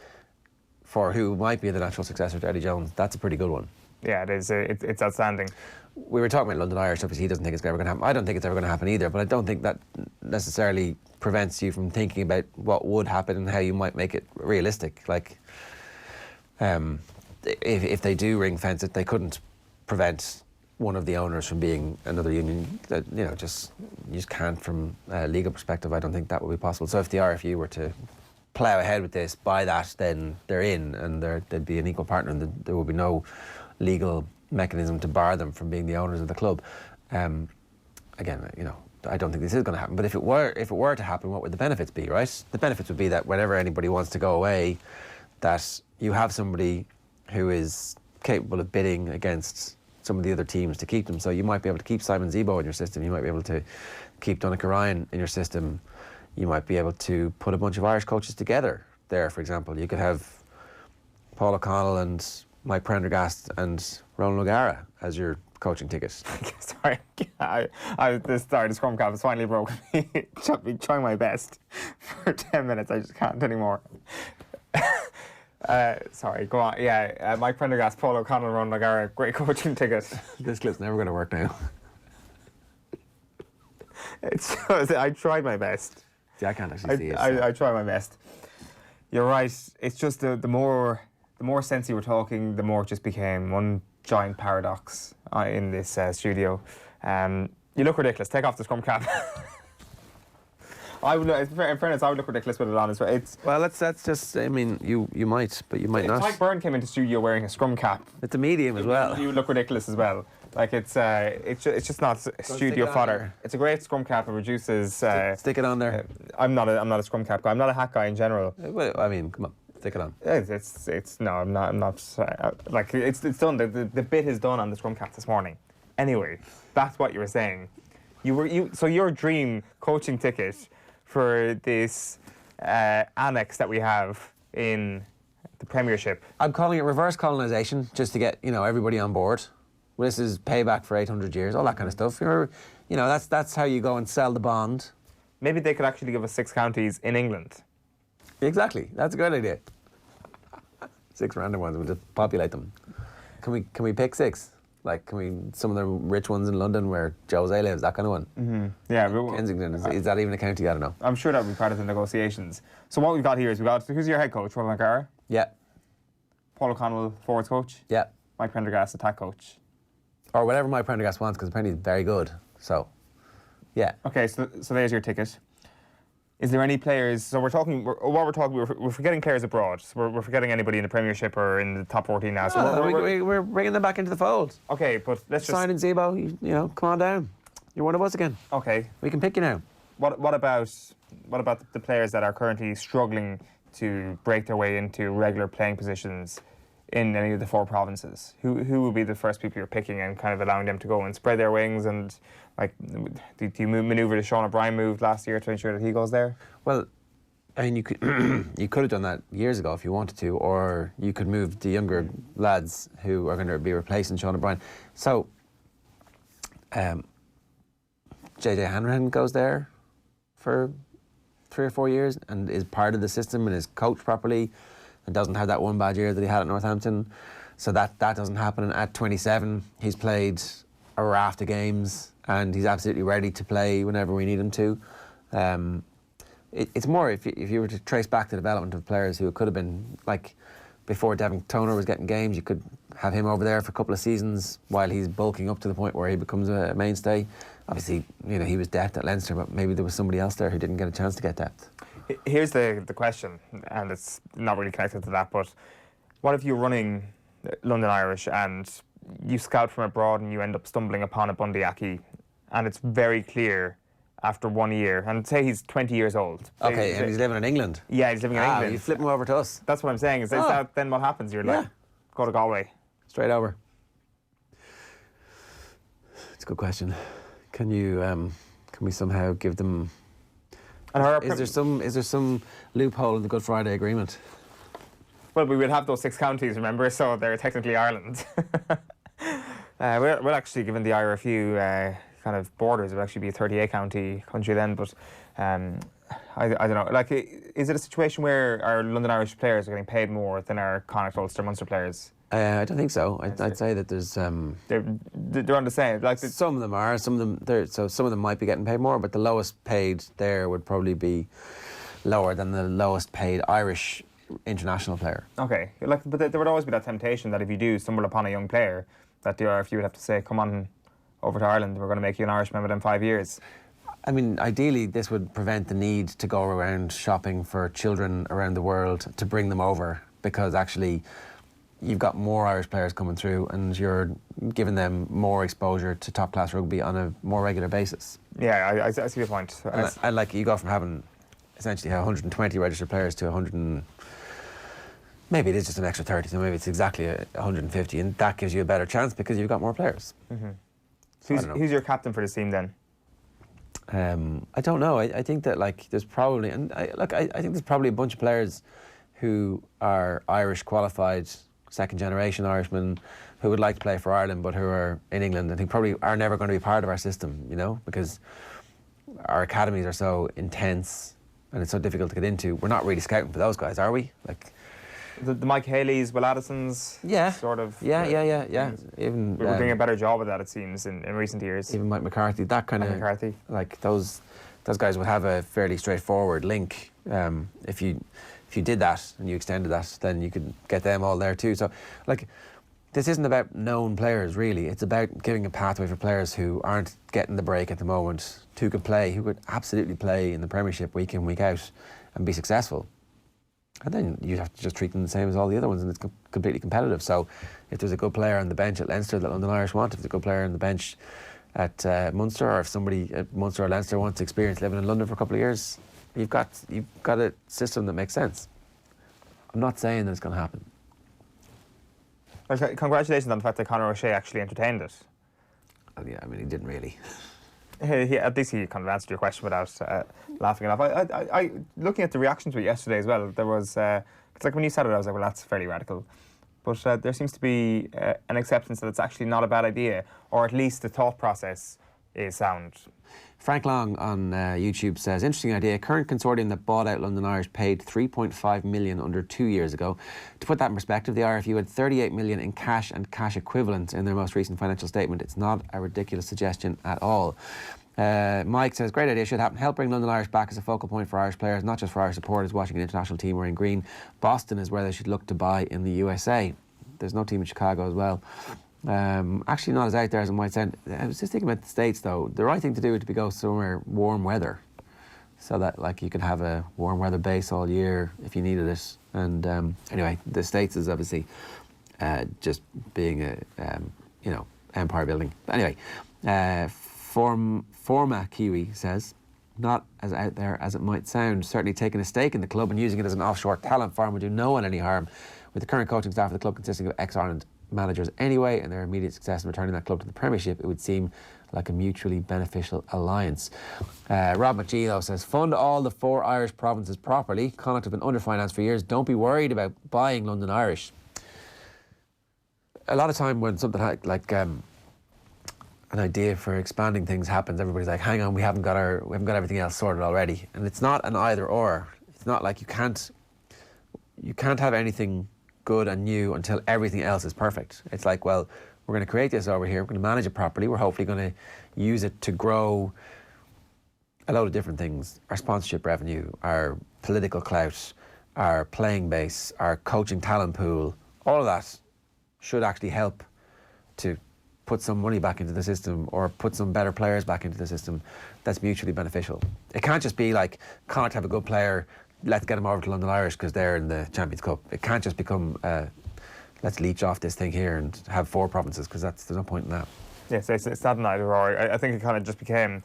for who might be the natural successor to Eddie Jones, that's a pretty good one. Yeah, it is. It's outstanding. We were talking about London Irish. Obviously, he doesn't think it's ever going to happen. I don't think it's ever going to happen either, but I don't think that necessarily prevents you from thinking about what would happen and how you might make it realistic. Like, if they do ring fence it, they couldn't prevent one of the owners from being another union. That you just can't from a legal perspective. I don't think that would be possible. So if the RFU were to plough ahead with this, by that, then they're in, and they'd be an equal partner, and there would be no legal mechanism to bar them from being the owners of the club. Again, I don't think this is going to happen. But if it were to happen, what would the benefits be, right? The benefits would be that whenever anybody wants to go away, that you have somebody who is capable of bidding against some of the other teams to keep them. So you might be able to keep Simon Zebo in your system. You might be able to keep Donnacha Ryan in your system. You might be able to put a bunch of Irish coaches together there, for example. You could have Paul O'Connell and Mike Prendergast and Ronan O'Gara as your coaching ticket. Sorry, the scrum cap has finally broken me. I've been trying my best for 10 minutes. I just can't anymore. Sorry, go on. Yeah, Mike Prendergast, Paul O'Connell, Ronan O'Gara, great coaching ticket. This clip's never going to work now. I tried my best. See, I can't actually see it. I try my best. You're right. It's just the more sense you were talking, the more it just became one giant paradox in this studio. You look ridiculous. Take off the scrum cap. In fairness, I would look ridiculous with it on as well. Well, that's just. I mean, you might, but you might not. If Mike Byrne came into studio wearing a scrum cap, it's a medium as well. You would look ridiculous as well. Like it's just not studio fodder. It's a great scrum cap. It reduces. Stick it on there. I'm not a scrum cap guy. I'm not a hat guy in general. Well, I mean, come on, stick it on. I'm not. Like it's done. The bit is done on the scrum cap this morning. Anyway, that's what you were saying. So your dream coaching ticket for this annex that we have in the Premiership. I'm calling it reverse colonisation, just to get everybody on board. Well, this is payback for 800 years, all that kind of stuff. That's how you go and sell the bond. Maybe they could actually give us 6 counties in England. Exactly, that's a great idea. 6 random ones, we'll just populate them. Can we pick 6? Like, some of the rich ones in London where Jose lives, that kind of one? Mm-hmm. Yeah. Kensington, is that even a county? I don't know. I'm sure that would be part of the negotiations. So what we've got here is who's your head coach? Ronan O'Gara? Yeah. Paul O'Connell, forwards coach? Yeah. Mike Prendergast, attack coach? Or whatever Mike Prendergast wants, because apparently he's very good. So, yeah. Okay, so there's your ticket. Is there any players? So we're forgetting players abroad. So we're forgetting anybody in the Premiership or in the top 14 now. So we're bringing them back into the fold. Okay, but let's just Simon Zebo, come on down. You're one of us again. Okay, we can pick you now. What about the players that are currently struggling to break their way into regular playing positions in any of the 4 provinces? Who will be the first people you're picking and kind of allowing them to go and spread their wings? And like, do you manoeuvre the Sean O'Brien move last year to ensure that he goes there? Well, I mean, you could have done that years ago if you wanted to, or you could move the younger lads who are going to be replacing Sean O'Brien. So, JJ Hanrahan goes there for 3 or 4 years and is part of the system and is coached properly and doesn't have that one bad year that he had at Northampton. So that doesn't happen. And at 27, he's played a raft of games and he's absolutely ready to play whenever we need him to. It's more if you were to trace back the development of players who could have been, like, before Devin Toner was getting games, you could have him over there for a couple of seasons while he's bulking up to the point where he becomes a mainstay. Obviously, he was depth at Leinster, but maybe there was somebody else there who didn't get a chance to get depth. Here's the question, and it's not really connected to that, but what if you're running London Irish and you scout from abroad and you end up stumbling upon a Bundy Aki, and it's very clear after 1 year, and say he's 20 years old. Okay, and he's living in England. Yeah, he's living in England. You flip him over to us. That's what I'm saying. Is that then what happens? You're like, go to Galway. Straight over. It's a good question. Can you? Can we somehow give them? And is there some loophole in the Good Friday Agreement? Well, we will have those 6 counties, remember, so they're technically Ireland. We'll actually, given the IRFU kind of borders, it would actually be a 38-county country then, but I don't know. Like, is it a situation where our London Irish players are getting paid more than our Connacht, Ulster, Munster players? I don't think so. I'd say that there's... They're on the same. Like some of them are. Some of them might be getting paid more, but the lowest paid there would probably be lower than the lowest paid Irish international player. Okay. Like, but there would always be that temptation that if you do stumble upon a young player, that the RFU would have to say, come on over to Ireland, we're going to make you an Irishman within 5 years. I mean, ideally, this would prevent the need to go around shopping for children around the world to bring them over, because actually you've got more Irish players coming through and you're giving them more exposure to top-class rugby on a more regular basis. Yeah, I see your point. And like, you go from having essentially 120 registered players to 100 and... Maybe it is just an extra 30, so maybe it's exactly 150, and that gives you a better chance because you've got more players. Mm-hmm. So who's your captain for this team then? I don't know. I think that like there's probably, and I think there's probably a bunch of players who are Irish qualified, second generation Irishmen, who would like to play for Ireland but who are in England and who probably are never going to be part of our system, you know, because our academies are so intense and it's so difficult to get into. We're not really scouting for those guys, are we? Like the Mike Haley's, Will Addison's, sort of. Yeah. Even we're doing a better job of that, it seems, in recent years. Even Mike McCarthy, that kind of McCarthy. Like those guys would have a fairly straightforward link. If you did that and you extended that, then you could get them all there too. So, like, this isn't about known players really. It's about giving a pathway for players who aren't getting the break at the moment, who could absolutely play in the Premiership week in, week out, and be successful. And then you'd have to just treat them the same as all the other ones, and it's completely competitive. So if there's a good player on the bench at Leinster that London Irish want, if there's a good player on the bench at Munster, or if somebody at Munster or Leinster wants experience living in London for a couple of years, you've got a system that makes sense. I'm not saying that it's going to happen. Well, congratulations on the fact that Conor O'Shea actually entertained it. Oh, yeah, I mean, he didn't really. At least he kind of answered your question without laughing it off. I looking at the reaction to it yesterday as well, there was, it's like when you said it, I was like, well, that's fairly radical. But there seems to be an acceptance that it's actually not a bad idea, or at least the thought process is sound. Frank Long on YouTube says, interesting idea. Current consortium that bought out London Irish paid 3.5 million under 2 years ago. To put that in perspective, the RFU had 38 million in cash and cash equivalent in their most recent financial statement. It's not a ridiculous suggestion at all. Mike says, great idea, should happen. Help bring London Irish back as a focal point for Irish players, not just for Irish supporters watching an international team wearing green. Boston is where they should look to buy in the USA. There's no team in Chicago as well. Actually not as out there as it might sound. I was just thinking about the States though. The right thing to do would be to go somewhere warm weather, so that like you could have a warm weather base all year if you needed it. And anyway, the States is obviously just being a empire building. But anyway, Forma Kiwi says, not as out there as it might sound. Certainly taking a stake in the club and using it as an offshore talent farm would do no one any harm. With the current coaching staff of the club consisting of ex-Ireland managers anyway, and their immediate success in returning that club to the Premiership, it would seem like a mutually beneficial alliance. Rob McGee though says, fund all the 4 Irish provinces properly. Connacht have been underfinanced for years. Don't be worried about buying London Irish. A lot of time when something like an idea for expanding things happens, everybody's like, hang on, we haven't got everything else sorted already. And it's not an either or. It's not like you can't have anything good and new until everything else is perfect. It's like, well, we're going to create this over here, we're going to manage it properly, we're hopefully going to use it to grow a load of different things. Our sponsorship revenue, our political clout, our playing base, our coaching talent pool, all of that should actually help to put some money back into the system or put some better players back into the system that's mutually beneficial. It can't just be like, can't have a good player, let's get them over to London Irish because they're in the Champions Cup. It can't just become, let's leech off this thing here and have 4 provinces, because there's no point in that. Yes, it's not an either or. I think it kind of just became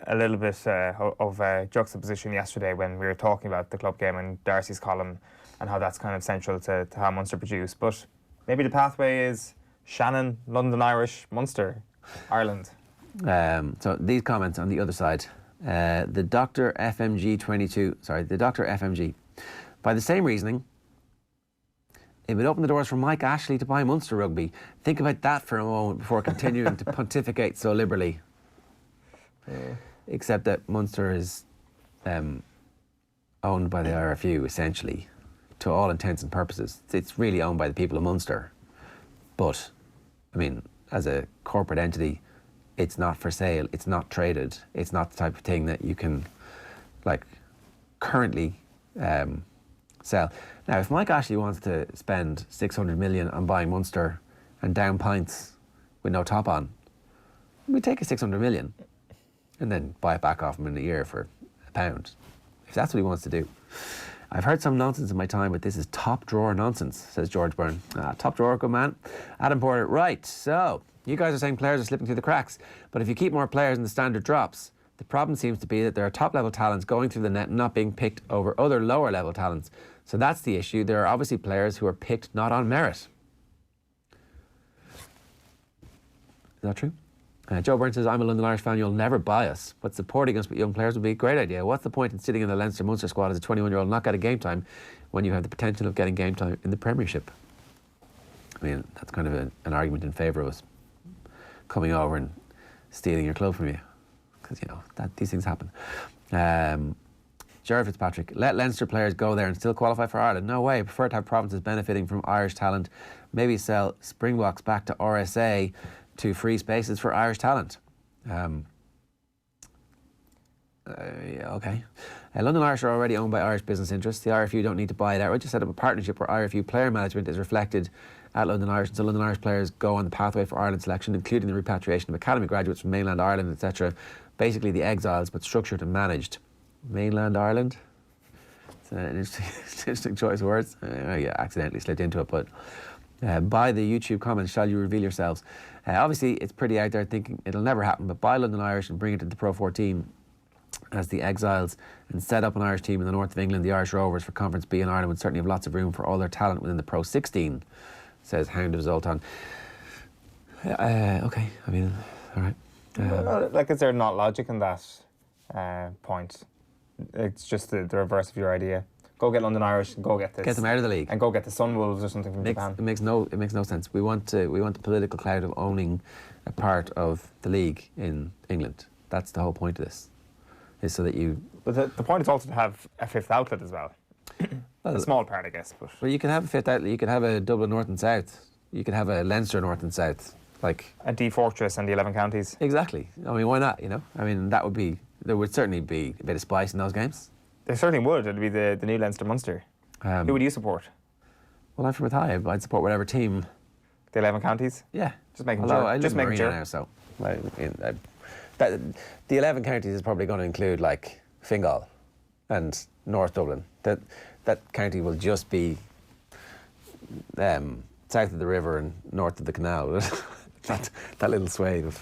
a little bit of a juxtaposition yesterday when we were talking about the club game and Darcy's column and how that's kind of central to how Munster produce. But maybe the pathway is Shannon, London Irish, Munster, Ireland. So these comments on the other side. The Dr. FMG. By the same reasoning, it would open the doors for Mike Ashley to buy Munster Rugby. Think about that for a moment before continuing to pontificate so liberally. Except that Munster is owned by the RFU, essentially, to all intents and purposes. It's really owned by the people of Munster. But, I mean, as a corporate entity, it's not for sale, it's not traded, it's not the type of thing that you can, like, currently sell. Now, if Mike Ashley wants to spend 600 million on buying Munster and down pints with no top on, we take a 600 million and then buy it back off him in a year for £1, if that's what he wants to do. I've heard some nonsense in my time, but this is top drawer nonsense, says George Byrne. Top drawer, good man. Adam Porter, right, so you guys are saying players are slipping through the cracks, but if you keep more players and the standard drops, the problem seems to be that there are top-level talents going through the net and not being picked over other lower-level talents. So that's the issue. There are obviously players who are picked not on merit. Is that true? Joe Byrne says, I'm a London Irish fan, you'll never buy us, but supporting us with young players would be a great idea. What's the point in sitting in the Leinster Munster squad as a 21-year-old and not getting game time when you have the potential of getting game time in the Premiership? I mean, that's kind of an argument in favour of us coming over and stealing your club from you. Because, you know, these things happen. Gerard Fitzpatrick, let Leinster players go there and still qualify for Ireland? No way. I prefer to have provinces benefiting from Irish talent. Maybe sell Springboks back to RSA to free spaces for Irish talent. Yeah, okay. London Irish are already owned by Irish business interests. The RFU don't need to buy it outright. Just set up a partnership where RFU player management is reflected at London Irish, so London Irish players go on the pathway for Ireland selection, including the repatriation of academy graduates from mainland Ireland, etc. Basically the exiles, but structured and managed. Mainland Ireland? It's an interesting choice of words. Yeah, accidentally slipped into it, but by the YouTube comments, shall you reveal yourselves? Obviously, it's pretty out there thinking it'll never happen, but buy London Irish and bring it to the Pro 14 as the exiles and set up an Irish team in the north of England, the Irish Rovers, for Conference B in Ireland would certainly have lots of room for all their talent within the Pro 16, says Hound of Zoltan. Okay, I mean, all right. Like, is there not logic in that point? It's just the reverse of your idea. Go get London Irish and go get this. Get them out of the league. And go get the Sunwolves or something from Japan. It makes no sense. We want the political clout of owning a part of the league in England. That's the whole point of this. Is so that you... But the point is also to have a fifth outlet as well. A small part, I guess. But well, you can have a fifth outlet. You could have a Dublin North and South. You could have a Leinster North and South. Like a D Fortress and the 11 counties. Exactly. I mean, why not, you know? I mean, there would certainly be a bit of spice in those games. There certainly would. It'd be the new Leinster Munster. Who would you support? Well, I'm from Athy. I'd support whatever team. The 11 counties? Yeah. Just making Although sure. I Just live in making Marina sure. now, so the 11 counties is probably going to include like Fingal and North Dublin. That county will just be south of the river and north of the canal. that little swathe of.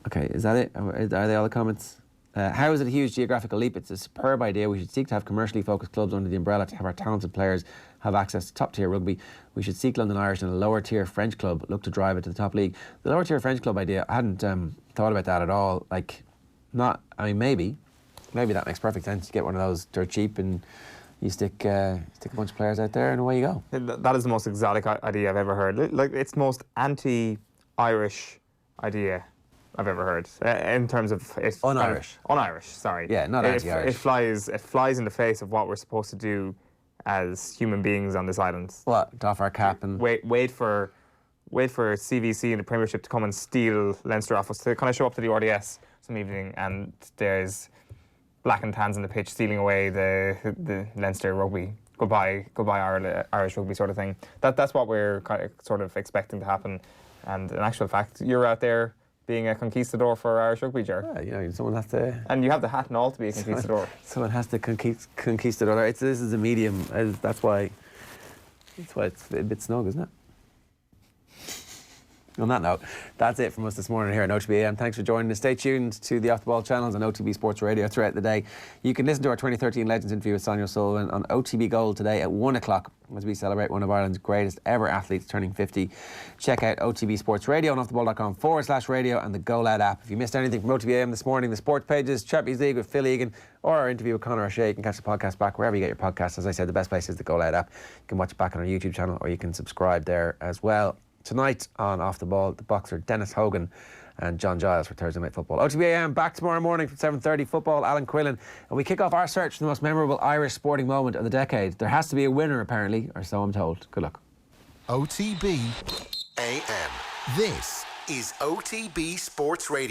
Okay, is that it? Are they all the comments? How is it a huge geographical leap? It's a superb idea. We should seek to have commercially focused clubs under the umbrella to have our talented players have access to top-tier rugby. We should seek London Irish and a lower-tier French club look to drive it to the top league. The lower-tier French club idea, I hadn't thought about that at all. Like, not. I mean, maybe that makes perfect sense. You get one of those dirt cheap and you stick a bunch of players out there and away you go. That is the most exotic idea I've ever heard. Like, it's the most anti-Irish idea I've ever heard in terms of un-Irish. Un-Irish, sorry. Yeah, not anti-Irish. It flies in the face of what we're supposed to do as human beings on this island. What? Doff our cap and wait for CVC and the Premiership to come and steal Leinster off us. To kind of show up to the RDS some evening and there's black and tans on the pitch stealing away the Leinster rugby. Goodbye Irish rugby sort of thing. That's what we're kind of sort of expecting to happen. And in actual fact, you're out there being a conquistador for Irish rugby, Ger. Yeah, you know, someone has to... And you have the hat and all to be a conquistador. Someone has to conquistador. This is a medium. That's why it's a bit snug, isn't it? On that note, that's it from us this morning here at OTB AM. Thanks for joining us. Stay tuned to the Off the Ball channels on OTB Sports Radio throughout the day. You can listen to our 2013 Legends interview with Sonia O'Sullivan on OTB Gold today at 1 o'clock as we celebrate one of Ireland's greatest ever athletes turning 50. Check out OTB Sports Radio on offtheball.com/radio and the Go Loud app. If you missed anything from OTB AM this morning, the sports pages, Champions League with Phil Egan, or our interview with Conor O'Shea, you can catch the podcast back wherever you get your podcasts. As I said, the best place is the Go Loud app. You can watch it back on our YouTube channel or you can subscribe there as well. Tonight on Off the Ball, the boxer Dennis Hogan and John Giles for Thursday Night Football. OTB AM back tomorrow morning from 7:30, football, Alan Quillan. And we kick off our search for the most memorable Irish sporting moment of the decade. There has to be a winner, apparently, or so I'm told. Good luck. OTB AM. This is OTB Sports Radio.